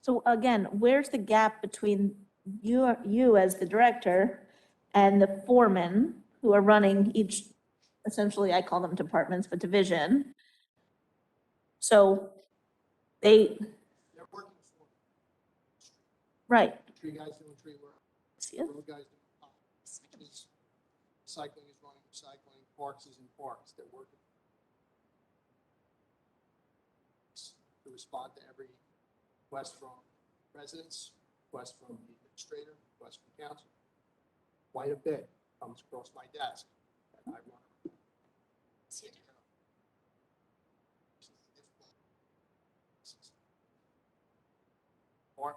So again, where's the gap between you as the director and the foreman who are running each, essentially, I call them departments, but division? So they, They're working for right. tree guys doing tree work, See it? road guys doing recycling is running recycling, parks is in parks. They're working to respond to every request from residents, request from the administrator, request from council. Quite a bit comes across my desk, and I run. Or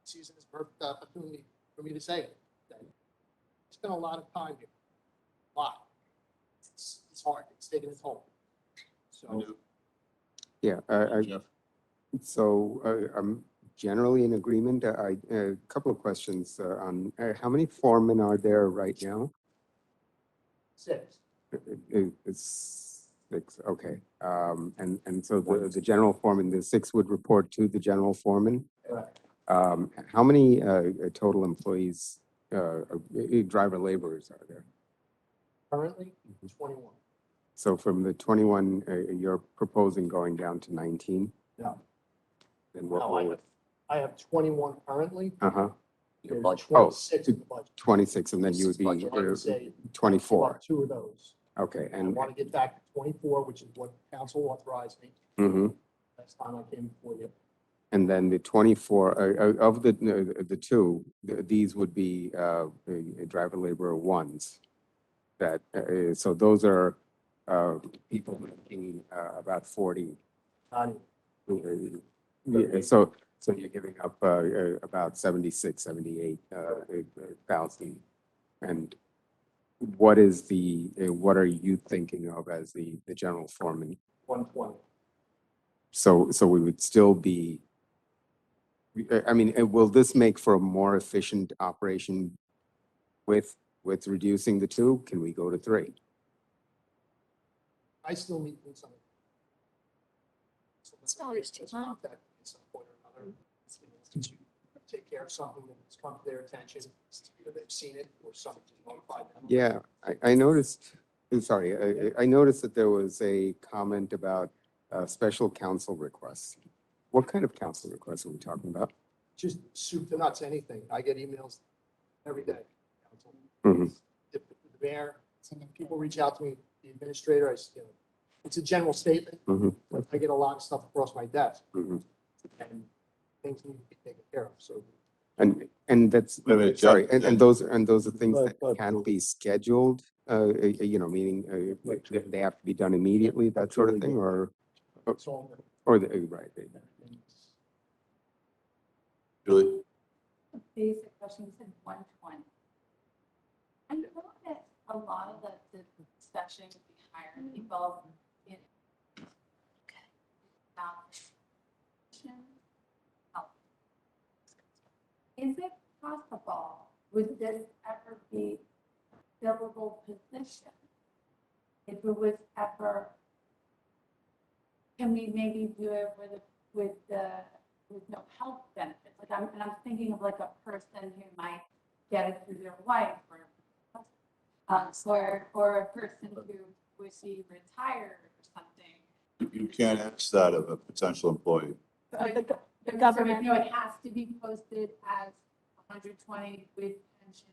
season is perfect opportunity for me to say it. That I spent a lot of time here, a lot. It's hard. It's taking its toll. So. yeah, Jeff? so I'm generally in agreement. A couple of questions on, how many foremen are there right now? 6. It's 6, okay. And so the general foreman, the 6 would report to the general foreman? Correct. How many total employees, driver laborers are there? Currently, 21. So from the 21, you're proposing going down to 19? No. And what No, will, I have 21 currently. uh-huh, Your There's budget. 26 in the budget. 26, and then you would be Budget. I would say 24. about 2 of those. Okay, And I and, want to get back to 24, which is what council authorized me mhm. last time I came before you. And then the 24, of the 2, these would be a driver laborer 1s. That, so those are people making about 40. Not even. Yeah, so you're giving up about 76, 78,000. And what is what are you thinking of as the general foreman? 120. So we would still be I mean, will this make for a more efficient operation with reducing the two? Can we go to three? I still need some. Salary's too high. That at some point or another, to take care of something that's come to their attention, either they've seen it or something notified them. Yeah, I noticed, sorry, I noticed that there was a comment about special counsel requests. What kind of counsel requests are we talking about? Just soup to nuts, anything. I get emails every day. Mhm. The mayor, people reach out to me, the administrator, it's a general statement. Mhm. I get a lot of stuff across my desk Mhm. and things need to be taken care of, so. And that's, Wait a minute, sorry, Jeff. and those are things that But- can't be scheduled, meaning they have to be done immediately, that sort of thing, or It's all. right. Julie? Basic question, you said 120. I know that a lot of the discussion would be hiring people in. Is it possible, would this ever be a billable position? If it was ever, can we maybe do it with no health benefits? Like I'm thinking of like a person who might get it through their wife or a person who would be retired or something. You can't ask that of a potential employee. The government, No, it has to be posted as 120 with pension.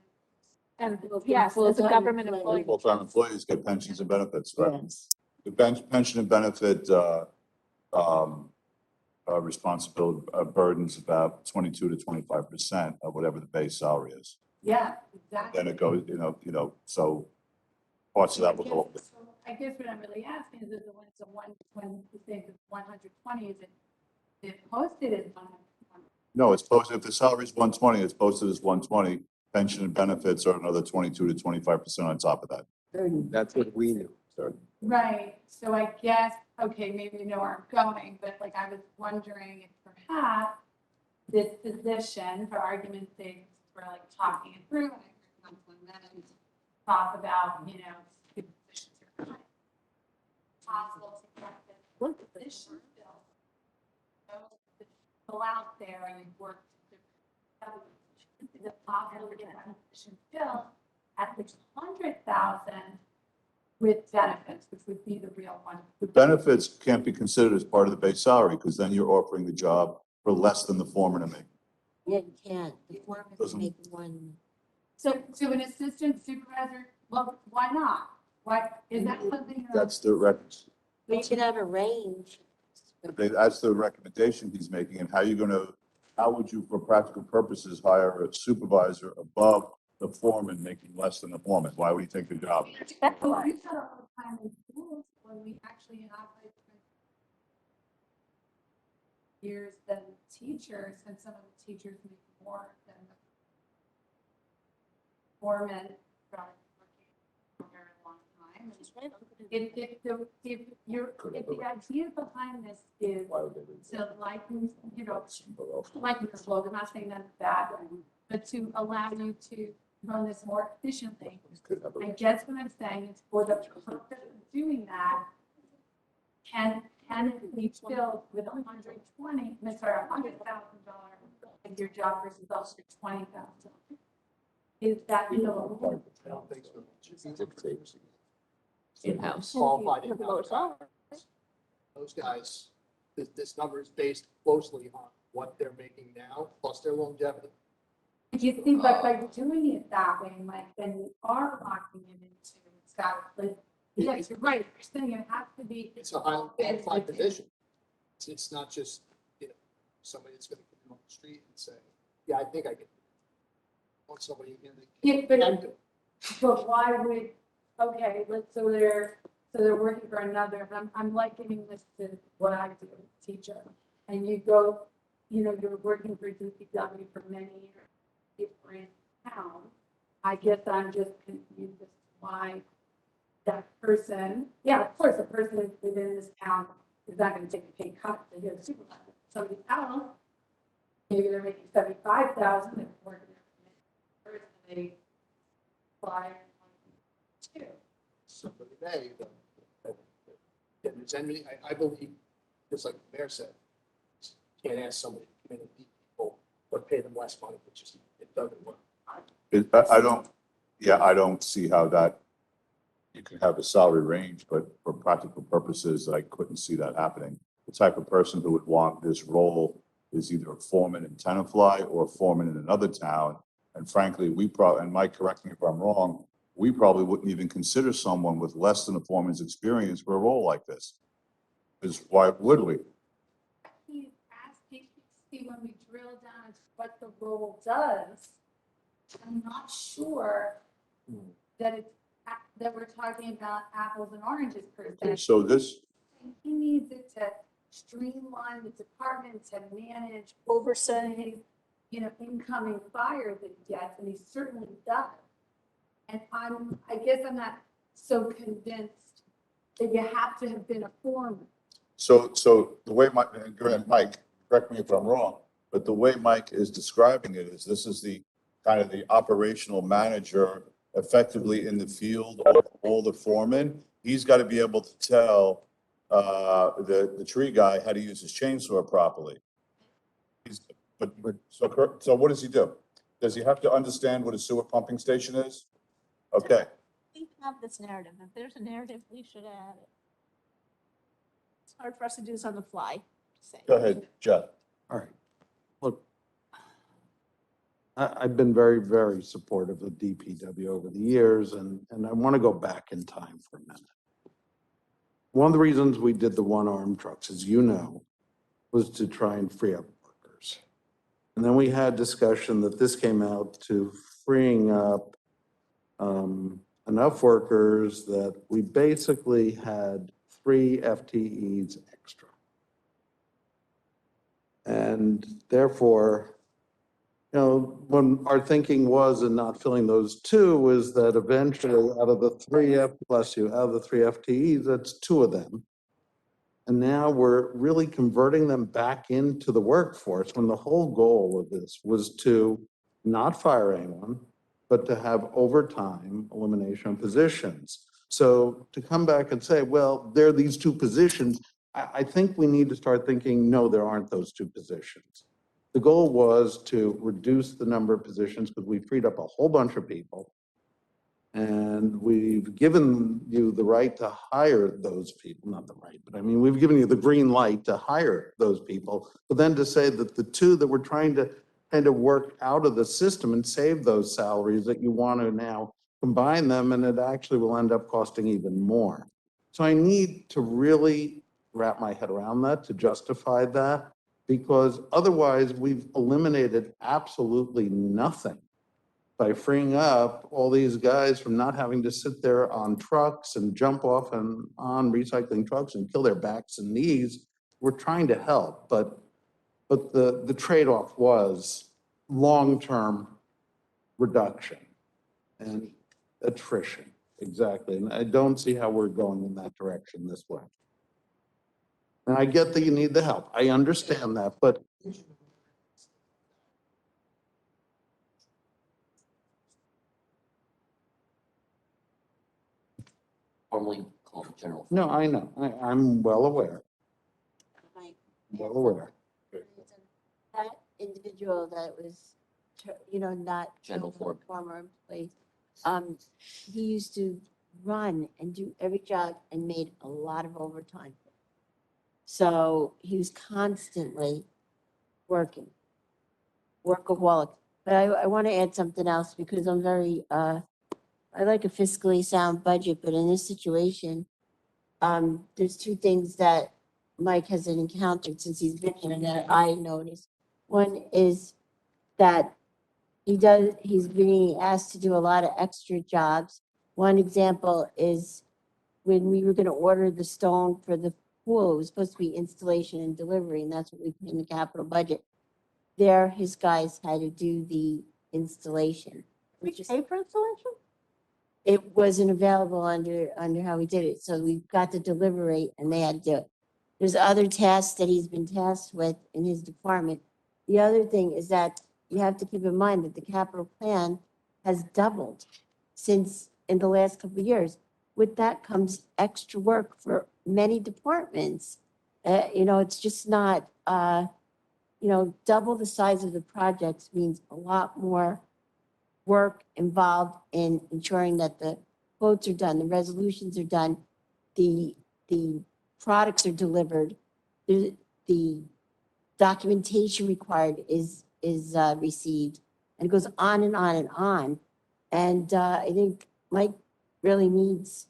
and yes, as a government employee. Full-time employees get pensions and benefits, right? Yes. The pension and benefit, responsibility burdens about 22 to 25% of whatever the base salary is. Yeah, exactly. Then it goes, so parts of that will go up. I guess what I'm really asking is, when you think of 120, is it posted as 120? No, it's posted, if the salary is 120, it's posted as 120. Pension and benefits are another 22 to 25% on top of that. That's what we knew. Right, so I guess, okay, maybe you know where I'm going, but like I was wondering if perhaps this position, for argument's sake, we're like talking it through, and I heard Councilman Lennon talk about, good positions are high. Possible to get this position filled. Go out there and work. Is it possible to get that position filled at least 100,000 with benefits, which would be the real one? The benefits can't be considered as part of the base salary because then you're offering the job for less than the foreman to make. Yeah, you can't. The foreman Doesn't- make one. So an assistant supervisor, well, why not? Why, is that something? That's the records. But you can have a range. That's the recommendation he's making, and how would you, for practical purposes, hire a supervisor above the foreman making less than the foreman? Why would he take the job? Well, we said all the time in schools when we actually have like years than teachers, and some of the teachers make more than the foreman from working for a very long time. If the idea behind this is to lighten, lighten the load, I'm not saying that's bad, but to allow you to run this more efficiently. I guess what I'm saying is for the purpose of doing that, can it be filled with $120,000, if your job versus also $20,000? Is that fillable? I don't think so. In-house. Qualified in-house. Those guys, this number is based closely on what they're making now, plus their longevity. You see, but by doing it that way, Mike, then you are locking it into, it's got, like, yes, you're right, you're saying it has to be. It's a highly qualified position. It's not just, somebody that's gonna come on the street and say, yeah, I think I can. Want somebody in the. Yeah, but why would, okay, so they're working for another, I'm likening this to what I do, teacher. And you go, you're working for DPW for many years, different town. I guess I'm just confused as to why that person, yeah, of course, a person is within this town is not gonna take a pay cut to get a supervisor. Somebody else maybe they're making 75,000 and working there, and they fly too. Somebody may, and there's any, I believe, just like the mayor said, you can't ask somebody to come in and beat people or pay them less money, it doesn't work. I don't, yeah, I don't see how that, you can have a salary range, but for practical purposes, I couldn't see that happening. The type of person who would want this role is either a foreman in Tenafly or a foreman in another town. And frankly, and Mike, correct me if I'm wrong, we probably wouldn't even consider someone with less than a foreman's experience for a role like this. Because why would we? He asked, you can see when we drill down into what the role does, I'm not sure that it's, that we're talking about apples and oranges per Okay, se. so this, He needs it to streamline the department, to manage oversight, incoming fire that he gets, and he certainly does. And I guess I'm not so convinced that you have to have been a foreman. so the way Mike, and Mike, correct me if I'm wrong, but the way Mike is describing it is this is the kind of the operational manager effectively in the field, all the foremen. He's got to be able to tell the tree guy how to use his chainsaw properly. So what does he do? Does he have to understand what a sewer pumping station is? Okay, We have this narrative. If there's a narrative, we should add it. It's hard for us to do this on the fly. Say. go ahead, Jeff. All right. Look, I've been very, very supportive of DPW over the years, and I want to go back in time for a minute. One of the reasons we did the one-arm trucks, as you know, was to try and free up workers. And then we had discussion that this came out to freeing up enough workers that we basically had 3 FTEs extra. And therefore, when our thinking was in not filling those 2 was that eventually out of the 3 FTEs, that's 2 of them. And now we're really converting them back into the workforce when the whole goal of this was to not fire anyone, but to have overtime elimination of positions. So to come back and say, well, there are these 2 positions, I think we need to start thinking, no, there aren't those 2 positions. The goal was to reduce the number of positions because we freed up a whole bunch of people. And we've given you the right to hire those people, not the right, but I mean, we've given you the green light to hire those people. But then to say that the 2 that we're trying to kind of work out of the system and save those salaries, that you want to now combine them, and it actually will end up costing even more. So I need to really wrap my head around that to justify that, because otherwise we've eliminated absolutely nothing by freeing up all these guys from not having to sit there on trucks and jump off and on recycling trucks and kill their backs and knees. We're trying to help, but the trade-off was long-term reduction and attrition. Exactly. And I don't see how we're going in that direction this way. And I get that you need the help. I understand that, but Formerly called general. no, I know. I'm well aware. Like, Well aware. that individual that was, not General foreman. former employee, he used to run and do every job and made a lot of overtime. So he was constantly workaholic. But I want to add something else because I'm very, I like a fiscally sound budget, but in this situation, there's 2 things that Mike hasn't encountered since he's been here that I noticed. One is that he's being asked to do a lot of extra jobs. One example is when we were going to order the stone for the pool, it was supposed to be installation and delivery, and that's what we put in the capital budget. There, his guys had to do the installation. We pay for installation? It wasn't available under how we did it, so we got to deliberate and they had to do it. There's other tasks that he's been tasked with in his department the other thing is that you have to keep in mind that the capital plan has doubled since in the last couple of years. With that comes extra work for many departments. It's just not, double the size of the projects means a lot more work involved in ensuring that the quotes are done, the resolutions are done, the products are delivered, the documentation required is received, and it goes on and on and on. And I think Mike really needs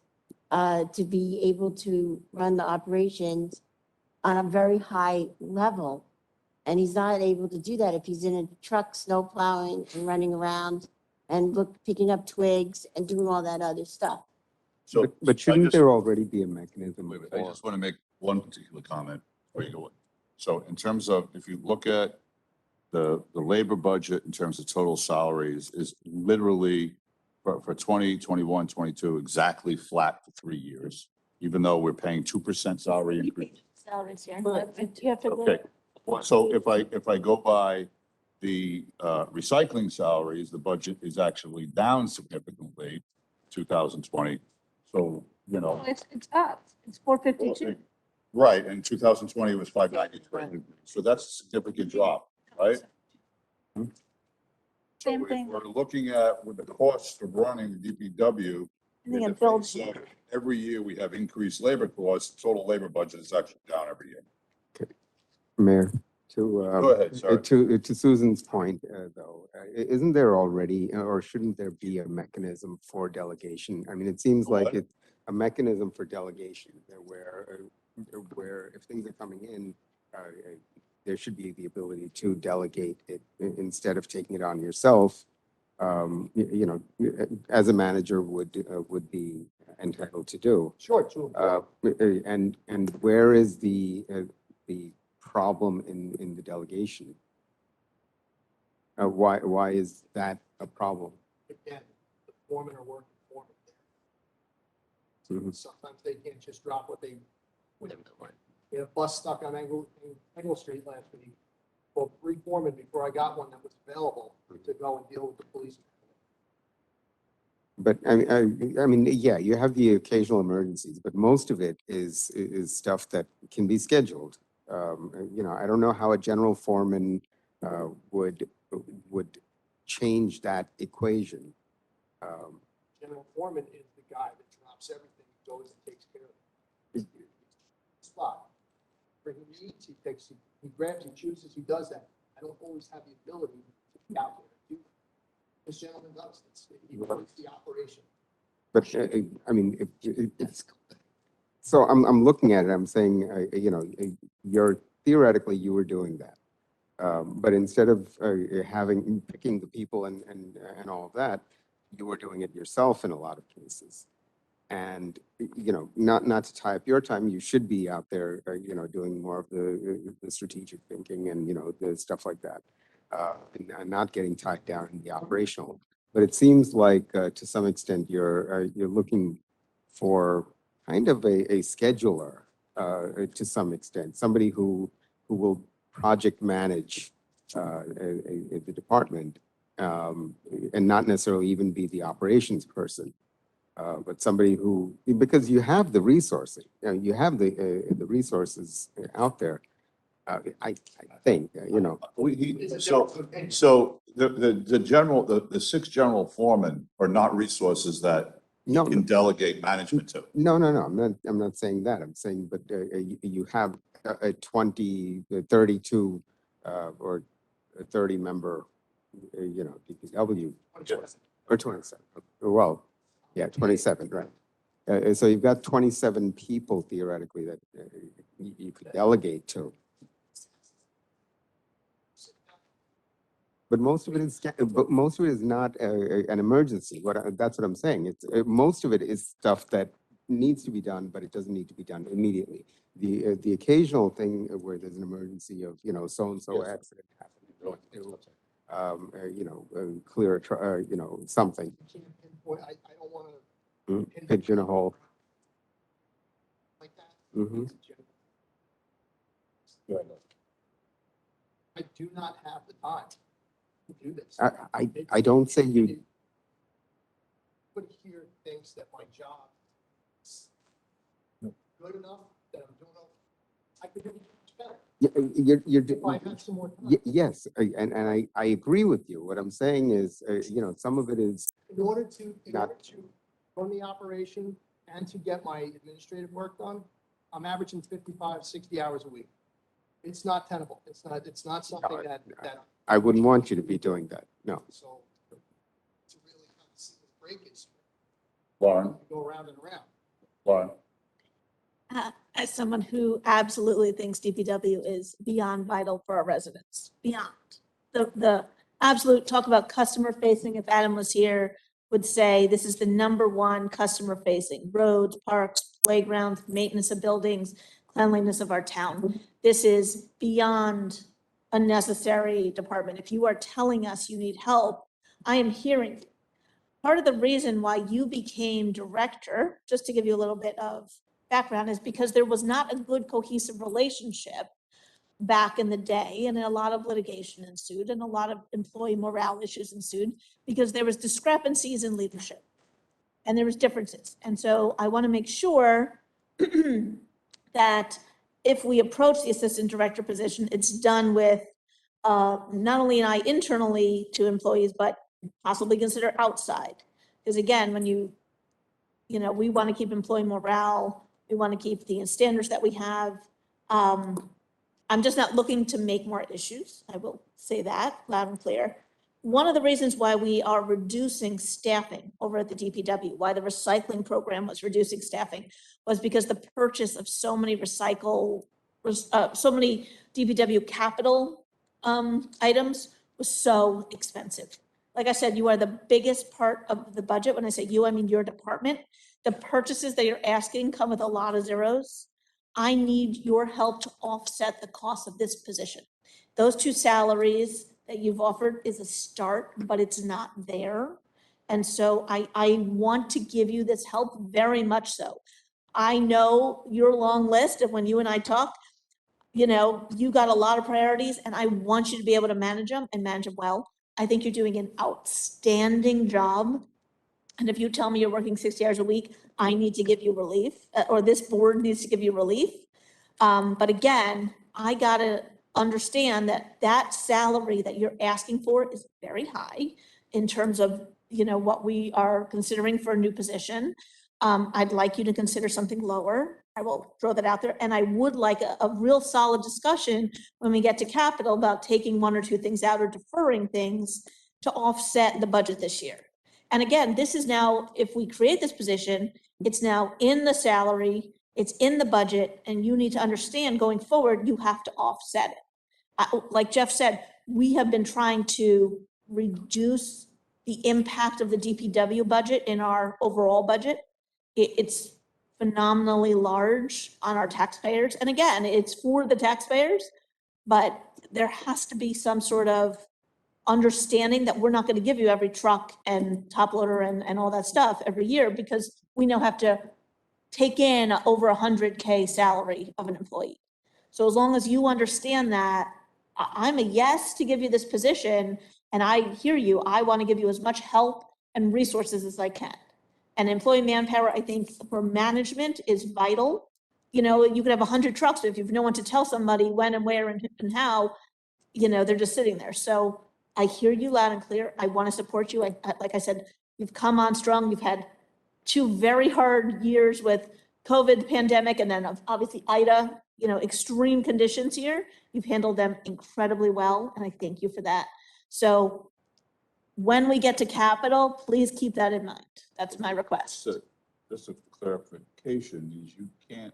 to be able to run the operations on a very high level. And he's not able to do that if he's in a truck snow plowing and running around and picking up twigs and doing all that other stuff. So. But I shouldn't just- there already be a mechanism? Wait, I for- just want to make one particular comment before you go. So in terms of, if you look at the labor budget in terms of total salaries is literally for 2021, 22, exactly flat for 3 years, even though we're paying 2% salary increase. Salaries here, but you have to go. Okay, so if I go by the recycling salaries, the budget is actually down significantly, 2020. So, Oh, it's up. It's 452. right, and 2020 was 593. So that's a significant drop, right? So Same if thing. we're looking at with the cost of running the DPW, I think in it the builds. face of every year we have increased labor costs, total labor budget is actually down every year. Mayor, Go ahead, sorry. to Susan's point, though, isn't there already, or shouldn't there be a mechanism for delegation? I mean, it seems like What? it's a mechanism for delegation where if things are coming in, there should be the ability to delegate it instead of taking it on yourself. As a manager would be entitled to do. Sure, to And where is the problem in the delegation? Why is that a problem? again, the foremen are working for Mhm. Sometimes they can't just drop what they. We had a bus stuck on Engle Street last week. Well, 3 foremen before I got one that was available to go and deal with the police. But I mean, yeah, you have the occasional emergencies, but most of it is stuff that can be scheduled. I don't know how a general foreman would change that equation. General foreman is the guy that drops everything, goes and takes care of it. Spot. For him needs, he grabs, he chooses, he does that. I don't always have the ability to be out there and do that. This gentleman does. He runs the operation. But I mean, so I'm looking at it, I'm saying, theoretically, you were doing that. But instead of picking the people and all of that, you were doing it yourself in a lot of cases. And, not to tie up your time, you should be out there, doing more of the strategic thinking and, the stuff like that. And not getting tied down in the operational. But it seems like, to some extent, you're looking for kind of a scheduler, to some extent, somebody who will project manage the department, and not necessarily even be the operations person, but somebody who, because you have the resources, you have the resources out there. I think, So the 6 general foremen are not resources that you No, can delegate management to. no, I'm not saying that. I'm saying, but you have a 32 or a 30 member, DPW, or 27. Well, yeah, 27, right. So you've got 27 people theoretically that you could delegate to. But most of it is not an emergency. That's what I'm saying. Most of it is stuff that needs to be done, but it doesn't need to be done immediately. The occasional thing where there's an emergency of, so-and-so accident happened, clear something. I can't pinpoint, I don't want to. Pigeonhole. Like that. Mhm. It's a general. I do not have the time to do this. I don't say you, But here thinks that my job is good enough, that I'm doing, I could do much better you're, if I had some more time. yes, and I agree with you. What I'm saying is, you know, some of it is, In order to Not- run the operation and to get my administrative work done, I'm averaging 55, 60 hours a week. It's not tenable. It's not something No, that, I wouldn't want you to be doing that, no. so to really kind of see the breakage, Lauren, go around and around. Lauren, As someone who absolutely thinks DPW is beyond vital for our residents, beyond. The absolute, talk about customer facing, if Adam was here, would say this is the number one customer facing, roads, parks, playgrounds, maintenance of buildings, cleanliness of our town. This is beyond a necessary department. If you are telling us you need help, I am hearing you. Part of the reason why you became director, just to give you a little bit of background, is because there was not a good cohesive relationship back in the day, and a lot of litigation ensued and a lot of employee morale issues ensued because there was discrepancies in leadership and there was differences. And so I want to make sure that if we approach the assistant director position, it's done with not only an eye internally to employees, but possibly consider outside. Because again, when you know, we want to keep employee morale, we want to keep the standards that we have. I'm just not looking to make more issues. I will say that loud and clear. One of the reasons why we are reducing staffing over at the DPW, why the recycling program was reducing staffing, was because the purchase of so many so many DPW capital items was so expensive. Like I said, you are the biggest part of the budget. When I say you, I mean your department. The purchases that you're asking come with a lot of zeros. I need your help to offset the cost of this position. Those two salaries that you've offered is a start, but it's not there. And so I want to give you this help very much so. I know your long list, and when you and I talk, you know, you got a lot of priorities, and I want you to be able to manage them and manage them well. I think you're doing an outstanding job. And if you tell me you're working 60 hours a week, I need to give you relief, or this board needs to give you relief. But again, I gotta understand that that salary that you're asking for is very high in terms of, you know, what we are considering for a new position. I'd like you to consider something lower. I will throw that out there. And I would like a real solid discussion when we get to capital about taking one or two things out or deferring things to offset the budget this year. And again, this is now, if we create this position, it's now in the salary, it's in the budget, and you need to understand going forward, you have to offset it. Like Jeff said, we have been trying to reduce the impact of the DPW budget in our overall budget. It's phenomenally large on our taxpayers. And again, it's for the taxpayers, but there has to be some sort of understanding that we're not going to give you every truck and top loader and all that stuff every year, because we now have to take in over 100K salary of an employee. So as long as you understand that, I'm a yes to give you this position, and I hear you. I want to give you as much help and resources as I can. And employee manpower, I think, for management is vital. You know, you could have 100 trucks, but if you have no one to tell somebody when and where and how, you know, they're just sitting there. So I hear you loud and clear. I want to support you. Like I said, you've come on strong. You've had 2 very hard years with COVID pandemic, and then obviously Ida, you know, extreme conditions here. You've handled them incredibly well, and I thank you for that. So when we get to capital, please keep that in mind. That's my request. so just a clarification is you can't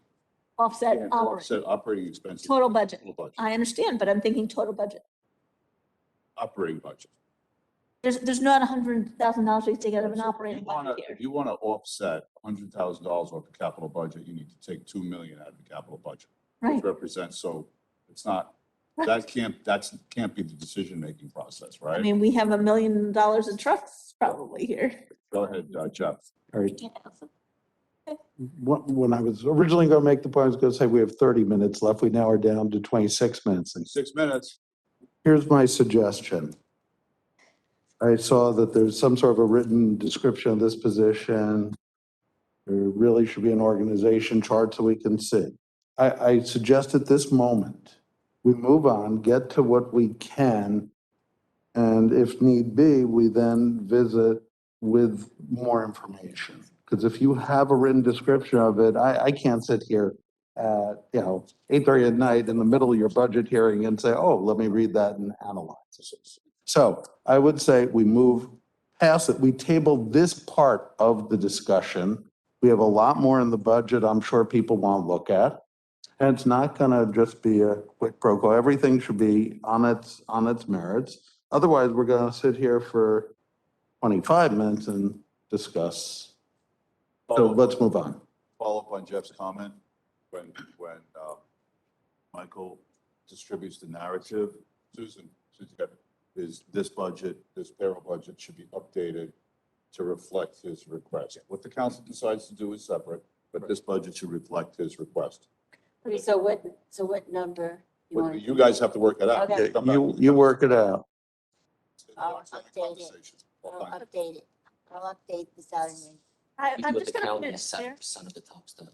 Offset operating, offset operating expenses. total budget. Total budget, I understand, but I'm thinking total budget. operating budget. There's not $100,000 we can take out of an operating budget If here. you want to offset $100,000 off the capital budget, you need to take 2 million out of the capital budget. Right. Which represents, so it's not, that can't be the decision-making process, I right? mean, we have $1 million in trucks probably here. Go ahead, Jeff. All right. When I was originally going to make the point, I was going to say we have 30 minutes left. We now are down to 26 minutes. And 6 minutes. Here's my suggestion. I saw that there's some sort of a written description of this position. There really should be an organization chart so we can see. I suggest at this moment, we move on, get to what we can, and if need be, we then visit with more information. Because if you have a written description of it, I can't sit here at, 8:30 at night in the middle of your budget hearing and say, oh, let me read that and analyze it. So I would say we move past it. We table this part of the discussion. We have a lot more in the budget I'm sure people want to look at. And it's not going to just be a quick pro quo. Everything should be on its merits. Otherwise, we're going to sit here for 25 minutes and discuss. So let's move on. Follow up on Jeff's comment, when Michael distributes the narrative, Susan, is this budget, this payroll budget should be updated to reflect his request. What the council decides to do is separate, but this budget should reflect his request. Okay, so what number you want? You guys have to work it out. Okay. Come back. You work it out. I'll update it. I'll update it. I'll update the salary range. We I'm do just the gonna county put is it there. 7% of the top stuff.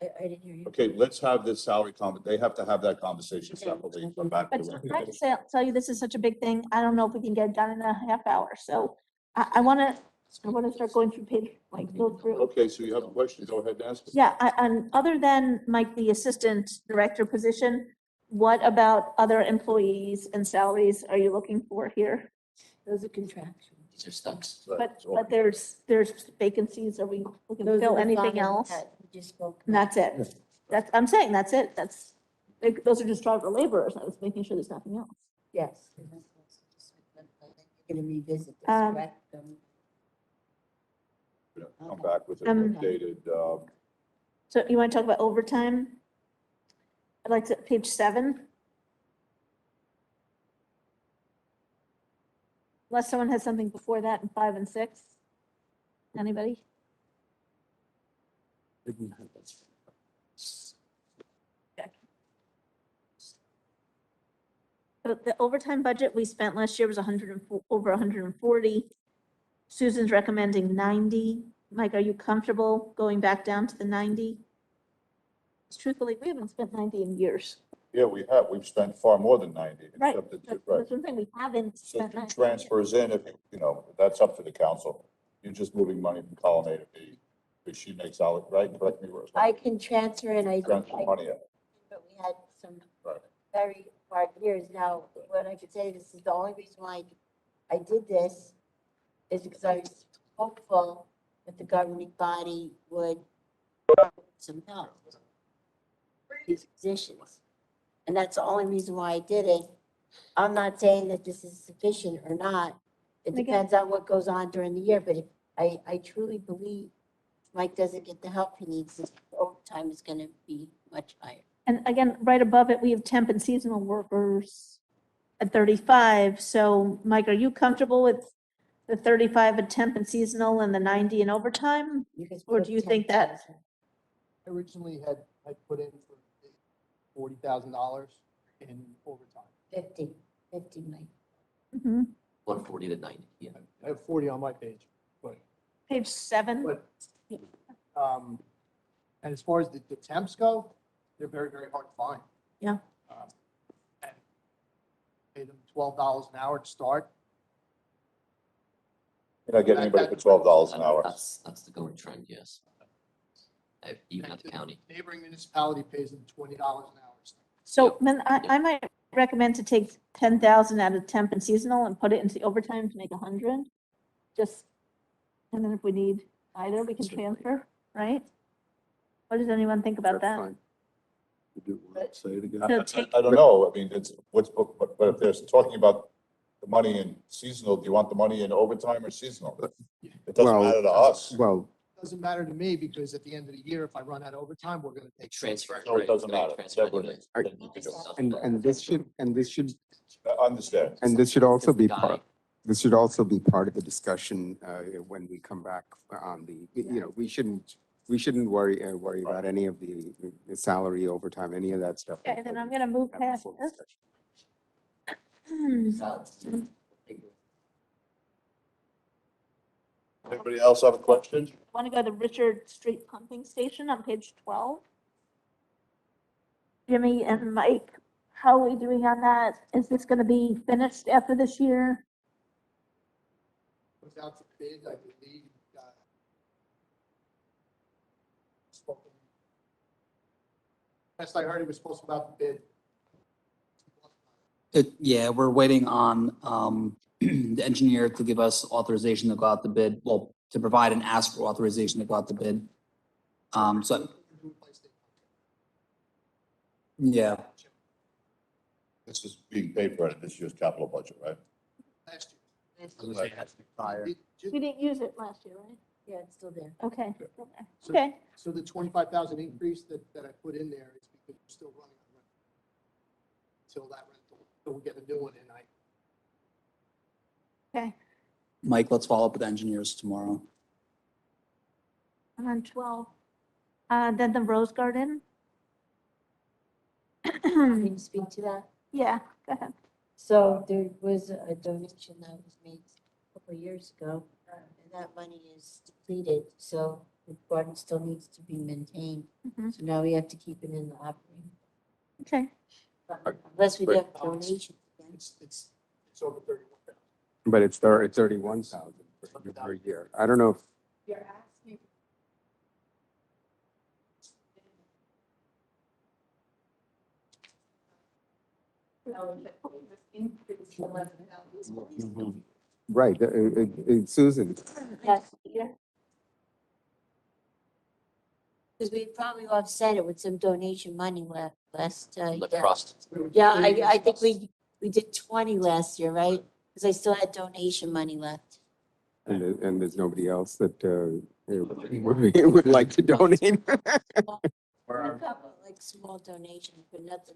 I didn't hear you. Okay, let's have this salary they have to have that conversation separately and come back to But it. I have to say, I'll tell you, this is such a big thing. I don't know if we can get it done in a half hour. So I want to start going through page, like go through. Okay, so you have a question, go ahead and ask. Yeah, and other than Mike, the assistant director position, what about other employees and salaries are you looking for here? Those are contractual. These are steps. But there's vacancies. Are we looking to Those are fill the anything five else? that we just spoke And about. that's it. I'm saying that's it. Those are just driver laborers. I was making sure there's nothing else. Yes. You're gonna revisit this, Um, correct? Come back with an Um, updated, So you want to talk about overtime? I'd like to, page 7. Unless someone has something before that in 5 and 6. Anybody? So the overtime budget we spent last year was over 140. Susan's recommending 90. Mike, are you comfortable going back down to the 90? 'Cause truthfully, we haven't spent 90 in years. yeah, we've spent far more than 90. Right. except that- That's Right. one thing we haven't So spent. if 90 transfers in, if, that's up to the council. You're just moving money from column A to B, because she makes out, right? Correct me, Rose. I can transfer and Transfer money in. but we had some Right. very hard years. Now, what I could say, this is the only reason why I did this is because I was hopeful that the governing body would some help these positions. And that's the only reason why I did it. I'm not saying that this is sufficient or not. It Again- depends on what goes on during the year, but if I truly believe Mike doesn't get the help he needs, his overtime is gonna be much higher. And again, right above it, we have temp and seasonal workers at 35. So Mike, are you comfortable with the 35 at temp and seasonal and the 90 in overtime? You could Or put do you think that- 10,000. I originally had put in for $40,000 in overtime. 50, Mike. Mhm. 140 to 90, yeah. I have 40 on my page, but, Page 7. but, and as far as the temps go, they're very, very hard to find. Yeah. And pay them $12 an hour to start. You're not getting anybody for $12 an hour. That's the going trend, yes. Even at the county. Neighboring municipality pays them $20 an hour. So then I might recommend to take 10,000 out of temp and seasonal and put it into overtime to make 100. Just, and then if we need either, we can transfer, right? What does anyone think about That's that? fine. Say it again. So take, I don't know, I mean, it's, but if they're talking about the money in seasonal, do you want the money in overtime or seasonal? It doesn't Well, matter to us. Well, Doesn't matter to me because at the end of the year, if I run out of overtime, we're gonna They take. transfer. No, it doesn't matter. Transfer Whatever it anyway. is, then you can do it. and this should, I understand. this should also It's the be guy. part, this should also be part of the discussion, when we come back on we shouldn't worry about any of the salary overtime, any of that stuff. okay, then I'm gonna move past Full this. discussion. Anybody else have a question? Want to go to Richard Street Pumping Station on page 12? Jimmy and Mike, how are we doing on that? Is this going to be finished after this year? Was out for bid, I believe. Spoken. Last I heard, he was supposed to go out to bid. Yeah, we're waiting on the engineer to give us authorization to go out the bid, well, to provide and ask for authorization to go out the bid. So, yeah, This is being paid for out of this year's capital budget, right? Last Right. year. We didn't use it last year, right? Yeah, it's still there. Okay. So- Okay. So the 25,000 increase that I put in there is because we're still running on rental. Till that rental, so we get a new one in, Okay. Mike, let's follow up with engineers tomorrow. I'm on 12. Then the Rose Garden. Can you speak to that? Yeah, go ahead. So there was a donation that was made a couple of years ago, and that money is depleted, so the garden still needs to be maintained. Mhm. So now we have to keep it in the operating, Okay. unless we But- get donations again. it's over 31,000. But it's 31,000 per year. I don't know if You're asking. This increase in 11,000. right, Susan, Yes. Because we probably offset it with some donation money last The year. trust. Yeah, I think we did 20 last year, right? Because I still had donation money left. and there's nobody else that would like to donate. A couple like small donations, but nothing.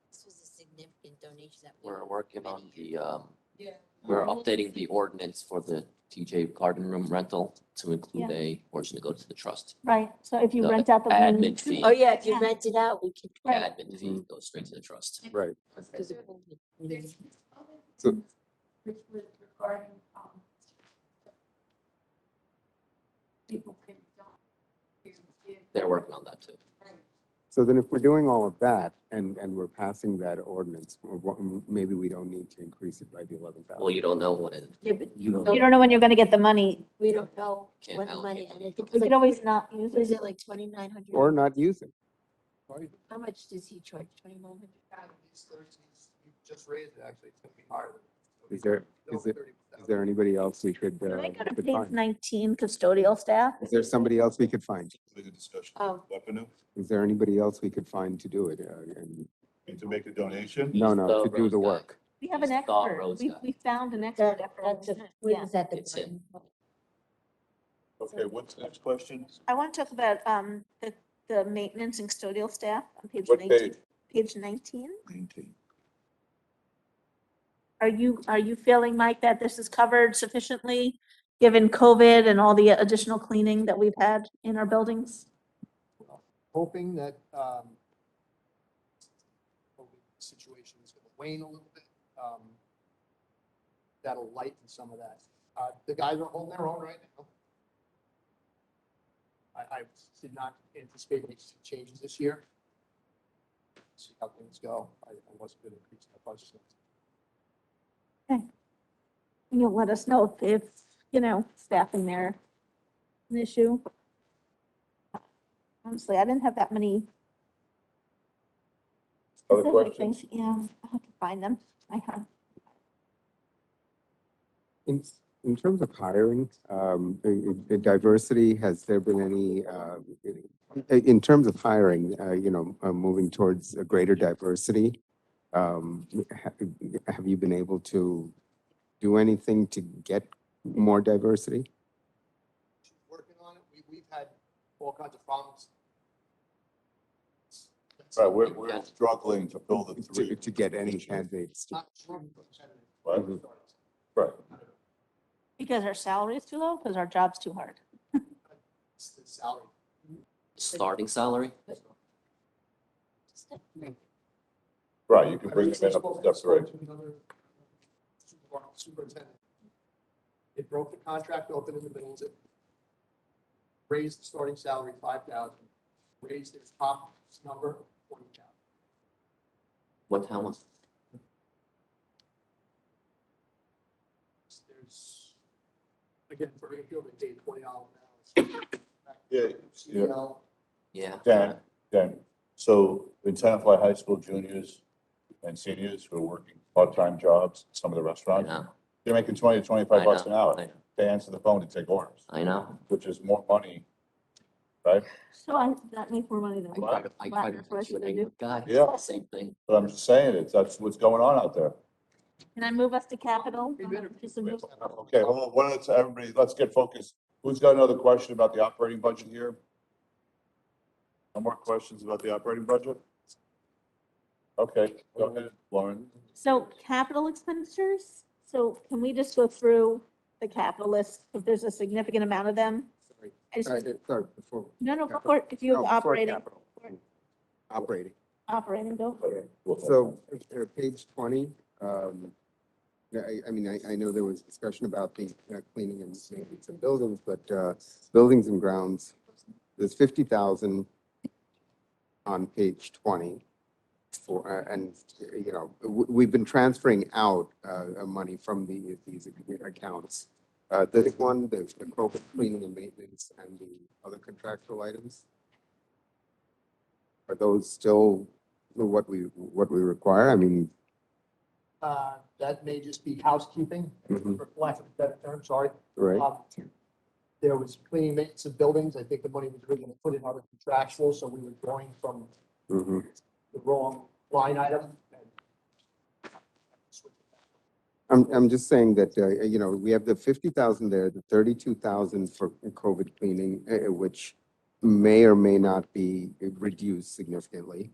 This was a significant donation that. We're working on the, Yeah. we're updating the ordinance for the TJ garden room rental to include a portion to go to the trust. Right. So if you The rent out the room. admin fee. Oh, yeah, if you Yeah. rent it out, we can. The admin fee goes straight to the trust. Right. Because of COVID. So- Which was regarding, people can don't. They're working on that too. So then if we're doing all of that and we're passing that ordinance, maybe we don't need to increase it by the 11,000. Well, you don't know what it, Yeah, but you You don't, don't know when you're going to get the money. we don't know Can't when the money, allocate and I think We it's could like, always not use what is it. it, like 2,900? Or not use it. How much does he charge? 2,900? You just raised it, actually, it's gonna be higher. Is there anybody else we could Can I go to could page find? 19, custodial staff? Is there somebody else we could find? Good discussion. Oh. Revenue, Is there anybody else we could find to do it? And need to make a donation? no, He's no, the to do roads the guy. work. We have an He's the dog expert. roads We, guy. we found an expert. after all That's a, this. what Yeah. is that? The It's him. garden? Okay, what's the next question? I want to talk about the maintenance and custodial staff on page What 19. page? Page 19. 19. Are you feeling, Mike, that this is covered sufficiently, given COVID and all the additional cleaning that we've had in our buildings? Hoping that, COVID situation is gonna wane a little bit. That'll lighten some of that. The guys are holding their own right now. I did not anticipate any changes this year. See how things go. I wasn't gonna increase my budget. And you'll let us know if, staffing there an issue. Honestly, I didn't have that many Other specific questions? things. Yeah, I have to find them. I have. In terms of hiring, diversity, has there been any, in terms of hiring, moving towards a greater diversity? Have you been able to do anything to get more diversity? She's working on it. We've had all kinds of problems. Right, we're struggling to fill the three. To get any candidates? to- Not sure. Right. Right. Because our salary is too low, because our job's too hard. It's the salary. starting salary. Right, you can bring them in up to step three. superintendent. They broke the contract open in the middle of it. Raised the starting salary 5,000, raised their top number 20,000. What town was? There's, again, for Greenfield, they paid $20 an hour. Yeah, You know, Yeah. Dan, so in Tenafly High School juniors and seniors who are working part-time jobs, at some of the I restaurants, know, they're making 20 to 25 I bucks know, an hour. I know. They answer the phone to take orders, I know. which is more money, right? So that makes more money than I what? try to, I try to That's what I teach you should an do. English guy. Yeah. Same thing. But I'm just saying that's what's going on out there. Can I move us to capital? Just a move. Okay, well, everybody, let's get focused. Who's got another question about the operating budget here? No more questions about the operating budget? Okay, go ahead, Lauren. So capital expenditures, so can we just go through the capital list, if there's a significant amount of them? I just- Sorry, before. No, before, if you have No, before operating, capital. Operating. operating bill. So, page 20, yeah, I mean, I know there was discussion about the cleaning and maintenance of buildings, but buildings and grounds, there's 50,000 on page 20 for, and, you know, we've been transferring out money from these accounts. This one, the COVID cleaning and maintenance and the other contractual items, are those still what we require? I mean, that may just be housekeeping, Mhm. for lack of a better term, sorry. right? There was cleaning maintenance of buildings. I think the money was originally put in other contractual, so we were drawing from Mhm. the wrong line item. I'm just saying that, you know, we have the 50,000 there, the 32,000 for COVID cleaning, which may or may not be reduced significantly.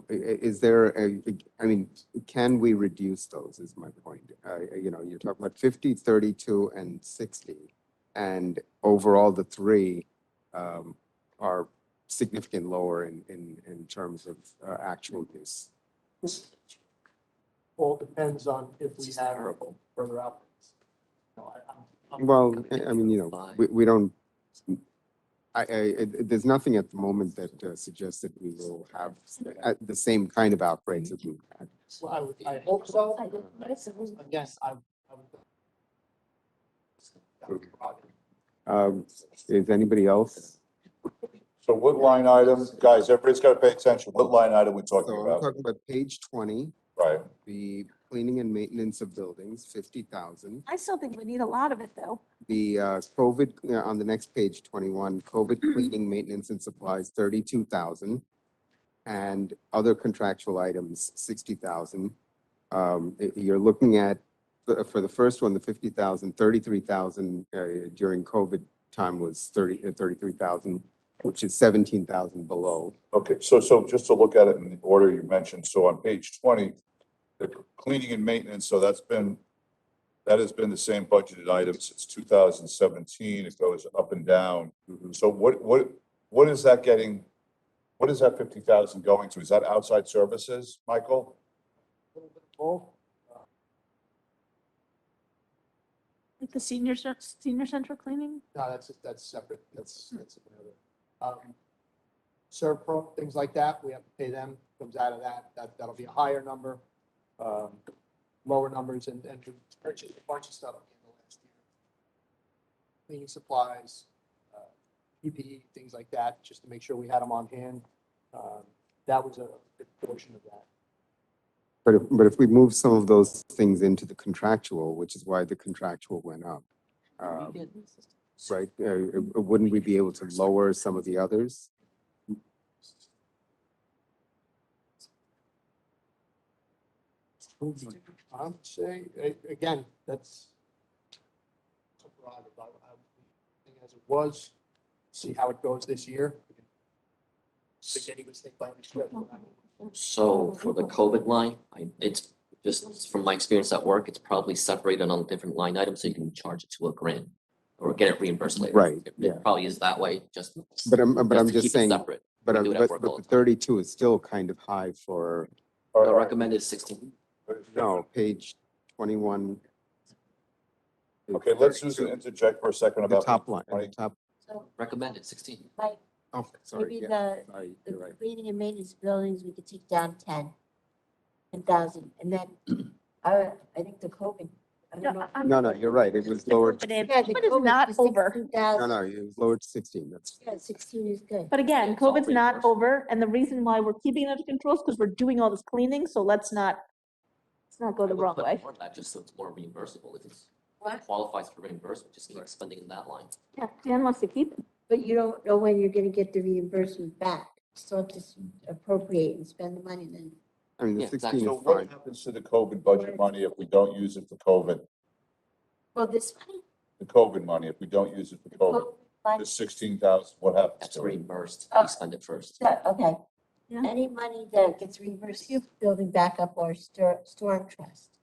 Is there I mean, can we reduce those is my point. You know, you're talking about 50, 32, and 60. And overall, the three are significant lower in terms of actual use. All depends on if we have further outbreaks. No, I'm- Well, I mean, you know, we don't, there's nothing at the moment that suggests that we will have the same kind of outbreaks that we've had. Well, I hope so. Again, I would. Is anybody else? So what line item, guys, everybody's got to pay attention. What line item we talking So I'm about? talking about page 20, Right. the cleaning and maintenance of buildings, 50,000. I still think we need a lot of it, though. The COVID, on the next page, 21, COVID cleaning, maintenance and supplies, 32,000. And other contractual items, 60,000. You're looking at, for the first one, the 50,000, 33,000 during COVID time was 33,000, which is 17,000 below. Okay, so just to look at it in the order you mentioned, so on page 20, the cleaning and maintenance, so that has been the same budgeted item since 2017. It goes up and down. So what is that getting? What is that 50,000 going to? Is that outside services, Michael? Little bit of both. Like the senior center cleaning? No, that's separate. That's another. Serve pro, things like that, we have to pay them, comes out of that. That'll be a higher number. Lower numbers and we purchased a bunch of stuff in the last year. Cleaning supplies, PPE, things like that, just to make sure we had them on hand. That was a good portion of that. But if we move some of those things into the contractual, which is why the contractual went up, right? Wouldn't we be able to lower some of the others? I would say, again, that's a prerogative. I think as it was, see how it goes this year. Think any mistake by any stretch. So for the COVID line, it's just from my experience at work, it's probably separated on different line items, so you can charge it to a grant or get it reimbursed later. Right, yeah. It probably is that way, just. But I'm to just keep it saying, Separate. but We do it at work all the the time. 32 is still kind of high for, The recommended is 16. no, page 21, Okay, let's Susan interject for a second The about. top line, the 20. top, So Recommended 16. like oh, sorry, maybe yeah, the, sorry, the you're right. cleaning and maintenance buildings, we could take down 10,000. And then I think the COVID, I don't know. No, you're right, it was lowered, But if Yeah, the COVID is COVID not was over, 16,000. no, it was lowered to 16, that's, Yeah, 16 is good. but again, It's all COVID's not reimbursed. over, and the reason why we're keeping it under control is because we're doing all this cleaning, so let's not go I the would wrong put way. more of that just so it's more reimbursable. If it's What? qualifies for reimbursement, just keep spending in that line. Yeah, Dan wants to keep it. But you don't know when you're gonna get the reimbursement back. So have to appropriate and spend the money then. I mean, the Yeah, 16 So is what fine. happens to the COVID budget money if we don't use it for COVID? Well, this money. The COVID money, if we don't use it for the COVID, COVID money- the 16,000, what happens That's to it? reimbursed. Oh. We spend it first. Okay. Yeah. Any money that gets reimbursed, building back up our storm trust.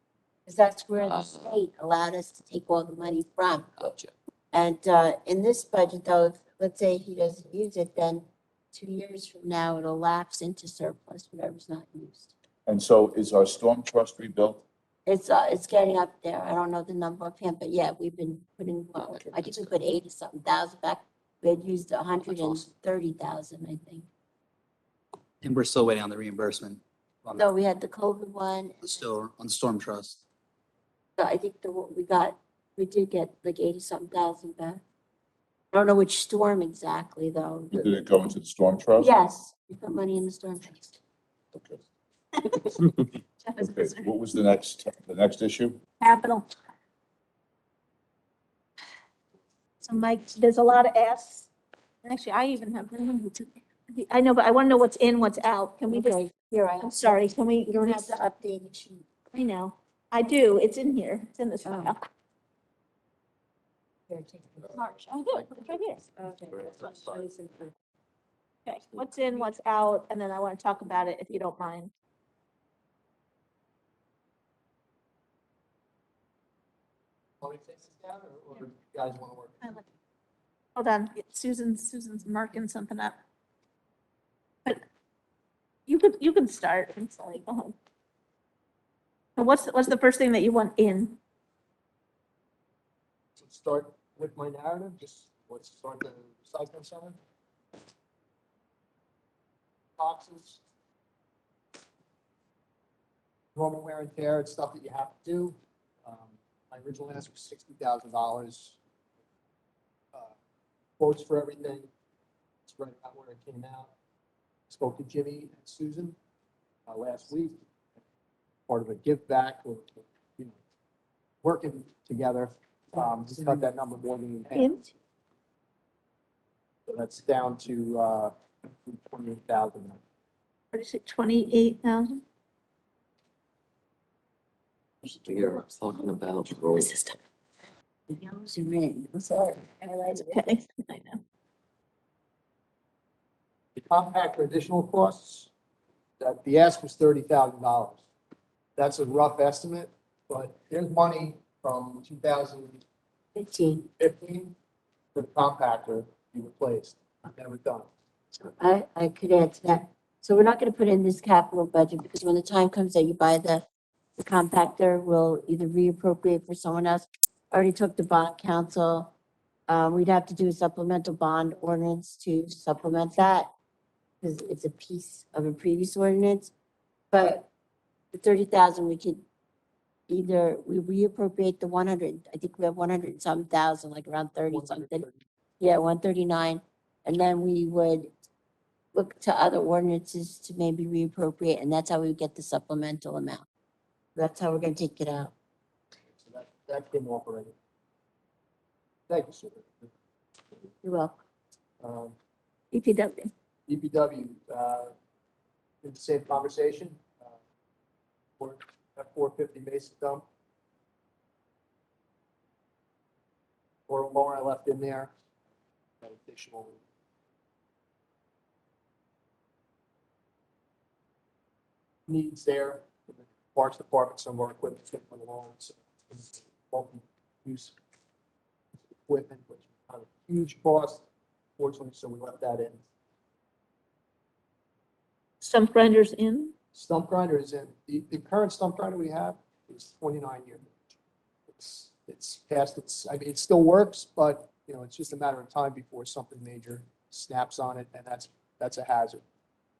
Because that's where the state allowed us to take all the money from. Gotcha. And in this budget though, if, let's say he doesn't use it, then 2 years from now, it'll lapse into surplus, whatever's not used. And so is our storm trust rebuilt? It's getting up there. I don't know the number offhand, but yeah, we've been putting, well, I think we put 80-something thousand back. We had used 130,000, I think. And we're still waiting on the reimbursement on No, we had the COVID one. still on Storm Trust. I think we did get like 80-something thousand back. I don't know which storm exactly though. Did it go into the storm trust? Yes, we put money in the storm trust. Okay. Jeff is a Okay, visitor. what was the next issue? Capital. So Mike, there's a lot of asks. Actually, I even have, I know, but I want to know what's in, what's out. Can we just, Okay, here I I'm am. sorry, can we? You don't have the updated sheet. I know. I do. It's in here. It's in this Oh. file. Here, take it. March. Oh, good. It's right here. Okay. that's what I was thinking. Okay, what's in, what's out, and then I want to talk about it if you don't mind. Want me to take this down or you guys want to work? Hold on, Susan's marking something up. But you can start. I'm sorry, go ahead. So what's the first thing that you want in? So start with my narrative, just let's start the recycling center. Boxes. Normal wear and tear, it's stuff that you have to do. My original ask was $60,000. Quotes for everything. It's right about where it came out. Spoke to Jimmy and Susan last week. Part of a give back or, you know, working together, to cut that number more than in half. In? So that's down to 28,000. What is it, 28,000? We're talking about road. Yellows and red. I'm sorry. Okay, I know. The compactor additional costs, that the ask was $30,000. That's a rough estimate, but there's money from 2015 15. for the compactor be replaced. Never done. So I could add to that. So we're not gonna put in this capital budget because when the time comes that you buy the compactor, we'll either reappropriate for someone else. I already took the bond council. We'd have to do a supplemental bond ordinance to supplement that. Because it's a piece of a previous ordinance. But the 30,000, we could either, we reappropriate the 100, I think we have 100 and some thousand, like around 30 something. Yeah, 139. And then we would look to other ordinances to maybe reappropriate, and that's how we would get the supplemental amount. That's how we're gonna take it out. So that came off already. Thank you, sir. You're welcome. EPW. DPW, did the same conversation. For that 450 Mason dump. Or more I left in there. That additional. Needs there, for the parks department, some of our equipment's getting along, so. Multi-use equipment, which is kind of a huge cost, fortunately, so we left that in. Stump grinders in? Stump grinder is in, the current stump grinder we have is 29 years. It's it's past its, I mean, it still works, but, you know, it's just a matter of time before something major snaps on it, and that's a hazard.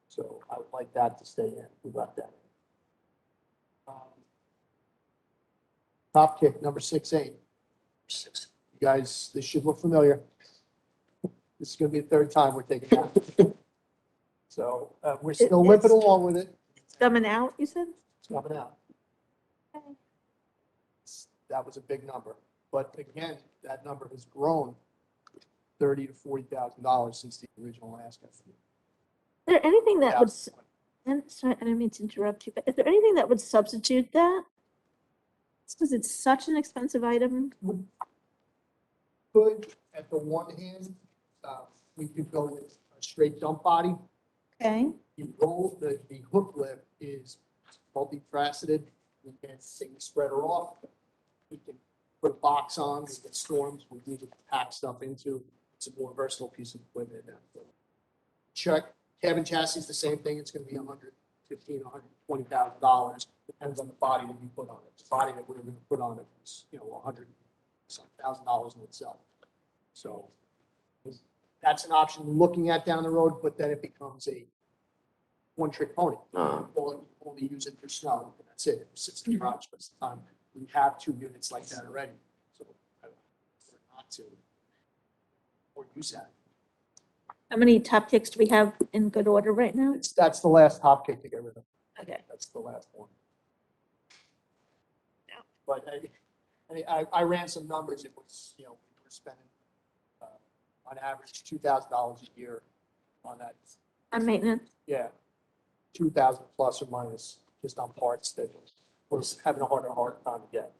So I would like that to stay in. We got that. Top kick, number 6-8. Six. You guys, this should look familiar. This is gonna be the third time we're taking that. So, we're still limping along with it. It's coming out, you said? It's coming out. Okay. That was a big number, but again, that number has grown $30,000 to $40,000 since the original ask. Is there anything that would, and sorry, I didn't mean to interrupt you, but is there anything that would substitute that? It's because it's such an expensive item. Could, at the one hand, we could go with a straight dump body. Okay. The hook lip is multifaceted. We can spread her off. We can put a box on, we can storms, we need to pack stuff into. It's a more versatile piece of equipment. Check, cabin chassis is the same thing. It's gonna be $115,000, $120,000. Depends on the body that you put on it. The body that we're gonna put on it is, you know, $100,000 in itself. So that's an option we're looking at down the road, but then it becomes a one-trick pony. Only use it for snow, and that's it. It sits in the garage most of the time. We have 2 units like that already, so I prefer not to or use that. How many top kicks do we have in good order right now? That's the last hop kick to get rid of. Okay. That's the last one. But I ran some numbers. It was, you know, we were spending on average $2,000 a year on that. On maintenance? Yeah, 2,000 plus or minus just on parts that was having a harder time to get.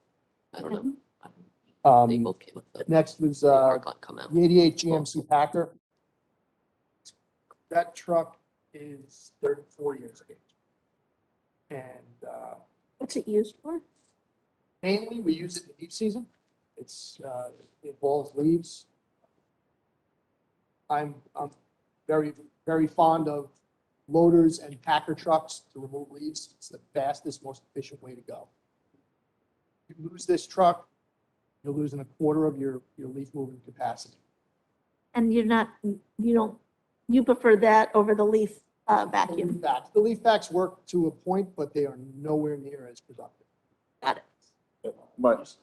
I don't know. They both came with the Next was car got come out. the 88 GMC Packer. That truck is 34 years of age. And What's it used for? mainly we use it in the heat season. It involves leaves. I'm very, very fond of loaders and packer trucks to remove leaves. It's the fastest, most efficient way to go. You lose this truck, you're losing a quarter of your leaf moving capacity. And you prefer that over the leaf vacuum? The leaf vacs work to a point, but they are nowhere near as productive. Got it. But,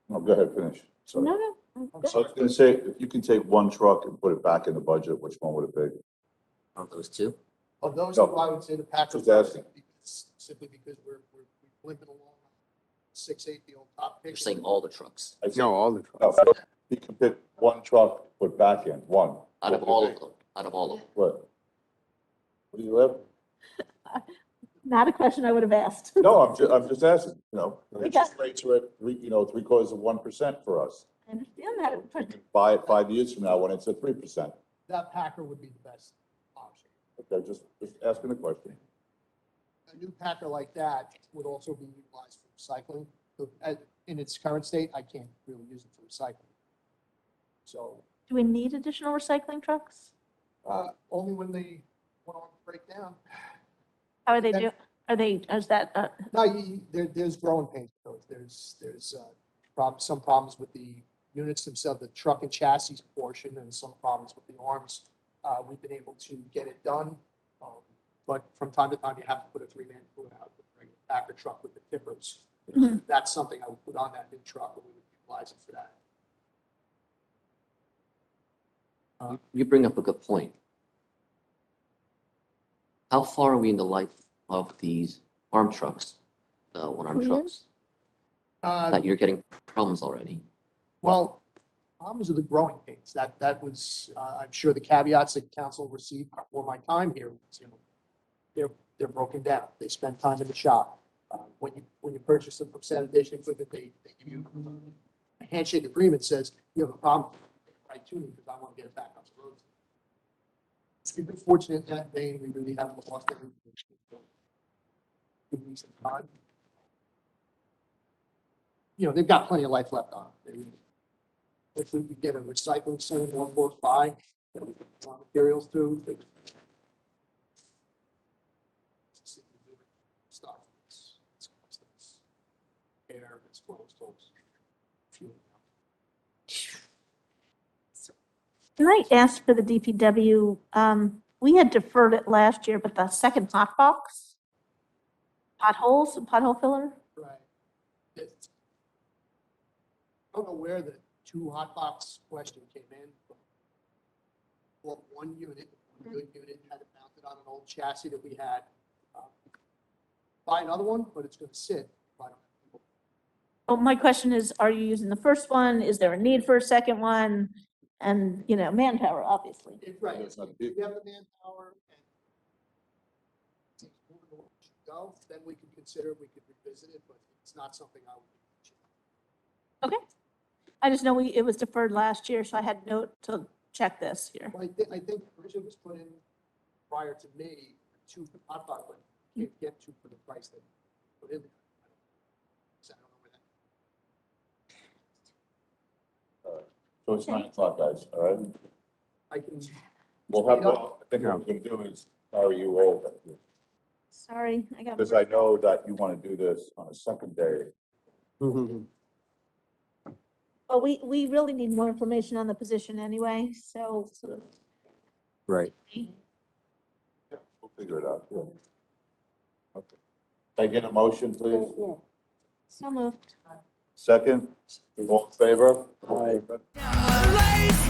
no, go ahead, finish. Sorry. No, no. I was gonna say, if you can take one truck and put it back in the budget, which one would it be? Are those two? Of those, No. I would say the Packer, Just asking. simply because we're limping along 6-8, the old top pick. You're saying all the trucks I said, No, all the no, trucks. you can pick one truck, put back in, one. out of all of them, out of all of them. What? Where do you live? Not a question I would have asked. No, I'm just asking, you know, the We interest got- rates are at 3/4 of 1% for us. I understand that, but Buy it 5 years from now when it's at 3%. That Packer would be the best option. Okay, just asking a question. A new Packer like that would also be utilized for recycling. So, in its current state, I can't really use it for recycling. So, do we need additional recycling trucks? only when they want to break down. How are they That- do, are they, is that, No, there's growing pains with those. There's some problems with the units themselves, the truck and chassis portion, and some problems with the arms. We've been able to get it done, but from time to time, you have to put a 3-man crew out with a regular Packer truck with the tippers. Mhm. That's something I would put on that new truck, and we would utilize it for that. You bring up a good point. How far are we in the life of these arm trucks, the one-arm 2 trucks, that you're getting problems already? Well, problems are the growing pains. That was, I'm sure the caveats that council received for my time here, was, you know, they're broken down. They spend time in the shop. When you purchase them from sanitation equipment, they give you a handshake agreement says, you have a problem, right to me, because I want to get it back on the road. We've been fortunate in that vein. We really haven't lost anything. Good recent time. You know, they've got plenty of life left on them. If we could get a recycling center more close by, that we put raw materials to. Stuff. It's air, it's closed. few. Can I ask for the DPW, we had deferred it last year, but the second hot box? Pothole filler? Right. It's- I don't know where the two hot box question came in. Well, one unit, one good unit, had it mounted on an old chassis that we had. Buy another one, but it's gonna sit. if I don't have people. Well, my question is, are you using the first one? Is there a need for a second one? And, manpower, obviously. Right, That's not if big. we have the manpower and it's moving to where we should go, then we can consider, we could revisit it, but it's not something I would. Okay. I just know it was deferred last year, so I had note to check this here. Well, I think Richard was put in prior to me, two hot box, but can't get two for the price that put in there. So I don't know where that. So it's 9 o'clock, guys, all right? I can, We'll have, I think what we're gonna do is carry you over, Sorry, I got. because I know that you want to do this on a second day. Well, we really need more information on the position anyway, so. Right. Yeah, we'll figure it out. Yeah. Okay. Can I get a motion, please? So moved. Second, all in favor? Aye. Race